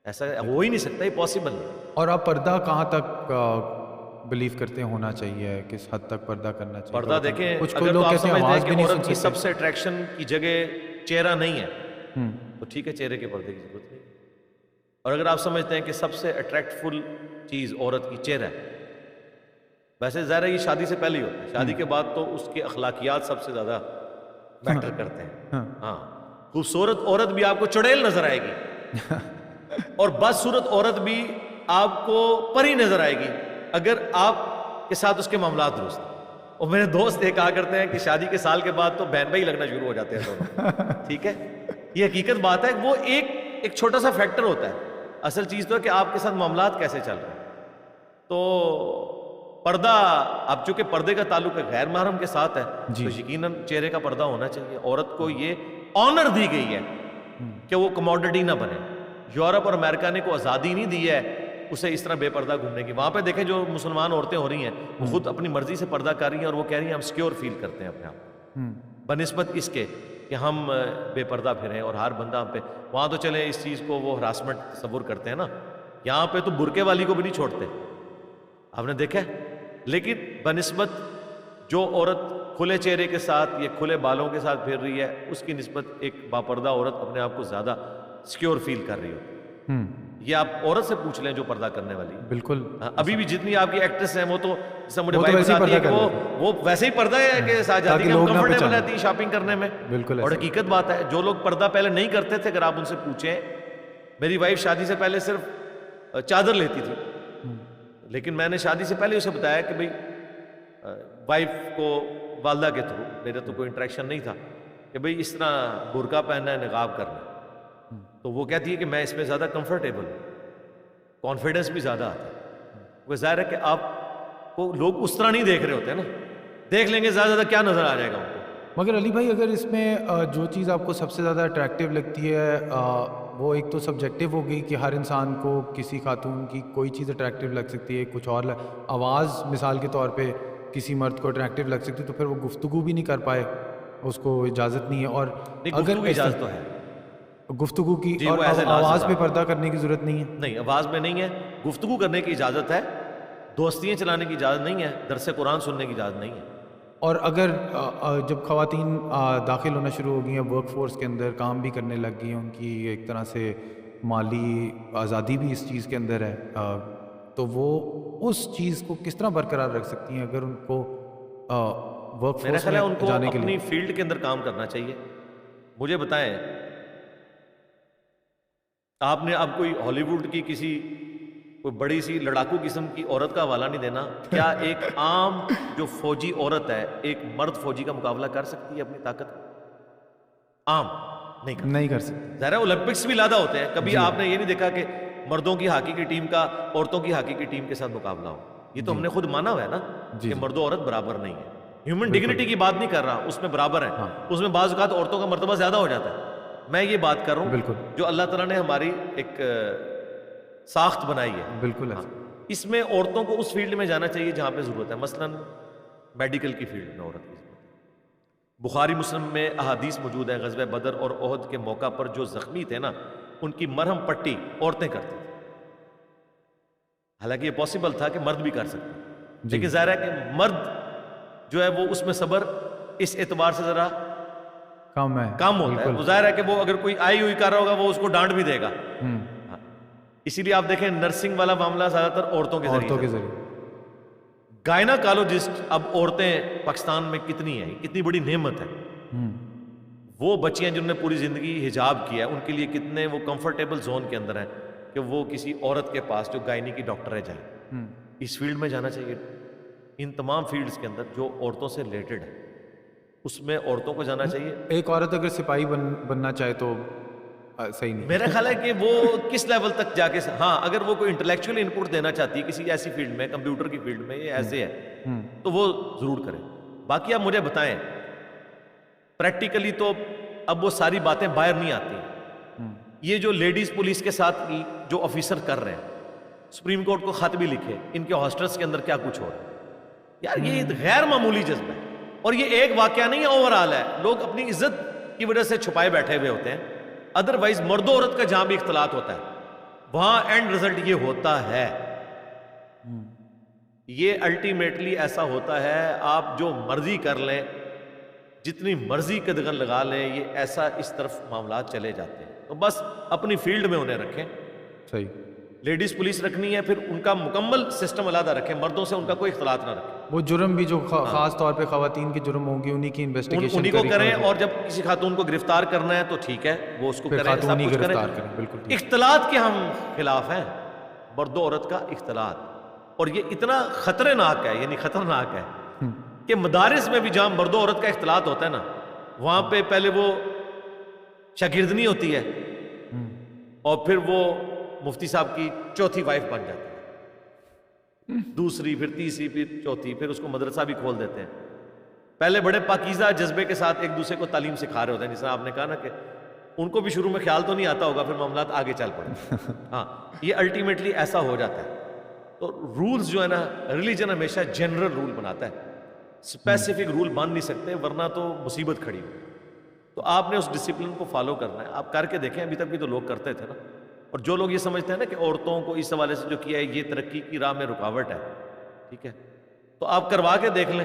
ایسا ہو ہی نہیں سکتا, یہ پاسبل نہیں. اور آپ پردہ کہاں تک بلیو کرتے ہیں ہونا چاہیے, کس حد تک پردہ کرنا چاہیے؟ پردہ دیکھیں, کچھ اگر لوگ تو آپ کہتے ہیں سمجھتے آواز ہیں بھی کہ نہیں عورت سن کی سکتے. سب سے اٹریکشن کی جگہ چہرہ نہیں ہے تو ٹھیک ہے, چہرے کے پردے کی ضرورت نہیں. اور اگر آپ سمجھتے ہیں کہ سب سے اٹریکٹفل چیز عورت کی چہرہ ہے, ویسے ظاہر ہے یہ شادی سے پہلے ہی ہوتا ہے, شادی کے بعد تو اس کے اخلاقیات سب سے زیادہ میٹر کرتے ہیں. ہاں, خوبصورت عورت بھی آپ کو چڑیل نظر آئے گی اور بدصورت عورت بھی آپ کو پری نظر آئے گی اگر آپ کے ساتھ اس کے معاملات درست ہیں. اور میرے دوست یہ کہا کرتے ہیں کہ شادی کے سال کے بعد تو بہن بھائی لگنا شروع ہو جاتے ہیں دونوں. ٹھیک ہے, یہ حقیقت بات ہے. وہ ایک چھوٹا سا فیکٹر ہوتا ہے, اصل چیز تو ہے کہ آپ کے ساتھ معاملات کیسے چل رہے ہیں. تو پردہ, اب چونکہ پردے کا تعلق غیر محرم کے ساتھ ہے تو یقیناً چہرے کا پردہ ہونا چاہیے. عورت کو یہ آنر دی گئی ہے کہ وہ کموڈٹی نہ بنے. یورپ اور امریکہ نے کو آزادی نہیں دی ہے اسے اس طرح بے پردہ گھومنے کی. وہاں پہ دیکھیں جو مسلمان عورتیں ہو رہی ہیں وہ خود اپنی مرضی سے پردہ کر رہی ہیں اور وہ کہہ رہی ہیں ہم سیکیور فیل کرتے ہیں اپنے آپ بنسبت اس کے کہ ہم بے پردہ پھریں اور ہر بندہ ہم پہ. وہاں تو چلیں اس چیز کو وہ ہراسمنٹ تصور کرتے ہیں نا, یہاں پہ تو برقعے والی کو بھی نہیں چھوڑتے, آپ نے دیکھا ہے. لیکن بنسبت جو عورت کھلے چہرے کے ساتھ یا کھلے بالوں کے ساتھ پھر رہی ہے اس کی نسبت ایک باپردہ عورت اپنے آپ کو زیادہ سیکیور فیل کر رہی ہوتی. یہ آپ عورت سے پوچھ لیں جو پردہ کرنے والی. بالکل, ابھی بھی جتنی آپ کی ایکٹریس ہیں وہ تو جیسا مجھے بھائی بتاتی ہے کہ وہ ویسے ہی پردہ ہے کہ ساتھ جاتی ہے, کمفرٹیبل رہتی ہے شاپنگ کرنے میں. بالکل, اور حقیقت بات ہے جو لوگ پردہ پہلے نہیں کرتے تھے, اگر آپ ان سے پوچھیں, میری وائف شادی سے پہلے صرف چادر لیتی تھی, لیکن میں نے شادی سے پہلے اسے بتایا کہ بھئی وائف کو والدہ کے تھرو, میرا تو کوئی انٹریکشن نہیں تھا, کہ بھئی اس طرح برقع پہننا ہے, نقاب کرنا ہے. تو وہ کہتی ہے کہ میں اس میں زیادہ کمفرٹیبل ہوں, کانفیڈنس بھی زیادہ آتا ہے. وہ ظاہر ہے کہ آپ کو لوگ اس طرح نہیں دیکھ رہے ہوتے ہیں نا, دیکھ لیں گے زیادہ کیا نظر آ جائے گا ان کو. مگر علی بھائی اگر اس میں جو چیز آپ کو سب سے زیادہ اٹریکٹیو لگتی ہے وہ ایک تو سبجیکٹیو ہو گئی کہ ہر انسان کو کسی خاتون کی کوئی چیز اٹریکٹیو لگ سکتی ہے, کچھ اور آواز مثال کے طور پہ کسی مرد کو اٹریکٹیو لگ سکتی ہے, تو پھر وہ گفتگو بھی نہیں کر پائے, اس کو اجازت نہیں ہے. اور اگر اجازت تو ہے گفتگو کی, اور آواز پہ پردہ کرنے کی ضرورت نہیں ہے. نہیں, آواز میں نہیں ہے, گفتگو کرنے کی اجازت ہے, دوستیاں چلانے کی اجازت نہیں ہے, درس قرآن سننے کی اجازت نہیں ہے. اور اگر جب خواتین داخل ہونا شروع ہو گئی ہیں ورک فورس کے اندر, کام بھی کرنے لگ گئی ہیں, ان کی ایک طرح سے مالی آزادی بھی اس چیز کے اندر ہے, تو وہ اس چیز کو کس طرح برقرار رکھ سکتی ہیں اگر ان کو ورک فورس میں ان کو جانے کے لیے اپنی فیلڈ کے اندر کام کرنا چاہیے. مجھے بتائیں, آپ نے اب کوئی ہالی ووڈ کی کسی کوئی بڑی سی لڑاکو قسم کی عورت کا حوالہ نہیں دینا. کیا ایک عام جو فوجی عورت ہے ایک مرد فوجی کا مقابلہ کر سکتی ہے اپنی طاقت؟ عام نہیں کر سکتی. ظاہر اولمپکس بھی لادہ ہوتے ہیں, کبھی آپ نے یہ نہیں دیکھا کہ مردوں کی ہاکی کی ٹیم کا عورتوں کی ہاکی کی ٹیم کے ساتھ مقابلہ ہو. یہ تو ہم نے خود مانا ہوا ہے نا کہ مرد و عورت برابر نہیں ہے. ہیومن ڈگنیٹی کی بات نہیں کر رہا, اس میں برابر ہے, اس میں بعض اوقات عورتوں کا مرتبہ زیادہ ہو جاتا ہے. میں یہ بات کر رہا ہوں جو اللہ تعالیٰ نے ہماری ایک ساخت بنائی ہے. بالکل, اس میں عورتوں کو اس فیلڈ میں جانا چاہیے جہاں پہ ضرورت ہے. مثلا میڈیکل کی فیلڈ میں عورت کی ضرورت ہے. بخاری مسلم میں احادیث موجود ہیں, غزوہ بدر اور احد کے موقع پر جو زخمی تھے نا ان کی مرہم پٹی عورتیں کرتی تھیں. حالانکہ یہ پاسبل تھا کہ مرد بھی کر سکتے, لیکن ظاہر ہے کہ مرد جو ہے وہ اس میں صبر اس اعتبار سے ذرا کم ہوتا ہے. ظاہر ہے کہ وہ اگر کوئی آئی ہوئی کر رہا ہوگا وہ اس کو ڈانٹ بھی دے گا. اسی لیے آپ دیکھیں نرسنگ والا معاملہ زیادہ تر عورتوں کے ذریعے. گائناکالوجسٹ اب عورتیں پاکستان میں کتنی ہیں, کتنی بڑی نعمت ہے. وہ بچیاں جنہوں نے پوری زندگی حجاب کیا ہے ان کے لیے کتنے وہ کمفرٹیبل زون کے اندر ہیں کہ وہ کسی عورت کے پاس جو گائنی کی ڈاکٹر ہے جائیں. اس فیلڈ میں جانا چاہیے. ان تمام فیلڈز کے اندر جو عورتوں سے ریلیٹڈ ہے اس میں عورتوں کو جانا چاہیے. ایک عورت اگر سپاہی بننا چاہے تو صحیح نہیں. میرا خیال ہے کہ وہ کس لیول تک جا کے ہاں اگر وہ کوئی انٹلیکچوئل ان پٹ دینا چاہتی ہے کسی ایسی فیلڈ میں, کمپیوٹر کی فیلڈ میں, یہ ایسے ہے تو وہ ضرور کرے. باقی آپ مجھے بتائیں پریکٹیکلی تو اب وہ ساری باتیں باہر نہیں آتی. یہ جو لیڈیز پولیس کے ساتھ جو آفیسر کر رہے ہیں, سپریم کورٹ کو خط بھی لکھے, ان کے ہاسٹلس کے اندر کیا کچھ ہو رہا ہے یار, یہ غیر معمولی جذبہ ہے. اور یہ ایک واقعہ نہیں ہے, اوور آل ہے. لوگ اپنی عزت کی وجہ سے چھپائے بیٹھے ہوئے ہوتے ہیں. ادروائز مرد و عورت کا جہاں بھی اختلاط ہوتا ہے وہاں اینڈ رزلٹ یہ ہوتا ہے. یہ الٹیمیٹلی ایسا ہوتا ہے, آپ جو مرضی کر لیں, جتنی مرضی قدغن لگا لیں, یہ ایسا اس طرف معاملات چلے جاتے ہیں. تو بس اپنی فیلڈ میں انہیں رکھیں. صحیح. لیڈیز پولیس رکھنی ہے پھر ان کا مکمل سسٹم علیحدہ رکھیں, مردوں سے ان کا کوئی اختلاط نہ رکھیں. وہ جرم بھی جو خاص طور پہ خواتین کے جرم ہوں گی انہی کی انویسٹیگیشن انہی کو کریں, اور جب کسی خاتون کو گرفتار کرنا ہے تو ٹھیک ہے وہ اس کو کریں, سب کچھ کریں. بالکل. اختلاط کے ہم خلاف ہیں, مرد و عورت کا اختلاط. اور یہ اتنا خطرناک ہے, یعنی خطرناک ہے کہ مدارس میں بھی جہاں مرد و عورت کا اختلاط ہوتا ہے نا, وہاں پہ پہلے وہ شاگردنی ہوتی ہے اور پھر وہ مفتی صاحب کی چوتھی وائف بن جاتی ہے, دوسری, پھر تیسری, پھر چوتھی, پھر اس کو مدرسہ بھی کھول دیتے ہیں. پہلے بڑے پاکیزہ جذبے کے ساتھ ایک دوسرے کو تعلیم سکھا رہے ہوتے ہیں, جس طرح آپ نے کہا نا کہ ان کو بھی شروع میں خیال تو نہیں آتا ہوگا, پھر معاملات آگے چل پڑے. ہاں, یہ الٹیمیٹلی ایسا ہو جاتا ہے. تو رولز جو ہے نا, ریلیجن ہمیشہ جنرل رول بناتا ہے, اسپیسیفک رول مان نہیں سکتے ورنہ تو مصیبت کھڑی ہو. تو آپ نے اس ڈسپلن کو فالو کرنا ہے. آپ کر کے دیکھیں, ابھی تک بھی تو لوگ کرتے تھے نا. اور جو لوگ یہ سمجھتے ہیں نا کہ عورتوں کو اس حوالے سے جو کیا ہے یہ ترقی کی راہ میں رکاوٹ ہے, ٹھیک ہے, تو آپ کروا کے دیکھ لیں.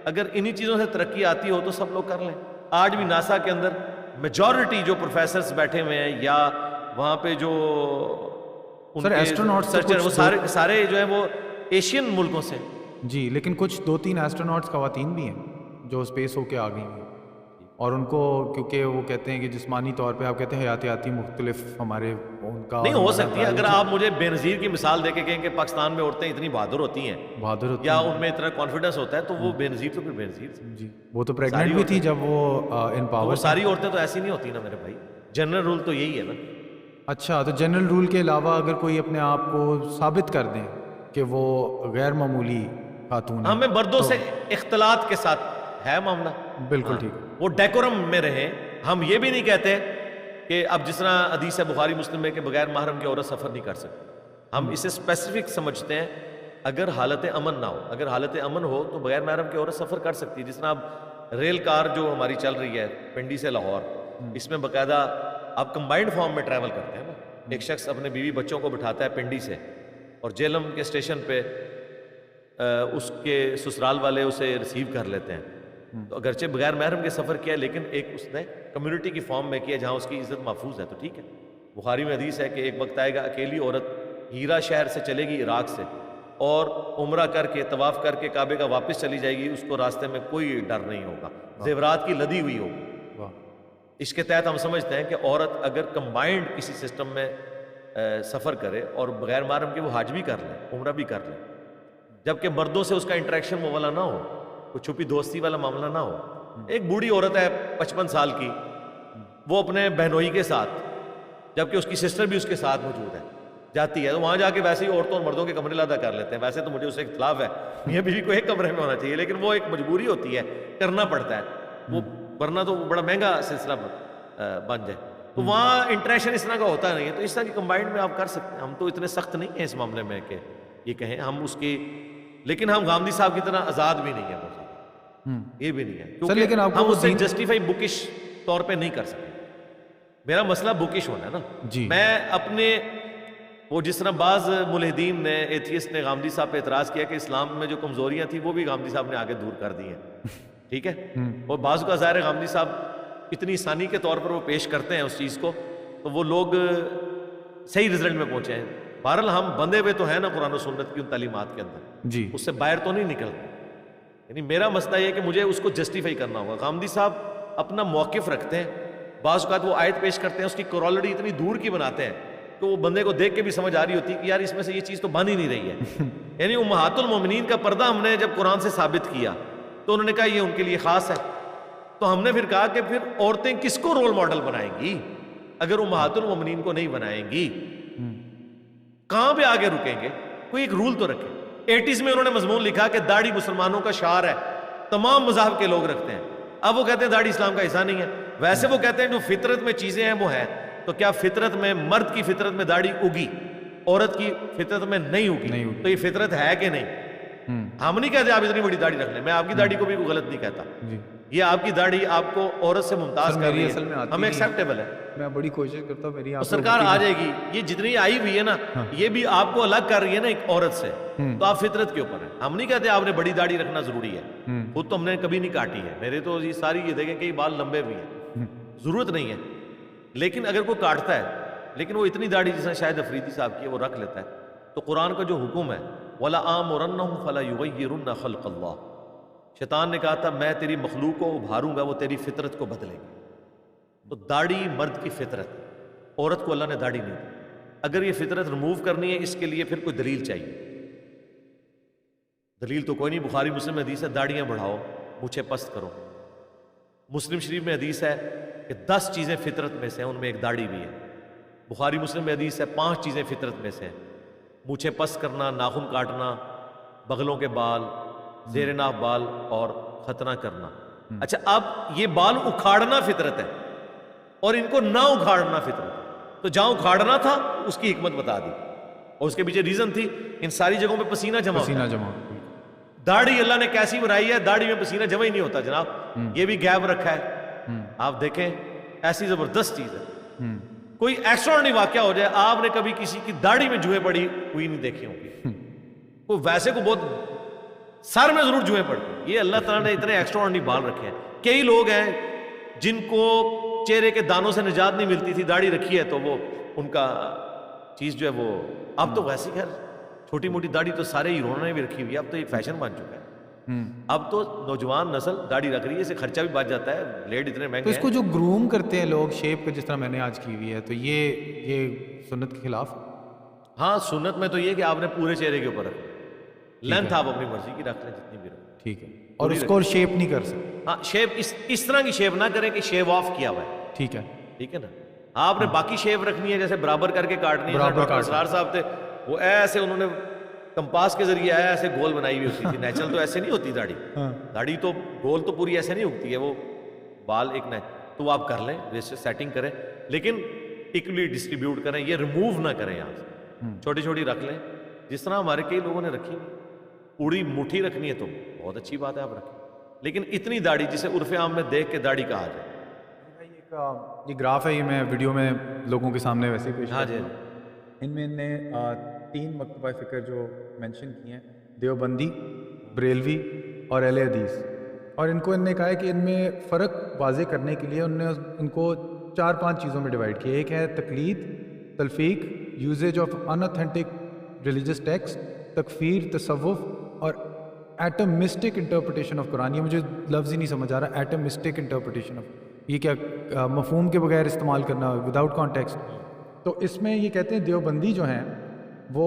اگر انہی چیزوں سے ترقی آتی ہو تو سب لوگ کر لیں. آج بھی ناسا کے اندر میجورٹی جو پروفیسرز بیٹھے ہوئے ہیں یا وہاں پہ جو سر ایسٹروناٹس وہ سارے جو ہیں وہ ایشین ملکوں سے. جی, لیکن کچھ 2-3 ایسٹروناٹس خواتین بھی ہیں جو اسپیس ہو کے آ گئی ہیں, اور ان کو کیونکہ وہ کہتے ہیں کہ جسمانی طور پہ آپ کہتے ہیں حیاتیاتی مختلف ہمارے ان کا نہیں ہو سکتی ہے. اگر آپ مجھے بے نظیر کی مثال دے کے کہیں کہ پاکستان میں عورتیں اتنی بہادر ہوتی ہیں یا ان میں اتنا کانفیڈنس ہوتا ہے, تو وہ بے نظیر تو پھر بے نظیر. جی, وہ تو پریگننٹ بھی تھی جب وہ ان پاور. ساری عورتیں تو ایسی نہیں ہوتی نا میرے بھائی, جنرل رول تو یہی ہے نا. اچھا, تو جنرل رول کے علاوہ اگر کوئی اپنے آپ کو ثابت کر دیں کہ وہ غیر معمولی خاتون ہے, ہمیں مردوں سے اختلاط کے ساتھ ہے معاملہ, بالکل ٹھیک ہے, وہ ڈیکورم میں رہیں. ہم یہ بھی نہیں کہتے کہ اب جس طرح حدیث ہے بخاری مسلم میں کہ بغیر محرم کی عورت سفر نہیں کر سکتی. ہم اسے اسپیسیفک سمجھتے ہیں. اگر حالت امن نہ ہو, اگر حالت امن ہو تو بغیر محرم کی عورت سفر کر سکتی ہے. جس طرح اب ریل کار جو ہماری چل رہی ہے پنڈی سے لاہور, اس میں باقاعدہ آپ کمبائنڈ فارم میں ٹریول کرتے ہیں نا. ایک شخص اپنے بیوی بچوں کو بٹھاتا ہے پنڈی سے, اور جیلم کے اسٹیشن پہ اس کے سسرال والے اسے ریسیو کر لیتے ہیں. تو اگرچہ بغیر محرم کے سفر کیا لیکن ایک اس نے کمیونٹی کی فارم میں کیا جہاں اس کی عزت محفوظ ہے, تو ٹھیک ہے. بخاری میں حدیث ہے کہ ایک وقت آئے گا اکیلی عورت ہیرا شہر سے چلے گی عراق سے, اور عمرہ کر کے طواف کر کے کعبے کا واپس چلی جائے گی, اس کو راستے میں کوئی ڈر نہیں ہوگا, زیورات کی لدی ہوئی ہوگی. اس کے تحت ہم سمجھتے ہیں کہ عورت اگر کمبائنڈ کسی سسٹم میں سفر کرے اور بغیر محرم کے وہ حج بھی کر لیں, عمرہ بھی کر لیں, جبکہ مردوں سے اس کا انٹریکشن وہ والا نہ ہو, کوئی چھپی دوستی والا معاملہ نہ ہو. ایک بوڑھی عورت ہے 55 سال کی, وہ اپنے بہنوئی کے ساتھ, جبکہ اس کی سسٹر بھی اس کے ساتھ موجود ہے, جاتی ہے, تو وہاں جا کے ویسے ہی عورتوں اور مردوں کے کمرے علیحدہ کر لیتے ہیں. ویسے تو مجھے اس سے اختلاف ہے, میاں بیوی کو ایک کمرے میں ہونا چاہیے, لیکن وہ ایک مجبوری ہوتی ہے, کرنا پڑتا ہے وہ, ورنہ تو وہ بڑا مہنگا سلسلہ بن جائے. تو وہاں انٹریکشن اس طرح کا ہوتا نہیں ہے. تو اس طرح کی کمبائنڈ میں آپ کر سکتے ہیں. ہم تو اتنے سخت نہیں ہیں اس معاملے میں کہ یہ کہیں ہم اس کی, لیکن ہم غامدی صاحب کی طرح آزاد بھی نہیں ہیں, یہ بھی نہیں ہے, کیونکہ ہم اسے جسٹیفائی بکش طور پہ نہیں کر سکتے. میرا مسئلہ بکش ہونا ہے نا. میں اپنے وہ جس طرح بعض ملحدین نے, ایتھیسٹ نے غامدی صاحب پہ اعتراض کیا کہ اسلام میں جو کمزوریاں تھیں وہ بھی غامدی صاحب نے آگے دور کر دی ہیں, ٹھیک ہے, اور بعض کا ظاہر غامدی صاحب اتنی آسانی کے طور پر وہ پیش کرتے ہیں اس چیز کو, تو وہ لوگ صحیح رزلٹ میں پہنچے ہیں. بہرحال ہم بندے ہوئے تو ہیں نا قرآن و سنت کی ان تعلیمات کے اندر, جی, اس سے باہر تو نہیں نکلتے. یعنی میرا مسئلہ یہ ہے کہ مجھے اس کو جسٹیفائی کرنا ہوگا. غامدی صاحب اپنا موقف رکھتے ہیں. بعض اوقات وہ آیت پیش کرتے ہیں, اس کی کورالری اتنی دور کی بناتے ہیں کہ وہ بندے کو دیکھ کے بھی سمجھ آ رہی ہوتی ہے کہ یار اس میں سے یہ چیز تو بن ہی نہیں رہی ہے. یعنی امہات المومنین کا پردہ ہم نے جب قرآن سے ثابت کیا تو انہوں نے کہا یہ ان کے لیے خاص ہے. تو ہم نے پھر کہا کہ پھر عورتیں کس کو رول ماڈل بنائیں گی اگر امہات المومنین کو نہیں بنائیں گی؟ کہاں پہ آگے رکیں گے؟ کوئی ایک رول تو رکھیں. 80s میں انہوں نے مضمون لکھا کہ داڑھی مسلمانوں کا شعار ہے, تمام مذاہب کے لوگ رکھتے ہیں. اب وہ کہتے ہیں داڑھی اسلام کا حصہ نہیں ہے. ویسے وہ کہتے ہیں جو فطرت میں چیزیں ہیں وہ ہیں. تو کیا فطرت میں, مرد کی فطرت میں داڑھی اگی, عورت کی فطرت میں نہیں اگی؟ تو یہ فطرت ہے کہ نہیں؟ ہم نہیں کہتے آپ اتنی بڑی داڑھی رکھ لیں, میں آپ کی داڑھی کو بھی کوئی غلط نہیں کہتا. یہ آپ کی داڑھی آپ کو عورت سے ممتاز کر رہی ہے, ہمیں ایکسیپٹیبل ہے. میں بڑی کوشش کرتا ہوں میری سرکار آ جائے گی. یہ جتنی آئی ہوئی ہے نا, یہ بھی آپ کو الگ کر رہی ہے نا ایک عورت سے, تو آپ فطرت کے اوپر ہیں. ہم نہیں کہتے آپ نے بڑی داڑھی رکھنا ضروری ہے, خود تو ہم نے کبھی نہیں کاٹی ہے. میرے تو یہ ساری یہ دیکھیں کہ یہ بال لمبے بھی ہیں, ضرورت نہیں ہے. لیکن اگر کوئی کاٹتا ہے, لیکن وہ اتنی داڑھی جس نے شاید افریدی صاحب کی ہے وہ رکھ لیتا ہے, تو قرآن کا جو حکم ہے وَلَآمُرَنَّهُمْ فَلَيُغَيِّرُنَّ خَلْقَ اللَّهِ, شیطان نے کہا تھا میں تیری مخلوق کو ابھاروں گا, وہ تیری فطرت کو بدلے گی. تو داڑھی مرد کی فطرت, عورت کو اللہ نے داڑھی نہیں دی. اگر یہ فطرت ریموو کرنی ہے اس کے لیے پھر کوئی دلیل چاہیے. دلیل تو کوئی نہیں. بخاری مسلم میں حدیث ہے داڑیاں بڑھاؤ, مونچھیں پست کرو. مسلم شریف میں حدیث ہے کہ 10 چیزیں فطرت میں سے ہیں, ان میں ایک داڑھی بھی ہے. بخاری مسلم میں حدیث ہے 5 چیزیں فطرت میں سے ہیں, مونچھیں پست کرنا, ناخن کاٹنا, بغلوں کے بال, زیر ناف بال اور ختنہ کرنا. اچھا اب یہ بال اکھاڑنا فطرت ہے اور ان کو نہ اکھاڑنا فطرت ہے. تو جہاں اکھاڑنا تھا اس کی حکمت بتا دی, اور اس کے پیچھے ریزن تھی ان ساری جگہوں پہ پسینہ جمع. داڑھی اللہ نے کیسی بنائی ہے, داڑھی میں پسینہ جمع ہی نہیں ہوتا جناب. یہ بھی گیپ رکھا ہے, آپ دیکھیں ایسی زبردست چیز ہے. کوئی ایکسٹراڈنری واقعہ ہو جائے, آپ نے کبھی کسی کی داڑھی میں جوئیں پڑی ہوئی نہیں دیکھی ہوں گی. کوئی ویسے کو بہت سر میں ضرور جوئیں پڑتی. یہ اللہ تعالیٰ نے اتنے ایکسٹراڈنری بال رکھے ہیں. کئی لوگ ہیں جن کو چہرے کے دانوں سے نجات نہیں ملتی تھی, داڑھی رکھی ہے تو وہ ان کا چیز جو ہے وہ, اب تو ویسی خیر چھوٹی موٹی داڑھی تو سارے ہیروؤں نے بھی رکھی ہوئی ہے, اب تو یہ فیشن بن چکا ہے. اب تو نوجوان نسل داڑھی رکھ رہی ہے, اسے خرچہ بھی بچ جاتا ہے, بلیڈ اتنے مہنگے ہیں. تو اس کو جو گروم کرتے ہیں لوگ شیپ پہ, جس طرح میں نے آج کی ہوئی ہے, تو یہ سنت کے خلاف؟ ہاں سنت میں تو یہ کہ آپ نے پورے چہرے کے اوپر رکھ, لینتھ آپ اپنی مرضی کی رکھ لیں جتنی بھی رکھ. ٹھیک ہے. اور اس کو شیپ نہیں کر سکتے؟ ہاں شیپ اس طرح کی شیپ نہ کریں کہ شیو آف کیا ہوا ہے. ٹھیک ہے, ٹھیک ہے نا. آپ نے باقی شیپ رکھنی ہے, جیسے برابر کر کے کاٹنی ہے. ڈاکٹر اسرار صاحب تھے, وہ ایسے انہوں نے کمپاس کے ذریعے ایسے گول بنائی ہوئی ہوتی تھی. نیچرل تو ایسے نہیں ہوتی داڑھی. داڑھی تو گول تو پوری ایسے نہیں اگتی ہے, وہ بال ایک تو وہ آپ کر لیں, جیسے سیٹنگ کریں, لیکن اکولی ڈسٹریبیوٹ کریں, یہ ریموو نہ کریں یہاں سے. چھوٹی چھوٹی رکھ لیں جس طرح ہمارے کئی لوگوں نے رکھی. پوری مٹھی رکھنی ہے تو بہت اچھی بات ہے, آپ رکھیں. لیکن اتنی داڑھی جسے عرف عام میں دیکھ کے داڑھی کہا جائے. یہ گراف ہے, یہ میں ویڈیو میں لوگوں کے سامنے ویسے پیش. ہاں جی. ان میں نے 3 مکتبہ فکر جو مینشن کیے ہیں, دیوبندی, بریلوی اور اہل حدیث, اور ان نے کہا ہے کہ ان میں فرق واضح کرنے کے لیے ان نے ان کو 4-5 چیزوں میں ڈیوائڈ کیا. ایک ہے تقلید, تلفیق, usage of in authentic religious text, تکفیر, تصوف اور ایٹمسٹک انٹرپریٹیشن آف قرآن. یہ مجھے لفظ ہی نہیں سمجھ آ رہا, ایٹمسٹک انٹرپریٹیشن آف, یہ کیا مفہوم کے بغیر استعمال کرنا, وداؤٹ کانٹیکسٹ. تو اس میں یہ کہتے ہیں دیوبندی جو ہیں وہ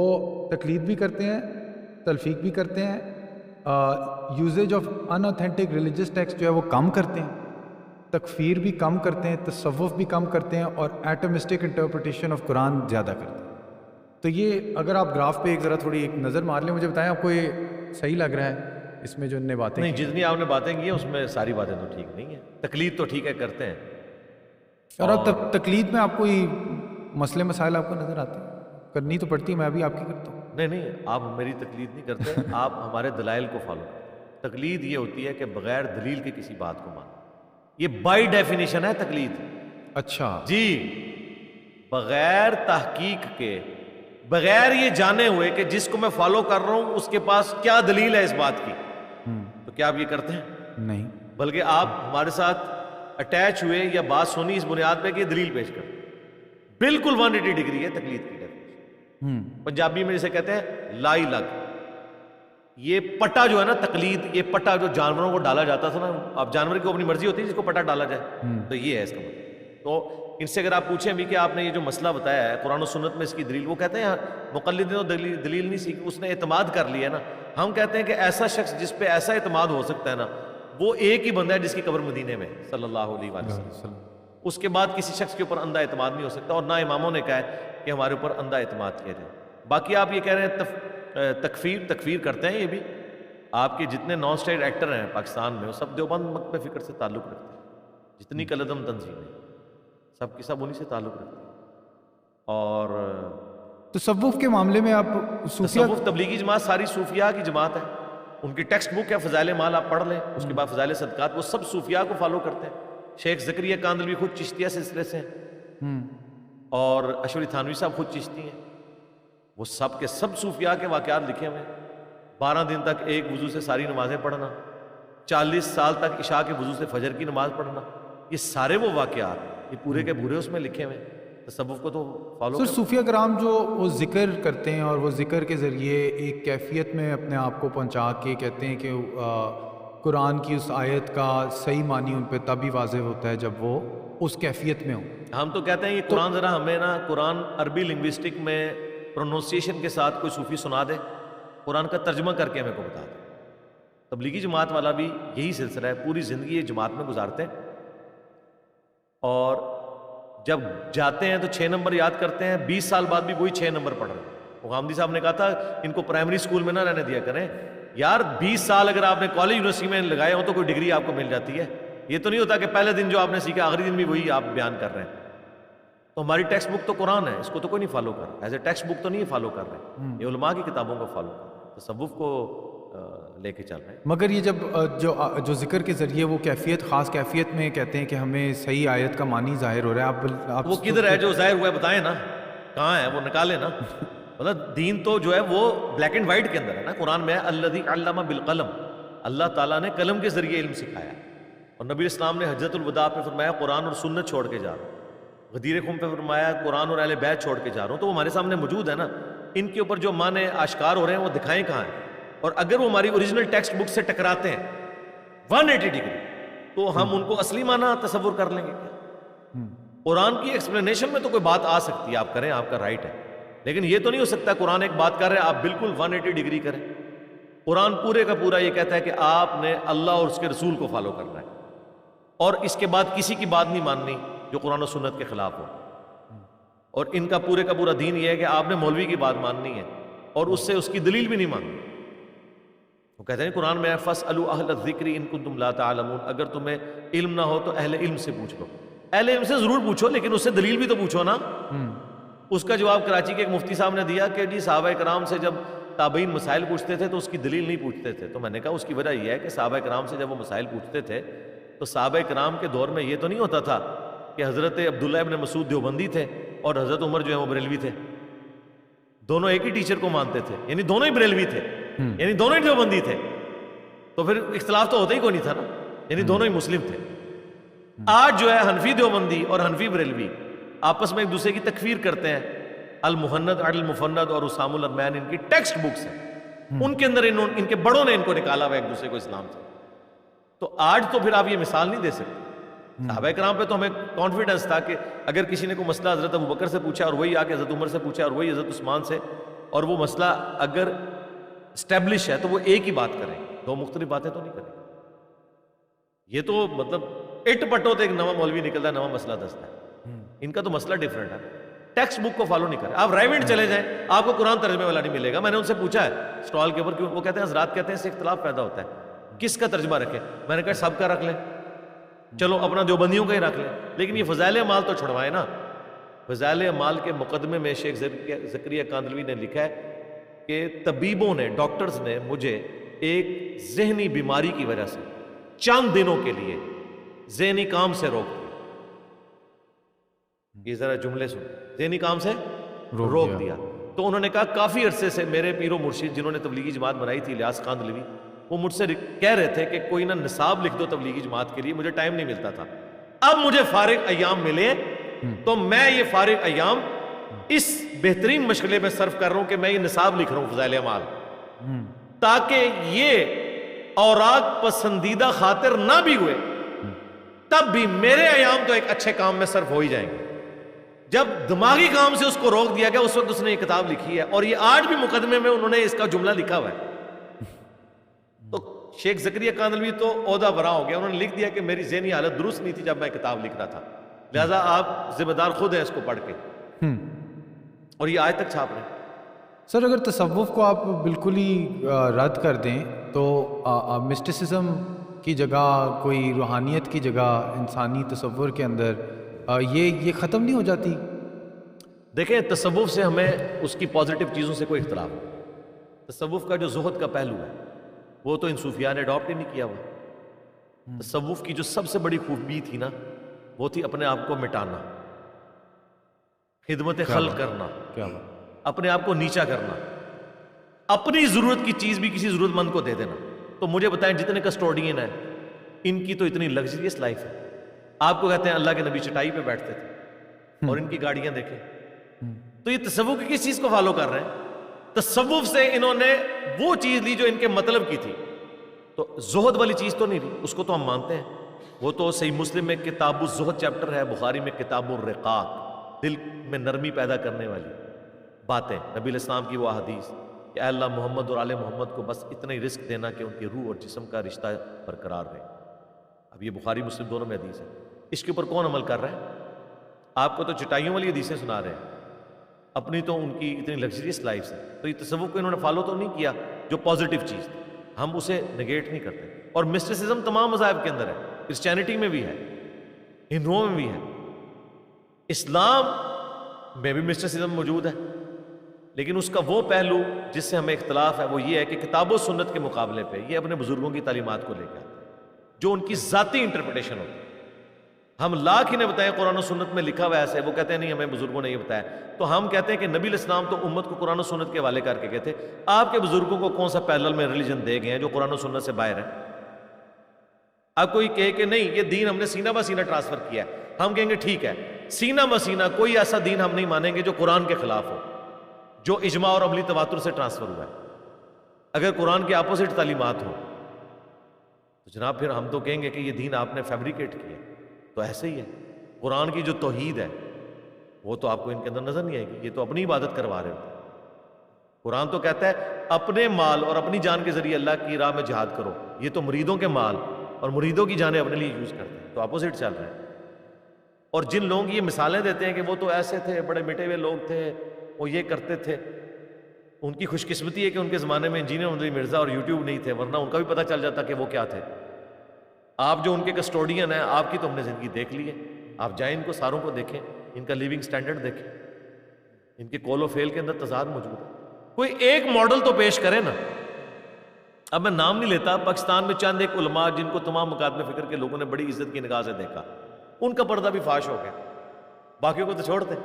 تقلید بھی کرتے ہیں, تلفیق بھی کرتے ہیں, usage of in authentic religious text جو ہے وہ کم کرتے ہیں, تکفیر بھی کم کرتے ہیں, تصوف بھی کم کرتے ہیں, اور ایٹمسٹک انٹرپریٹیشن آف قرآن زیادہ کرتے ہیں. تو یہ اگر آپ گراف پہ ایک ذرا تھوڑی ایک نظر مار لیں, مجھے بتائیں آپ کو یہ صحیح لگ رہا ہے اس میں جو ان نے باتیں؟ نہیں, جتنی آپ نے باتیں کی ہیں اس میں ساری باتیں تو ٹھیک نہیں ہیں. تقلید تو ٹھیک ہے کرتے ہیں, اور تقلید میں آپ کوئی مسئلے مسائل آپ کو نظر آتے ہیں؟ کرنی تو پڑتی ہے, میں بھی آپ کی کرتا ہوں. نہیں, آپ میری تقلید نہیں کرتے, آپ ہمارے دلائل کو فالو کرتے. تقلید یہ ہوتی ہے کہ بغیر دلیل کے کسی بات کو ماننا. یہ بائی ڈیفینیشن ہے تقلید. اچھا جی, بغیر تحقیق کے, بغیر یہ جانے ہوئے کہ جس کو میں فالو کر رہا ہوں اس کے پاس کیا دلیل ہے اس بات کی, تو کیا آپ یہ کرتے ہیں؟ نہیں, بلکہ آپ ہمارے ساتھ اٹیچ ہوئے یا بات سنی اس بنیاد پہ کہ دلیل پیش کرتے. بالکل 180 ڈگری ہے تقلید کی ڈیفینیشن. پنجابی میں جسے کہتے ہیں لائی لگ, یہ پٹا جو ہے نا تقلید، یہ پٹا جو جانوروں کو ڈالا جاتا تھا نا، اب جانور کی اپنی مرضی ہوتی ہے جس کو پٹا ڈالا جائے، تو یہ ہے اس کا مطلب۔ تو ان سے اگر آپ پوچھیں بھی کہ آپ نے یہ جو مسئلہ بتایا ہے قرآن و سنت میں اس کی دلیل، وہ کہتے ہیں مقلد نے تو دلیل نہیں سیکھی، اس نے اعتماد کر لیا نا۔ ہم کہتے ہیں کہ ایسا شخص جس پہ ایسا اعتماد ہو سکتا ہے نا، وہ ایک ہی بندہ ہے جس کی قبر مدینے میں صلی اللہ علیہ وآلہ وسلم۔ اس کے بعد کسی شخص کے اوپر اندھا اعتماد نہیں ہو سکتا، اور نہ اماموں نے کہا ہے کہ ہمارے اوپر اندھا اعتماد کیا جائے۔ باقی آپ یہ کہہ رہے ہیں تکفیر کرتے ہیں، یہ بھی آپ کے جتنے نان اسٹیٹ ایکٹر ہیں پاکستان میں وہ سب دیوبند مکتبہ فکر سے تعلق رکھتے ہیں، جتنی کلعدم تنظیمیں سب کی سب انہی سے تعلق رکھتے ہیں۔ اور تصوف کے معاملے میں آپ صوفیہ تصوف تبلیغی جماعت ساری صوفیاء کی جماعت ہے، ان کی ٹیکسٹ بک ہے فضائل مال، آپ پڑھ لیں، اس کے بعد فضائل صدقات، وہ سب صوفیاء کو فالو کرتے ہیں۔ شیخ زکریا کاندلوی خود چشتیہ سلسلے سے ہیں، اور اشوری تھانوی صاحب خود چشتی ہیں، وہ سب کے سب صوفیاء کے واقعات لکھے ہوئے ہیں۔ 12 دن تک ایک وضو سے ساری نمازیں پڑھنا، 40 سال تک عشاء کے وضو سے فجر کی نماز پڑھنا، یہ سارے وہ واقعات یہ پورے کے پورے اس میں لکھے ہوئے ہیں۔ تصوف کو تو فالو سر صوفیہ کرام جو وہ ذکر کرتے ہیں اور وہ ذکر کے ذریعے ایک کیفیت میں اپنے آپ کو پہنچا کے کہتے ہیں کہ قرآن کی اس آیت کا صحیح معنی ان پہ تب ہی واضح ہوتا ہے جب وہ اس کیفیت میں ہوں۔ ہم تو کہتے ہیں یہ قرآن ذرا ہمیں نا قرآن عربی لنگوسٹک میں پروننسیشن کے ساتھ کوئی صوفی سنا دے، قرآن کا ترجمہ کر کے ہمیں کو بتا دے۔ تبلیغی جماعت والا بھی یہی سلسلہ ہے، پوری زندگی یہ جماعت میں گزارتے ہیں، اور جب جاتے ہیں تو 6 نمبر یاد کرتے ہیں، 20 سال بعد بھی وہی 6 نمبر پڑھ رہے ہیں۔ وہ غامدی صاحب نے کہا تھا ان کو پرائمری اسکول میں نہ رہنے دیا کریں یار، 20 سال اگر آپ نے کالج یونیورسٹی میں لگائے ہوں تو کوئی ڈگری آپ کو مل جاتی ہے، یہ تو نہیں ہوتا کہ پہلے دن جو آپ نے سیکھا آخری دن بھی وہی آپ بیان کر رہے ہیں۔ تو ہماری ٹیکسٹ بک تو قرآن ہے، اس کو تو کوئی نہیں فالو کر رہا، ایز اے ٹیکسٹ بک تو نہیں فالو کر رہے، یہ علماء کی کتابوں کو فالو کر رہے ہیں، تصوف کو لے کے چل رہے ہیں۔ مگر یہ جب جو ذکر کے ذریعے وہ کیفیت خاص کیفیت میں کہتے ہیں کہ ہمیں صحیح آیت کا معنی ظاہر ہو رہا ہے، آپ وہ کدھر ہے جو ظاہر ہوا ہے بتائیں نا، کہاں ہے وہ نکالیں نا۔ مطلب دین تو جو ہے وہ بلیک اینڈ وائٹ کے اندر ہے نا، قرآن میں ہے الذی علم بالقلم، اللہ تعالیٰ نے قلم کے ذریعے علم سکھایا، اور نبی اسلام نے حجۃ الوداع پہ فرمایا قرآن اور سنت چھوڑ کے جا رہا ہوں، غدیر خم پہ فرمایا قرآن اور اہل بیت چھوڑ کے جا رہا ہوں، تو وہ ہمارے سامنے موجود ہے نا، ان کے اوپر جو معنی آشکار ہو رہے ہیں وہ دکھائیں کہاں ہیں، اور اگر وہ ہماری اوریجنل ٹیکسٹ بک سے ٹکراتے ہیں 180 ڈگری تو ہم ان کو اصلی معنی تصور کر لیں گے کیا؟ قرآن کی ایکسپلینیشن میں تو کوئی بات آ سکتی ہے، آپ کریں، آپ کا رائٹ ہے، لیکن یہ تو نہیں ہو سکتا قرآن ایک بات کر رہے ہیں آپ بالکل 180 ڈگری کریں۔ قرآن پورے کا پورا یہ کہتا ہے کہ آپ نے اللہ اور اس کے رسول کو فالو کرنا ہے، اور اس کے بعد کسی کی بات نہیں ماننی جو قرآن و سنت کے خلاف ہو، اور ان کا پورے کا پورا دین یہ ہے کہ آپ نے مولوی کی بات ماننی ہے اور اس سے اس کی دلیل بھی نہیں ماننی۔ وہ کہتے ہیں قرآن میں فَاسْأَلُوا أَهْلَ الذِّكْرِ إِن كُنتُمْ لَا تَعْلَمُونَ، اگر تمہیں علم نہ ہو تو اہل علم سے پوچھ لو۔ اہل علم سے ضرور پوچھو، لیکن اس سے دلیل بھی تو پوچھو نا۔ اس کا جواب کراچی کے ایک مفتی صاحب نے دیا کہ جی صحابہ کرام سے جب تابعین مسائل پوچھتے تھے تو اس کی دلیل نہیں پوچھتے تھے، تو میں نے کہا اس کی وجہ یہ ہے کہ صحابہ کرام سے جب وہ مسائل پوچھتے تھے تو صحابہ کرام کے دور میں یہ تو نہیں ہوتا تھا کہ حضرت عبداللہ ابن مسعود دیوبندی تھے اور حضرت عمر جو ہے وہ بریلوی تھے، دونوں ایک ہی ٹیچر کو مانتے تھے، یعنی دونوں ہی بریلوی تھے، یعنی دونوں ہی دیوبندی تھے، تو پھر اختلاف تو ہوتا ہی کوئی نہیں تھا نا، یعنی دونوں ہی مسلم تھے۔ آج جو ہے حنفی دیوبندی اور حنفی بریلوی آپس میں ایک دوسرے کی تکفیر کرتے ہیں، المحند المفند اور اسام الارمین ان کی ٹیکسٹ بکس ہیں، ان کے اندر ان کے بڑوں نے ان کو نکالا ہوا ایک دوسرے کو اسلام سے۔ تو آج تو پھر آپ یہ مثال نہیں دے سکتے۔ صحابہ کرام پہ تو ہمیں کانفیڈنس تھا کہ اگر کسی نے کوئی مسئلہ حضرت ابوبکر سے پوچھا اور وہی آ کے حضرت عمر سے پوچھا اور وہی حضرت عثمان سے، اور وہ مسئلہ اگر اسٹیبلش ہے تو وہ ایک ہی بات کریں، دو مختلف باتیں تو نہیں کریں۔ یہ تو مطلب اٹ پٹو تو ایک نواں مولوی نکلتا ہے، نواں مسئلہ دستا ہے، ان کا تو مسئلہ ڈیفرنٹ ہے، ٹیکسٹ بک کو فالو نہیں کریں۔ آپ رائیونٹ چلے جائیں، آپ کو قرآن ترجمے والا نہیں ملے گا۔ میں نے ان سے پوچھا ہے اسٹال کے اوپر، کیوں؟ وہ کہتے ہیں حضرات کہتے ہیں اس سے اختلاف پیدا ہوتا ہے، کس کا ترجمہ رکھیں؟ میں نے کہا سب کا رکھ لیں، چلو اپنا دیوبندیوں کا ہی رکھ لیں، لیکن یہ فضائل اعمال تو چھڑوائیں نا۔ فضائل اعمال کے مقدمے میں شیخ زکریا کاندلوی نے لکھا ہے کہ طبیبوں نے، ڈاکٹرز نے مجھے ایک ذہنی بیماری کی وجہ سے چند دنوں کے لیے ذہنی کام سے روک دیا۔ یہ ذرا جملے سن، ذہنی کام سے روک دیا۔ تو انہوں نے کہا کافی عرصے سے میرے پیر و مرشد جنہوں نے تبلیغی جماعت بنائی تھی، الیاس کاندلوی، وہ مجھ سے کہہ رہے تھے کہ کوئی نہ نصاب لکھ دو تبلیغی جماعت کے لیے، مجھے ٹائم نہیں ملتا تھا۔ اب مجھے فارغ ایام ملے تو میں یہ فارغ ایام اس بہترین مشغلے میں صرف کر رہا ہوں کہ میں یہ نصاب لکھ رہا ہوں فضائل اعمال۔ تاکہ یہ اوراق پسندیدہ خاطر نہ بھی ہوئے تب بھی میرے ایام تو ایک اچھے کام میں صرف ہو ہی جائیں گے. جب دماغی کام سے اس کو روک دیا گیا اس وقت اس نے یہ کتاب لکھی ہے, اور یہ آج بھی مقدمے میں انہوں نے اس کا جملہ لکھا ہوا ہے. تو شیخ زکریا کاندھلوی تو عہدہ برا ہو گیا, انہوں نے لکھ دیا کہ میری ذہنی حالت درست نہیں تھی جب میں کتاب لکھ رہا تھا, لہذا آپ ذمہ دار خود ہیں اس کو پڑھ کے, اور یہ آج تک چھاپ رہے ہیں. سر اگر تصوف کو آپ بالکل ہی رد کر دیں تو مسٹسزم کی جگہ کوئی روحانیت کی جگہ انسانی تصور کے اندر یہ ختم نہیں ہو جاتی؟ دیکھیں تصوف سے ہمیں اس کی پازیٹیو چیزوں سے کوئی اختلاف نہیں. تصوف کا جو زہد کا پہلو ہے وہ تو ان صوفیاء نے اڈاپٹ ہی نہیں کیا ہوا. تصوف کی جو سب سے بڑی خوبی تھی نا وہ تھی اپنے آپ کو مٹانا, خدمت خلق کرنا, کیا بات, اپنے آپ کو نیچا کرنا, اپنی ضرورت کی چیز بھی کسی ضرورت مند کو دے دینا. تو مجھے بتائیں جتنے کسٹوڈین ہیں ان کی تو اتنی لگژریس لائف ہے. آپ کو کہتے ہیں اللہ کے نبی چٹائی پہ بیٹھتے تھے اور ان کی گاڑیاں دیکھیں, تو یہ تصوف کی کس چیز کو فالو کر رہے ہیں؟ تصوف سے انہوں نے وہ چیز لی جو ان کے مطلب کی تھی. تو زہد والی چیز تو نہیں لی, اس کو تو ہم مانتے ہیں, وہ تو صحیح مسلم میں کتاب الزہد چیپٹر ہے, بخاری میں کتاب الرقاق, دل میں نرمی پیدا کرنے والی باتیں, نبی الاسلام کی وہ احادیث کہ اے اللہ محمد اور آل محمد کو بس اتنا ہی رزق دینا کہ ان کی روح اور جسم کا رشتہ برقرار رہے. اب یہ بخاری مسلم دونوں میں حدیث ہے, اس کے اوپر کون عمل کر رہا ہے؟ آپ کو تو چٹائیوں والی حدیثیں سنا رہے ہیں, اپنی تو ان کی اتنی لگژریس لائف ہے. تو یہ تصوف کو انہوں نے فالو تو نہیں کیا جو پازیٹیو چیز تھی, ہم اسے نگیٹ نہیں کرتے. اور مسٹسزم تمام مذاہب کے اندر ہے, کرسچینٹی میں بھی ہے, ہندوؤں میں بھی ہے, اسلام میں بھی مسٹسزم موجود ہے, لیکن اس کا وہ پہلو جس سے ہمیں اختلاف ہے وہ یہ ہے کہ کتاب و سنت کے مقابلے پہ یہ اپنے بزرگوں کی تعلیمات کو لے کے آتے ہیں جو ان کی ذاتی انٹرپریٹیشن ہوتی ہے. ہم لاکھ انہیں بتائیں قرآن و سنت میں لکھا ہوا ہے ایسے, وہ کہتے ہیں نہیں ہمیں بزرگوں نے یہ بتایا. تو ہم کہتے ہیں کہ نبی الاسلام تو امت کو قرآن و سنت کے حوالے کر کے کہتے آپ کے بزرگوں کو کون سا پیرلل میں ریلیجن دے گئے ہیں جو قرآن و سنت سے باہر ہے. اب کوئی کہے کہ نہیں یہ دین ہم نے سینہ بہ سینہ ٹرانسفر کیا ہے, ہم کہیں گے ٹھیک ہے, سینہ بہ سینہ کوئی ایسا دین ہم نہیں مانیں گے جو قرآن کے خلاف ہو, جو اجماع اور عملی تواتر سے ٹرانسفر ہوا ہے. اگر قرآن کے اپوزٹ تعلیمات ہو تو جناب پھر ہم تو کہیں گے کہ یہ دین آپ نے فیبریکیٹ کیا. تو ایسے ہی ہے, قرآن کی جو توحید ہے وہ تو آپ کو ان کے اندر نظر نہیں آئے گی, یہ تو اپنی عبادت کروا رہے ہوتے. قرآن تو کہتا ہے اپنے مال اور اپنی جان کے ذریعے اللہ کی راہ میں جہاد کرو, یہ تو مریدوں کے مال اور مریدوں کی جانیں اپنے لیے یوز کرتے ہیں, تو اپوزٹ چل رہے ہیں. اور جن لوگوں کی یہ مثالیں دیتے ہیں کہ وہ تو ایسے تھے, بڑے مٹے ہوئے لوگ تھے, وہ یہ کرتے تھے, ان کی خوش قسمتی ہے کہ ان کے زمانے میں انجینئر محمد علی مرزا اور یوٹیوب نہیں تھے, ورنہ ان کا بھی پتہ چل جاتا کہ وہ کیا تھے. آپ جو ان کے کسٹوڈین ہیں, آپ کی تو ہم نے زندگی دیکھ لی ہے, آپ جائیں ان کو ساروں کو دیکھیں, ان کا لیونگ سٹینڈرڈ دیکھیں, ان کے کول و فیل کے اندر تضاد موجود ہے. کوئی ایک ماڈل تو پیش کرے نا. اب میں نام نہیں لیتا, پاکستان میں چند ایک علماء جن کو تمام مکاتب فکر کے لوگوں نے بڑی عزت کی نگاہ سے دیکھا, ان کا پردہ بھی فاش ہو گیا, باقیوں کو تو چھوڑ دیں.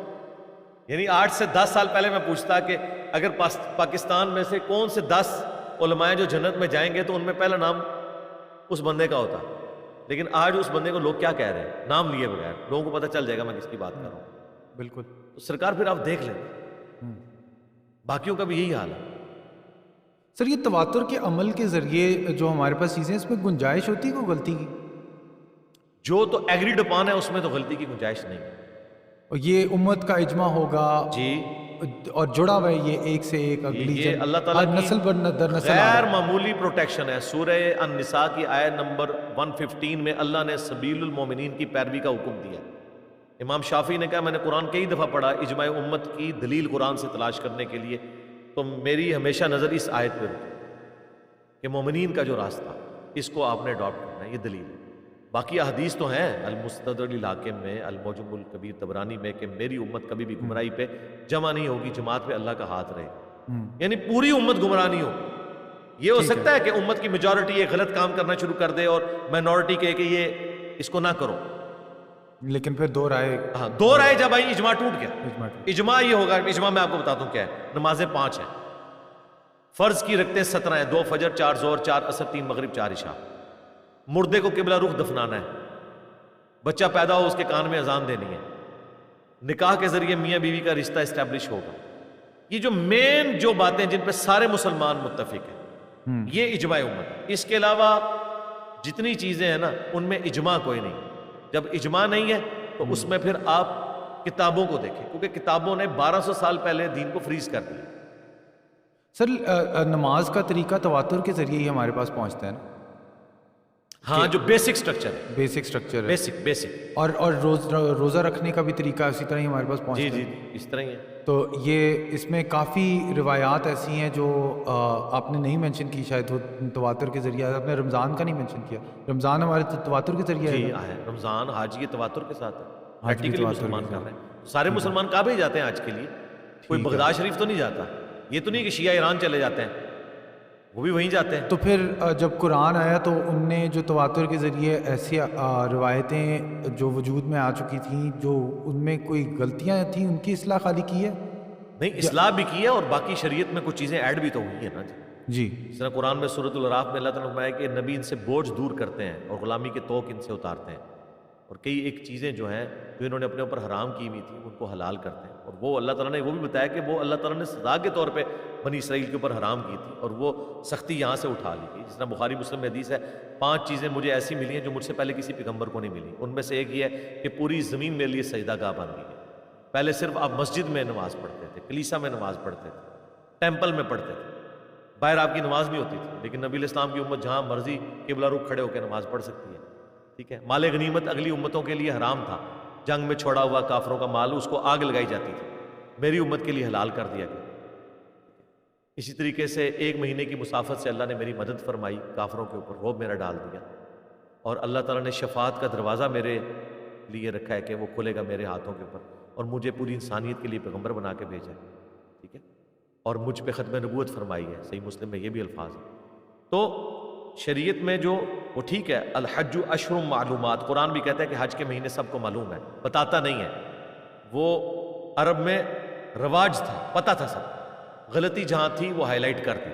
یعنی 8 سے 10 سال پہلے میں پوچھتا کہ اگر پاکستان میں سے کون سے 10 علماء جو جنت میں جائیں گے تو ان میں پہلا نام اس بندے کا ہوتا. لیکن آج اس بندے کو لوگ کیا کہہ رہے ہیں نام لیے بغیر, لوگوں کو پتہ چل جائے گا میں کس کی بات کر رہا ہوں. بالکل. تو سرکار پھر آپ دیکھ لیں, باقیوں کا بھی یہی حال ہے. سر یہ تواتر کے عمل کے ذریعے جو ہمارے پاس چیزیں اس میں گنجائش ہوتی ہے کوئی غلطی کی؟ جو تو ایگریڈ اپان ہے اس میں تو غلطی کی گنجائش نہیں ہے. اور یہ امت کا اجماع ہوگا جی, اور جڑا ہوا ہے یہ ایک سے ایک اگلی یہ اللہ تعالیٰ کی نسل در نسل غیر معمولی پروٹیکشن ہے. سورہ النساء کی آیت نمبر 115 میں اللہ نے سبیل المومنین کی پیروی کا حکم دیا. امام شافعی نے کہا میں نے قرآن کئی دفعہ پڑھا, اجماع امت کی دلیل قرآن سے تلاش کرنے کے لیے, تو میری ہمیشہ نظر اس آیت پہ رکی کہ مومنین کا جو راستہ اس کو آپ نے اڈاپٹ کرنا ہے, یہ دلیل ہے. باقی احادیث تو ہیں المستدرک للحاکم میں, المعجم الکبیر طبرانی میں, کہ میری امت کبھی بھی گمراہی پہ جمع نہیں ہوگی, جماعت پہ اللہ کا ہاتھ رہے گا. یعنی پوری امت گمراہ نہیں ہوگی. یہ ہو سکتا ہے کہ امت کی میجورٹی یہ غلط کام کرنا شروع کر دے اور مائنورٹی کہے کہ یہ اس کو نہ کرو, لیکن پھر دو رائے, ہاں دو رائے جب آئی اجماع ٹوٹ گیا. اجماع یہ ہوگا, اجماع میں آپ کو بتاتا ہوں کیا ہے. نمازیں 5 ہیں, فرض کی رکھتے 17 ہیں, 2 فجر 4 ظہر 4 عصر 3 مغرب 4 عشاء. مردے کو قبلہ رخ دفنانا ہے, بچہ پیدا ہو اس کے کان میں اذان دینی ہے, نکاح کے ذریعے میاں بیوی کا رشتہ اسٹیبلش ہوگا. یہ جو مین جو باتیں جن پہ سارے مسلمان متفق ہیں, یہ اجماع امت ہے. اس کے علاوہ جتنی چیزیں ہیں نا ان میں اجماع کوئی نہیں. جب اجماع نہیں ہے تو اس میں پھر آپ کتابوں کو دیکھیں, کیونکہ کتابوں نے 1200 سال پہلے دین کو فریز کر دیا. سر نماز کا طریقہ تواتر کے ذریعے ہی ہمارے پاس پہنچتا ہے نا؟ ہاں, جو بیسک سٹرکچر ہے, بیسک سٹرکچر ہے. بیسک اور روزہ رکھنے کا بھی طریقہ اسی طرح ہی ہمارے پاس پہنچتا ہے. جی اس طرح ہی ہے. تو یہ اس میں کافی روایات ایسی ہیں جو آپ نے نہیں مینشن کی شاید, وہ تواتر کے ذریعے. آپ نے رمضان کا نہیں مینشن کیا, رمضان ہمارے تواتر کے ذریعے جی ہے. رمضان حج یہ تواتر کے ساتھ ہے, حج بھی پریکٹیکلی تواتر کے مسلمان ساتھ. کر رہے ہیں. سارے مسلمان کعبے ہی جاتے ہیں آج کے لیے, کوئی بغداد شریف تو نہیں جاتا. یہ تو نہیں کہ شیعہ ایران چلے جاتے ہیں, وہ بھی وہیں جاتے ہیں. تو پھر جب قرآن آیا تو ان نے جو تواتر کے ذریعے ایسی روایتیں جو وجود میں آ چکی تھیں, جو ان میں کوئی غلطیاں تھیں, ان کی اصلاح خالی کی ہے؟ نہیں, اصلاح بھی کی ہے, اور باقی شریعت میں کچھ چیزیں ایڈ بھی تو ہوئی ہیں نا جی. جس طرح قرآن میں سورۃ الاعراف میں اللہ تعالیٰ نے فرمایا کہ نبی ان سے بوجھ دور کرتے ہیں اور غلامی کے توق ان سے اتارتے ہیں, اور کئی ایک چیزیں جو ہیں جو انہوں نے اپنے اوپر حرام کی ہوئی تھی ان کو حلال کرتے ہیں. اور وہ اللہ تعالیٰ نے وہ بھی بتایا کہ وہ اللہ تعالیٰ نے سزا کے طور پہ بنی اسرائیل کے اوپر حرام کی تھی, اور وہ سختی یہاں سے اٹھا لی گئی. جس طرح بخاری مسلم میں حدیث ہے, 5 چیزیں مجھے ایسی ملی ہیں جو مجھ سے پہلے کسی پیغمبر کو نہیں ملی. ان میں سے ایک یہ ہے کہ پوری زمین میرے لیے سجدہ گاہ بن گئی ہے. پہلے صرف آپ مسجد میں نماز پڑھتے تھے, کلیسا میں نماز پڑھتے تھے, ٹیمپل میں پڑھتے تھے, باہر آپ کی نماز نہیں ہوتی تھی. لیکن نبی علیہ السلام کی امت جہاں مرضی قبلہ رخ کھڑے ہو کے نماز پڑھ سکتی ہے. ٹھیک ہے, مال غنیمت اگلی امتوں کے لیے حرام تھا, جنگ میں چھوڑا ہوا کافروں کا مال اس کو آگ لگائی جاتی تھی, میری امت کے لیے حلال کر دیا گیا. اسی طریقے سے 1 مہینے کی مسافت سے اللہ نے میری مدد فرمائی, کافروں کے اوپر رعب میرا ڈال دیا, اور اللہ تعالیٰ نے شفاعت کا دروازہ میرے لیے رکھا ہے کہ وہ کھلے گا میرے ہاتھوں کے اوپر, اور مجھے پوری انسانیت کے لیے پیغمبر بنا کے بھیجا ہے. ٹھیک ہے, اور مجھ پہ ختم نبوت فرمائی ہے. صحیح مسلم میں یہ بھی الفاظ ہیں. تو شریعت میں جو وہ ٹھیک ہے, الحج اشہر معلومات, قرآن بھی کہتا ہے کہ حج کے مہینے سب کو معلوم ہے, بتاتا نہیں ہے. وہ عرب میں رواج تھا, پتہ تھا سب, غلطی جہاں تھی وہ ہائی لائٹ کر دی.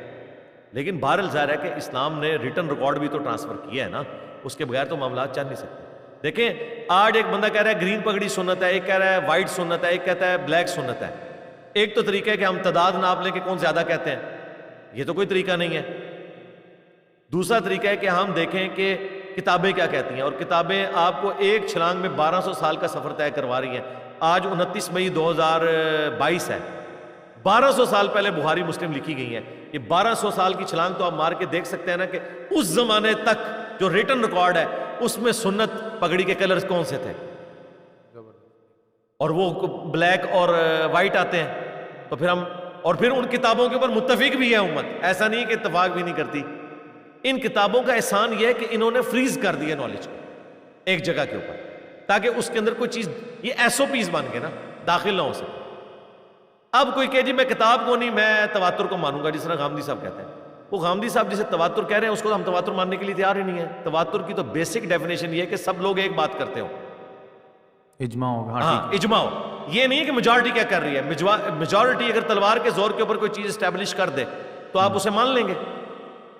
لیکن بہرحال ظاہر ہے کہ اسلام نے ریٹن ریکارڈ بھی تو ٹرانسفر کیا ہے نا, اس کے بغیر تو معاملات چل نہیں سکتے. دیکھیں آج ایک بندہ کہہ رہا ہے گرین پگڑی سنت ہے, ایک کہہ رہا ہے وائٹ سنت ہے, ایک کہتا ہے بلیک سنت ہے. ایک تو طریقہ ہے کہ ہم تعداد ناپ لیں کہ کون زیادہ کہتے ہیں, یہ تو کوئی طریقہ نہیں ہے. دوسرا طریقہ ہے کہ ہم دیکھیں کہ کتابیں کیا کہتی ہیں, اور کتابیں آپ کو ایک چھلانگ میں 1200 سال کا سفر طے کروا رہی ہیں. آج 29 مئی 2022 ہے, 1200 سال پہلے بخاری مسلم لکھی گئی ہیں. یہ 1200 سال کی چھلانگ تو آپ مار کے دیکھ سکتے ہیں نا کہ اس زمانے تک جو ریٹن ریکارڈ ہے اس میں سنت پگڑی کے کلرز کون سے تھے, اور وہ بلیک اور وائٹ آتے ہیں. تو پھر ہم, اور پھر ان کتابوں کے اوپر متفق بھی ہے امت, ایسا نہیں کہ اتفاق بھی نہیں کرتی. ان کتابوں کا احسان یہ ہے کہ انہوں نے فریز کر دیا نالج کو ایک جگہ کے اوپر, تاکہ اس کے اندر کوئی چیز, یہ ایس او پیز بن کے نا داخل نہ ہو سکے. اب کوئی کہ جی میں کتاب کو نہیں, میں تواتر کو مانوں گا, جس طرح غامدی صاحب کہتے ہیں. وہ غامدی صاحب جسے تواتر کہہ رہے ہیں اس کو ہم تواتر ماننے کے لیے تیار ہی نہیں ہے. تواتر کی تو بیسک ڈیفینیشن یہ ہے کہ سب لوگ ایک بات کرتے ہو, اجماع ہوگا. ہاں اجماع ہو. یہ نہیں کہ میجورٹی کیا کر رہی ہے. میجورٹی اگر تلوار کے زور کے اوپر کوئی چیز اسٹیبلش کر دے تو آپ اسے مان لیں گے.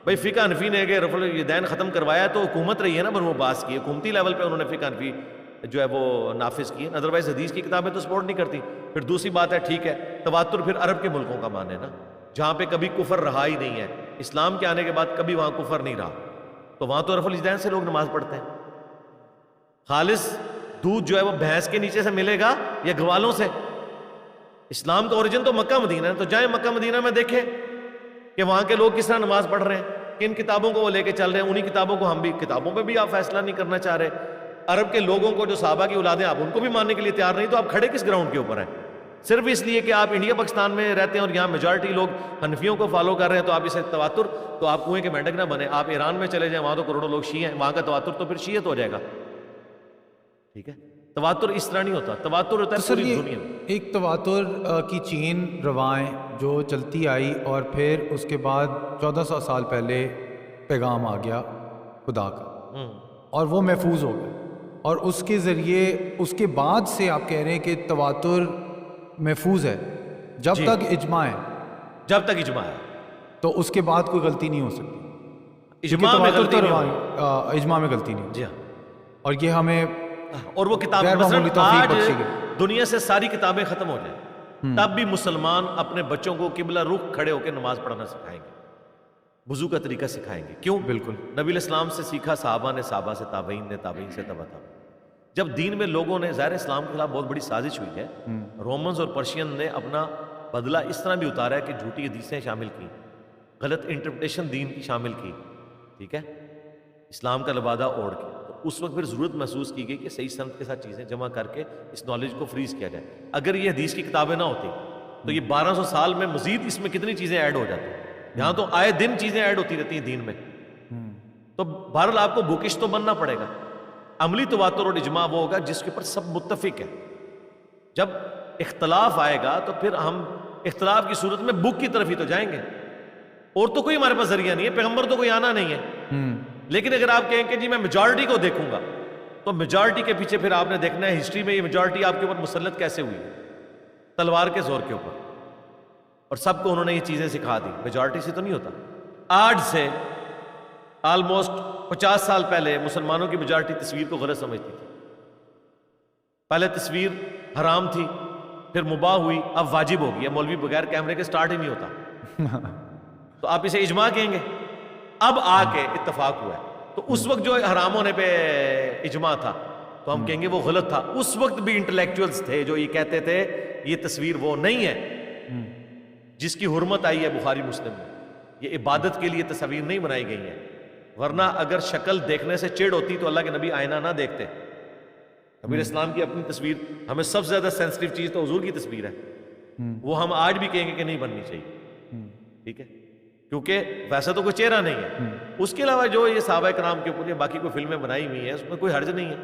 بھائی فقہ حنفی نے کہ رفع الیدین ختم کروایا تو حکومت رہی ہے نا بنو عباس کی, حکومتی لیول پہ انہوں نے فقہ حنفی جو ہے وہ نافذ کی ہے. ادروائز حدیث کی کتابیں تو سپورٹ نہیں کرتی. پھر دوسری بات ہے ٹھیک ہے تواتر پھر عرب کے ملکوں کا مان ہے نا, جہاں پہ کبھی کفر رہا ہی نہیں ہے. اسلام کے آنے کے بعد کبھی وہاں کفر نہیں رہا, تو وہاں تو رفع الیدین سے لوگ نماز پڑھتے ہیں. خالص دودھ جو ہے وہ بھینس کے نیچے سے ملے گا یا گوالوں سے. اسلام کا اوریجن تو مکہ مدینہ ہے, تو جائیں مکہ مدینہ میں دیکھیں کہ وہاں کے لوگ کس طرح نماز پڑھ رہے ہیں, کن کتابوں کو وہ لے کے چل رہے ہیں. انہی کتابوں کو ہم بھی, کتابوں پہ بھی آپ فیصلہ نہیں کرنا چاہ رہے. عرب کے لوگوں کو جو صحابہ کی اولادیں آپ ان کو بھی ماننے کے لیے تیار نہیں, تو آپ کھڑے کس گراؤنڈ کے اوپر ہیں؟ صرف اس لیے کہ آپ انڈیا پاکستان میں رہتے ہیں اور یہاں میجورٹی لوگ حنفیوں کو فالو کر رہے ہیں تو آپ اسے تواتر, تو آپ کنویں کے مینڈک نہ بنے. آپ ایران میں چلے جائیں, وہاں تو کروڑوں لوگ شیعہ ہیں, وہاں کا تواتر تو پھر شیعت ہو جائے گا. ٹھیک ہے, تواتر اس طرح نہیں ہوتا. تواتر ہوتا ہے پوری دنیا میں. ایک تواتر کی چین روائیں جو چلتی آئی, اور پھر اس کے بعد 1400 سال پہلے پیغام آ گیا خدا کا, اور وہ محفوظ ہو گیا, اور اس کے ذریعے اس کے بعد سے آپ کہہ رہے ہیں کہ تواتر محفوظ ہے جب تک اجماع ہے. جب تک اجماع ہے تو اس کے بعد کوئی غلطی نہیں ہو سکتی. اجماع میں غلطی نہیں ہوگی. اجماع میں غلطی نہیں. جی ہاں, اور یہ ہمیں, اور وہ کتاب مثلا آج دنیا سے ساری کتابیں ختم ہو جائیں تب بھی مسلمان اپنے بچوں کو قبلہ رخ کھڑے ہو کے نماز پڑھنا سکھائیں گے. وضو کا طریقہ سکھائیں گے. کیوں؟ بالکل. نبی علیہ السلام سے سیکھا، صحابہ نے صحابہ سے، تابعین نے تابعین سے، تبع تابعین. جب دین میں لوگوں نے، ظاہر اسلام کے خلاف بہت بڑی سازش ہوئی ہے، رومنز اور پرشین نے اپنا بدلہ اس طرح بھی اتارا ہے کہ جھوٹی حدیثیں شامل کی، غلط انٹرپریٹیشن دین کی شامل کی، ٹھیک ہے، اسلام کا لبادہ اوڑھ کے. تو اس وقت پھر ضرورت محسوس کی گئی کہ صحیح سند کے ساتھ چیزیں جمع کر کے اس نالج کو فریز کیا جائے. اگر یہ حدیث کی کتابیں نہ ہوتی تو یہ 1200 سال میں مزید اس میں کتنی چیزیں ایڈ ہو جاتی. یہاں تو آئے دن چیزیں ایڈ ہوتی رہتی ہیں دین میں. تو بہرحال آپ کو بکش تو بننا پڑے گا. عملی تواتر اور اجماع وہ ہوگا جس کے اوپر سب متفق ہے. جب اختلاف آئے گا تو پھر ہم اختلاف کی صورت میں بک کی طرف ہی تو جائیں گے، اور تو کوئی ہمارے پاس ذریعہ نہیں ہے، پیغمبر تو کوئی آنا نہیں ہے. لیکن اگر آپ کہیں کہ جی میں میجارٹی کو دیکھوں گا، تو میجارٹی کے پیچھے پھر آپ نے دیکھنا ہے ہسٹری میں یہ میجارٹی آپ کے اوپر مسلط کیسے ہوئی ہے، تلوار کے زور کے اوپر. اور سب کو انہوں نے یہ چیزیں سکھا دی. میجارٹی سے تو نہیں ہوتا. آج سے آلموسٹ 50 سال پہلے مسلمانوں کی میجارٹی تصویر کو غلط سمجھتی تھی. پہلے تصویر حرام تھی، پھر مباح ہوئی، اب واجب ہو گئی. مولوی بغیر کیمرے کے سٹارٹ ہی نہیں ہوتا. تو آپ اسے اجماع کہیں گے. اب آ کے اتفاق ہوا ہے. تو اس وقت جو حرام ہونے پہ اجماع تھا تو ہم کہیں گے وہ غلط تھا. اس وقت بھی انٹلیکچوئلز تھے جو یہ کہتے تھے یہ تصویر وہ نہیں ہے جس کی حرمت آئی ہے بخاری مسلم میں. یہ عبادت کے لیے تصویر نہیں بنائی گئی ہیں. ورنہ اگر شکل دیکھنے سے چڑ ہوتی تو اللہ کے نبی آئینہ نہ دیکھتے. نبی علیہ السلام کی اپنی تصویر، ہمیں سب سے زیادہ سینسٹیو چیز تو حضور کی تصویر ہے. وہ ہم آج بھی کہیں گے کہ نہیں بننی چاہیے، ٹھیک ہے، کیونکہ ویسا تو کوئی چہرہ نہیں ہے. اس کے علاوہ جو یہ صحابہ کرام کے اوپر باقی کوئی فلمیں بنائی ہوئی ہیں اس میں کوئی حرج نہیں ہے.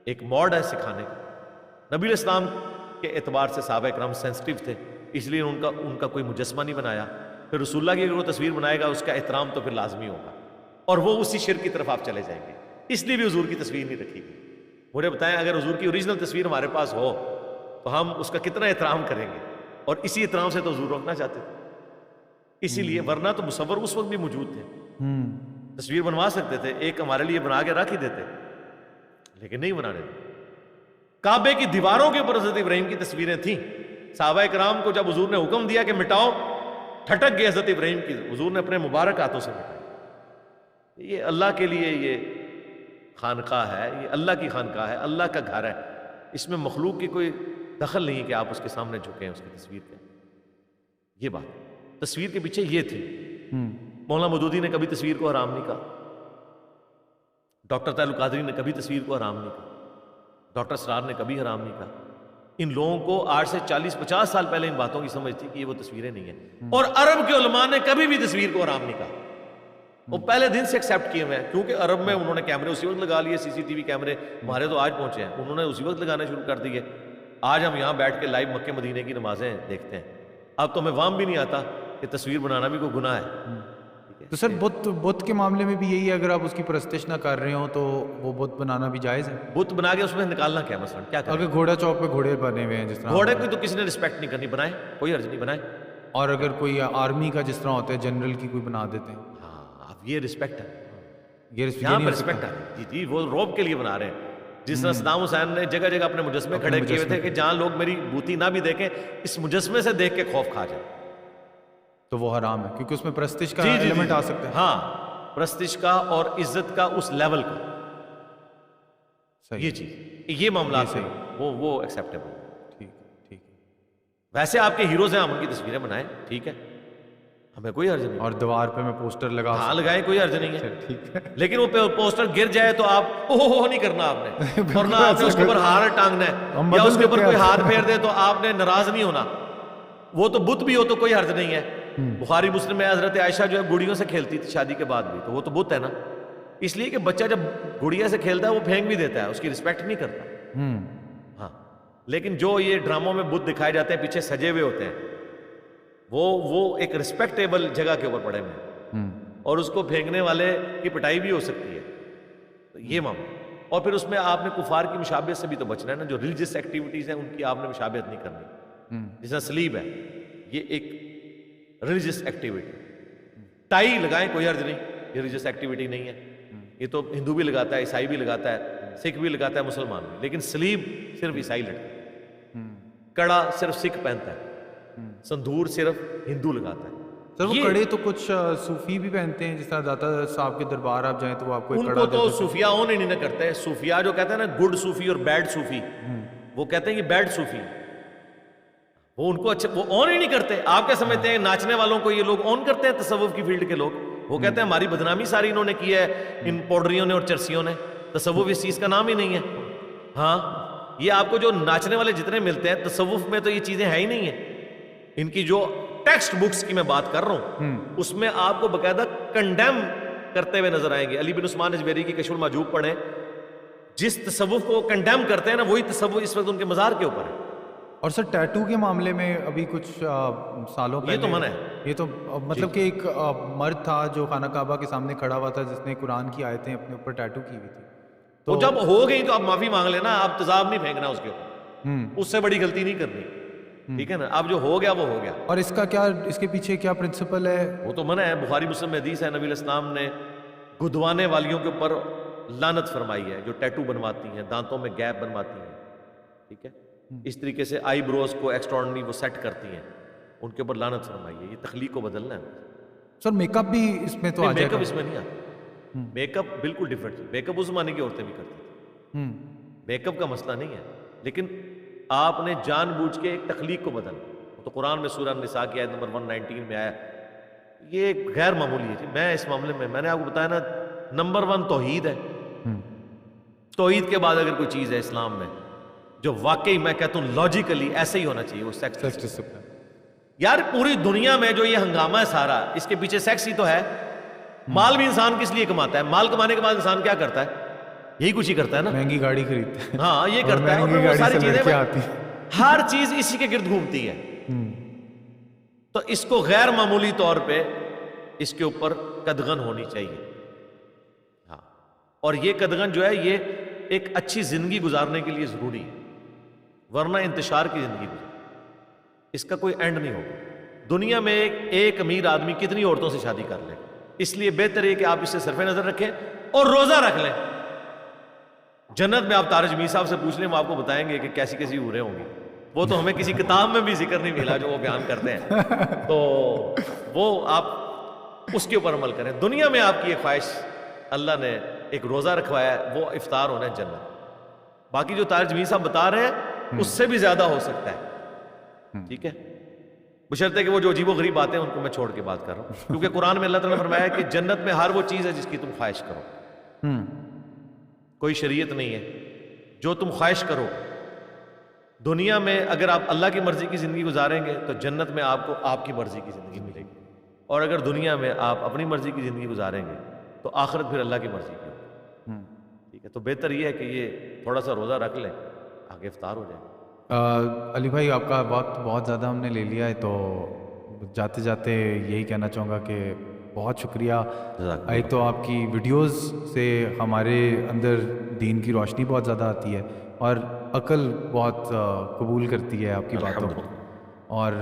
ایک موڈ ہے سکھانے کا. نبی علیہ السلام کے اعتبار سے صحابہ کرام سینسٹیو تھے، اس لیے ان کا کوئی مجسمہ نہیں بنایا. پھر رسول اللہ کی اگر وہ تصویر بنائے گا اس کا احترام تو پھر لازمی ہوگا، اور وہ اسی شرک کی طرف آپ چلے جائیں گے. اس لیے بھی حضور کی تصویر نہیں رکھی گئی. مجھے بتائیں اگر حضور کی اوریجنل تصویر ہمارے پاس ہو تو ہم اس کا کتنا احترام کریں گے. اور اسی احترام سے تو حضور روکنا چاہتے تھے. اسی لیے ورنہ تو مصور اس وقت بھی موجود تھے، تصویر بنوا سکتے تھے، ایک ہمارے لیے بنا کے رکھ ہی دیتے، لیکن نہیں بنانے دیتے. کعبے کی دیواروں کے اوپر حضرت ابراہیم کی تصویریں تھیں. صحابہ کرام کو جب حضور نے حکم دیا کہ مٹاؤ، ٹھٹک گئے حضرت ابراہیم کی، حضور نے اپنے مبارک ہاتھوں سے مٹائی. یہ اللہ کے لیے یہ خانقاہ ہے، یہ اللہ کی خانقاہ ہے، اللہ کا گھر ہے. اس میں مخلوق کی کوئی دخل نہیں کہ آپ اس کے سامنے جھکیں اس کی تصویر کے. یہ بات تصویر کے پیچھے یہ تھی. مولانا مودودی نے کبھی تصویر کو حرام نہیں کہا، ڈاکٹر طاہر القادری نے کبھی تصویر کو حرام نہیں کہا، ڈاکٹر سرار نے کبھی حرام نہیں کہا. ان لوگوں کو آج سے 40-50 سال پہلے ان باتوں کی سمجھ تھی کہ یہ وہ تصویریں نہیں ہیں. اور عرب کے علماء نے کبھی بھی تصویر کو حرام نہیں کہا. وہ پہلے دن سے ایکسیپٹ کیے ہوئے ہیں، کیونکہ عرب میں انہوں نے کیمرے اسی وقت لگا لیے. CCTV کیمرے ہمارے تو آج پہنچے ہیں، انہوں نے اسی وقت لگانے شروع کر دیے. آج ہم یہاں بیٹھ کے لائیو مکے مدینے کی نمازیں دیکھتے ہیں. اب تو ہمیں وام بھی نہیں آتا کہ تصویر بنانا بھی کوئی گناہ ہے. تو سر بت کے معاملے میں بھی یہی ہے، اگر آپ اس کی پرستش نہ کر رہے ہوں تو وہ بت بنانا بھی جائز ہے؟ بت بنا کے اس میں نکالنا کیا مثلا کیا کریں؟ اگر گھوڑا چوک پہ گھوڑے بنے ہوئے ہیں جس طرح، گھوڑے کی تو کسی نے رسپیکٹ نہیں کرنی، بنائے، کوئی حرج نہیں، بنائے. اور اگر کوئی آرمی کا جس طرح ہوتا ہے جنرل کی کوئی بنا دیتے ہیں، ہاں اب یہ رسپیکٹ ہے، یہ یہاں پر رسپیکٹ ہے. جی وہ روب کے لیے بنا رہے ہیں. جس طرح صدام حسین نے جگہ جگہ اپنے مجسمے کھڑے کیے ہوئے تھے کہ جہاں لوگ میری بوتی نہ بھی دیکھیں، اس مجسمے سے دیکھ کے خوف کھا جائے، تو وہ حرام ہے کیونکہ اس میں پرستش کا ایلیمنٹ آ سکتا ہے. ہاں پرستش کا اور عزت کا اس لیول کا. یہ چیز، یہ معاملات سے وہ ایکسیپٹیبل. ٹھیک ٹھیک. ویسے آپ کے ہیروز ہیں، ہم ان کی تصویریں بنائیں، ٹھیک ہے، ہمیں کوئی حرج نہیں. اور دیوار پہ میں پوسٹر لگا، ہاں لگائیں، کوئی حرج نہیں ہے. ٹھیک ہے. لیکن وہ پوسٹر گر جائے تو آپ اوہ نہیں کرنا آپ نے، اور نہ آپ نے اس کے اوپر ہار ٹانگنا ہے، یا اس کے اوپر کوئی ہاتھ پھیر دے تو آپ نے ناراض نہیں ہونا. وہ تو بت بھی ہو تو کوئی حرج نہیں ہے. بخاری مسلم میں حضرت عائشہ جو ہے گڑیوں سے کھیلتی تھی شادی کے بعد بھی، تو وہ تو بت ہے نا. اس لیے کہ بچہ جب گڑیا سے کھیلتا ہے وہ پھینک بھی دیتا ہے، اس کی رسپیکٹ نہیں کرتا. ہاں لیکن جو یہ ڈراموں میں بت دکھائے جاتے ہیں پیچھے سجے ہوئے ہوتے ہیں، وہ ایک رسپیکٹیبل جگہ کے اوپر پڑے ہوئے ہیں، اور اس کو پھینکنے والے کی پٹائی بھی ہو سکتی ہے. تو یہ معاملہ. اور پھر اس میں آپ نے کفار کی مشابہت سے بھی تو بچنا ہے نا. جو ریلیجس ایکٹیویٹیز ہیں ان کی آپ نے مشابہت نہیں کرنی. جس طرح سلیب ہے، یہ ایک ریلیجس ایکٹیویٹی. ٹائی لگائیں، کوئی حرج نہیں، یہ ریلیجس ایکٹیویٹی نہیں ہے. یہ تو ہندو بھی لگاتا ہے، عیسائی بھی لگاتا ہے، سکھ بھی لگاتا ہے، مسلمان بھی. لیکن سلیب صرف عیسائی لگتا ہے، کڑا صرف سکھ پہنتا ہے، سندور صرف ہندو لگاتا ہے. سر وہ یہ کڑے تو کچھ صوفی بھی پہنتے ہیں، جس طرح داتا صاحب کے دربار آپ جائیں تو وہ آپ کو ایک ان کڑا کو تو دیتے ہیں۔ صوفیاء اون ہی نہیں کرتے. صوفیاء جو کہتے ہیں نا گڈ صوفی اور بیڈ صوفی، وہ کہتے ہیں یہ بیڈ صوفی، وہ ان کو اچھا وہ اون ہی نہیں کرتے. آپ کیا سمجھتے ہیں ناچنے والوں کو یہ لوگ اون کرتے ہیں؟ تصوف کی فیلڈ کے لوگ وہ کہتے ہیں ہماری بدنامی ساری انہوں نے کی ہے ان پاؤڈریوں نے اور چرسیوں نے. تصوف اس چیز کا نام ہی نہیں ہے. ہاں یہ آپ کو جو ناچنے والے جتنے ملتے ہیں تصوف میں تو یہ چیزیں ہیں ہی نہیں ہیں. ان کی جو ٹیکسٹ بکس کی میں بات کر رہا ہوں اس میں آپ کو باقاعدہ کنڈیم کرتے ہوئے نظر آئیں گے. علی بن عثمان اجمیری کی کشف المحجوب پڑھیں، جس تصوف کو کنڈیم کرتے ہیں نا وہی تصوف اس وقت ان کے مزار کے اوپر ہے. اور سر ٹیٹو کے معاملے میں ابھی کچھ سالوں پہلے یہ تو منع ہے. یہ تو مطلب کہ ایک مرد تھا جو خانہ کعبہ کے سامنے کھڑا ہوا تھا جس نے قرآن کی آیتیں اپنے اوپر ٹیٹو کی ہوئی تھی. وہ جب ہو گئی تو آپ معافی مانگ لینا، آپ تیزاب نہیں پھینکنا اس کے اوپر، اس سے بڑی غلطی نہیں کرنی. ٹھیک ہے نا، اب جو ہو گیا وہ ہو گیا. اور اس کا کیا، اس کے پیچھے کیا پرنسپل ہے؟ وہ تو منع ہے. بخاری مسلم میں حدیث ہے، نبی علیہ السلام نے گدوانے والیوں کے اوپر لعنت فرمائی ہے، جو ٹیٹو بنواتی ہیں، دانتوں میں گیپ بنواتی ہیں. ٹھیک ہے، اس طریقے سے آئی بروز کو ایکسٹرانڈنی وہ سیٹ کرتی ہیں، ان کے اوپر لعنت فرمائی ہے. یہ تخلیق کو بدلنا ہے. سر میک اپ بھی اس میں تو آ جائے میک گا؟ اپ اس میں نہیں آتا. میک اپ بالکل ڈفرینٹ. میک اپ اس زمانے کی عورتیں بھی کرتی تھیں. میک اپ کا مسئلہ نہیں ہے، لیکن آپ نے جان بوجھ کے ایک تخلیق کو بدلنا. تو قرآن میں سورہ النساء کی آیت نمبر 119 میں آیا. یہ ایک غیر معمولی ہے. میں اس معاملے میں نے آپ کو بتایا نا، نمبر 1 توحید ہے. توحید کے بعد اگر کوئی چیز ہے اسلام میں جو واقعی میں کہتا ہوں لاجیکلی ایسے ہی ہونا چاہیے، وہ سیکس ڈسپلن. یار پوری دنیا میں جو یہ ہنگامہ ہے سارا، اس کے پیچھے سیکس ہی تو ہے. مال بھی انسان کس لیے کماتا ہے؟ مال کمانے کے بعد انسان کیا کرتا ہے؟ یہی کچھ ہی کرتا ہے نا. مہنگی گاڑی خریدتے ہیں. ہاں یہ کرتا ہے. اور مہنگی وہ گاڑی ساری سے چیزیں لڑکیاں آتی ہیں. ہر چیز اسی کے گرد گھومتی ہے. تو اس کو غیر معمولی طور پہ اس کے اوپر قدغن ہونی چاہیے. ہاں، اور یہ قدغن جو ہے یہ ایک اچھی زندگی گزارنے کے لیے ضروری ہے، ورنہ انتشار کی زندگی گزار، اس کا کوئی اینڈ نہیں ہوگا. دنیا میں ایک امیر آدمی کتنی عورتوں سے شادی کر لے. اس لیے بہتر ہے کہ آپ اس سے صرف نظر رکھیں اور روزہ رکھ لیں. جنت میں آپ تارج میر صاحب سے پوچھ لیں، وہ آپ کو بتائیں گے کہ کیسی کیسی حوریں ہوں گی. وہ تو ہمیں کسی کتاب میں بھی ذکر نہیں ملا جو وہ بیان کرتے ہیں. تو وہ آپ اس کے اوپر عمل کریں. دنیا میں آپ کی ایک خواہش، اللہ نے ایک روزہ رکھوایا ہے، وہ افطار ہونا ہے جنت. باقی جو تارج میر صاحب بتا رہے ہیں اس سے بھی زیادہ ہو سکتا ہے. ٹھیک ہے، بشرطے کہ وہ جو عجیب و غریب باتیں ان کو میں چھوڑ کے بات کر رہا ہوں، کیونکہ قرآن میں اللہ تعالیٰ نے فرمایا کہ جنت میں ہر وہ چیز ہے جس کی تم خواہش کرو. کوئی شریعت نہیں ہے، جو تم خواہش کرو. دنیا میں اگر آپ اللہ کی مرضی کی زندگی گزاریں گے تو جنت میں آپ کو آپ کی مرضی کی زندگی ملے گی. اور اگر دنیا میں آپ اپنی مرضی کی زندگی گزاریں گے تو آخرت پھر اللہ کی مرضی کی ہوگی. ٹھیک ہے، تو بہتر یہ ہے کہ یہ تھوڑا سا روزہ رکھ لیں، آگے افطار ہو جائے. علی بھائی آپ کا وقت بہت زیادہ ہم نے لے لیا ہے، تو جاتے جاتے یہی کہنا چاہوں گا کہ بہت شکریہ. ایک تو آپ کی ویڈیوز سے ہمارے اندر دین کی روشنی بہت زیادہ آتی ہے اور عقل بہت قبول کرتی ہے آپ کی باتوں کو. اور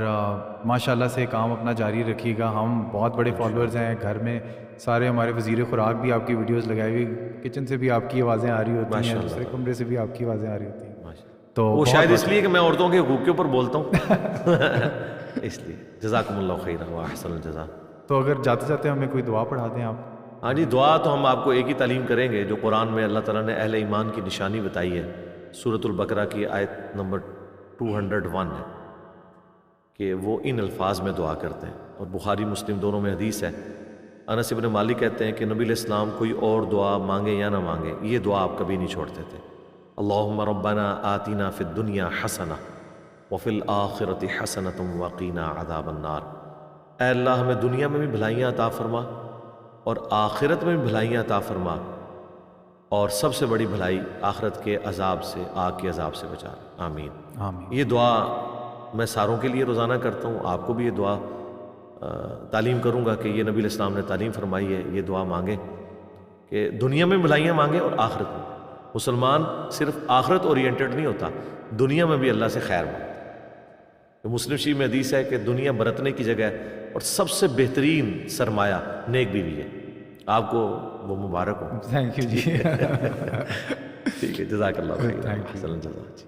ماشاءاللہ سے کام اپنا جاری رکھیے گا. ہم بہت بڑے فالوورز ہیں گھر میں، سارے ہمارے وزیر خوراک بھی آپ کی ویڈیوز لگائی ہوئی، کچن سے بھی آپ کی آوازیں آ رہی ہوتی ہیں، دوسرے کمرے سے بھی آپ کی آوازیں آ رہی ہوتی ہیں. تو وہ شاید اس لیے کہ میں عورتوں کے حقوق کے اوپر بولتا ہوں اس لیے. جزاکم اللہ خیرا واحسن الجزاء. تو اگر جاتے جاتے ہمیں کوئی دعا پڑھا دیں آپ. ہاں جی، دعا تو ہم آپ کو ایک ہی تعلیم کریں گے جو قرآن میں اللہ تعالیٰ نے اہل ایمان کی نشانی بتائی ہے. سورۃ البقرہ کی آیت نمبر 201 ہے کہ وہ ان الفاظ میں دعا کرتے ہیں، اور بخاری مسلم دونوں میں حدیث ہے. انس ابن مالک کہتے ہیں کہ نبی علیہ السلام کوئی اور دعا مانگے یا نہ مانگے، یہ دعا آپ کبھی نہیں چھوڑتے تھے. اللہم ربنا آتنا فی الدنیا حسنہ وفی الآخرۃ حسنۃ وقینا عذاب النار. اے اللہ ہمیں دنیا میں بھی بھلائیاں عطا فرما اور آخرت میں بھی بھلائیاں عطا فرما، اور سب سے بڑی بھلائی آخرت کے عذاب سے، آگ کے عذاب سے بچا. آمین آمین. یہ دعا میں ساروں کے لیے روزانہ کرتا ہوں. آپ کو بھی یہ دعا تعلیم کروں گا کہ یہ نبی علیہ السلام نے تعلیم فرمائی ہے، یہ دعا مانگیں کہ دنیا میں بھلائیاں مانگیں اور آخرت میں. مسلمان صرف آخرت اورینٹڈ نہیں ہوتا، دنیا میں بھی اللہ سے خیر مانگتا ہے. مسلم شریف میں حدیث ہے کہ دنیا برتنے کی جگہ ہے اور سب سے بہترین سرمایہ نیک بیوی ہے. آپ کو وہ مبارک ہو. تھینک یو جی. ٹھیک ہے، جزاک اللہ خیر. Thank you. جزاک.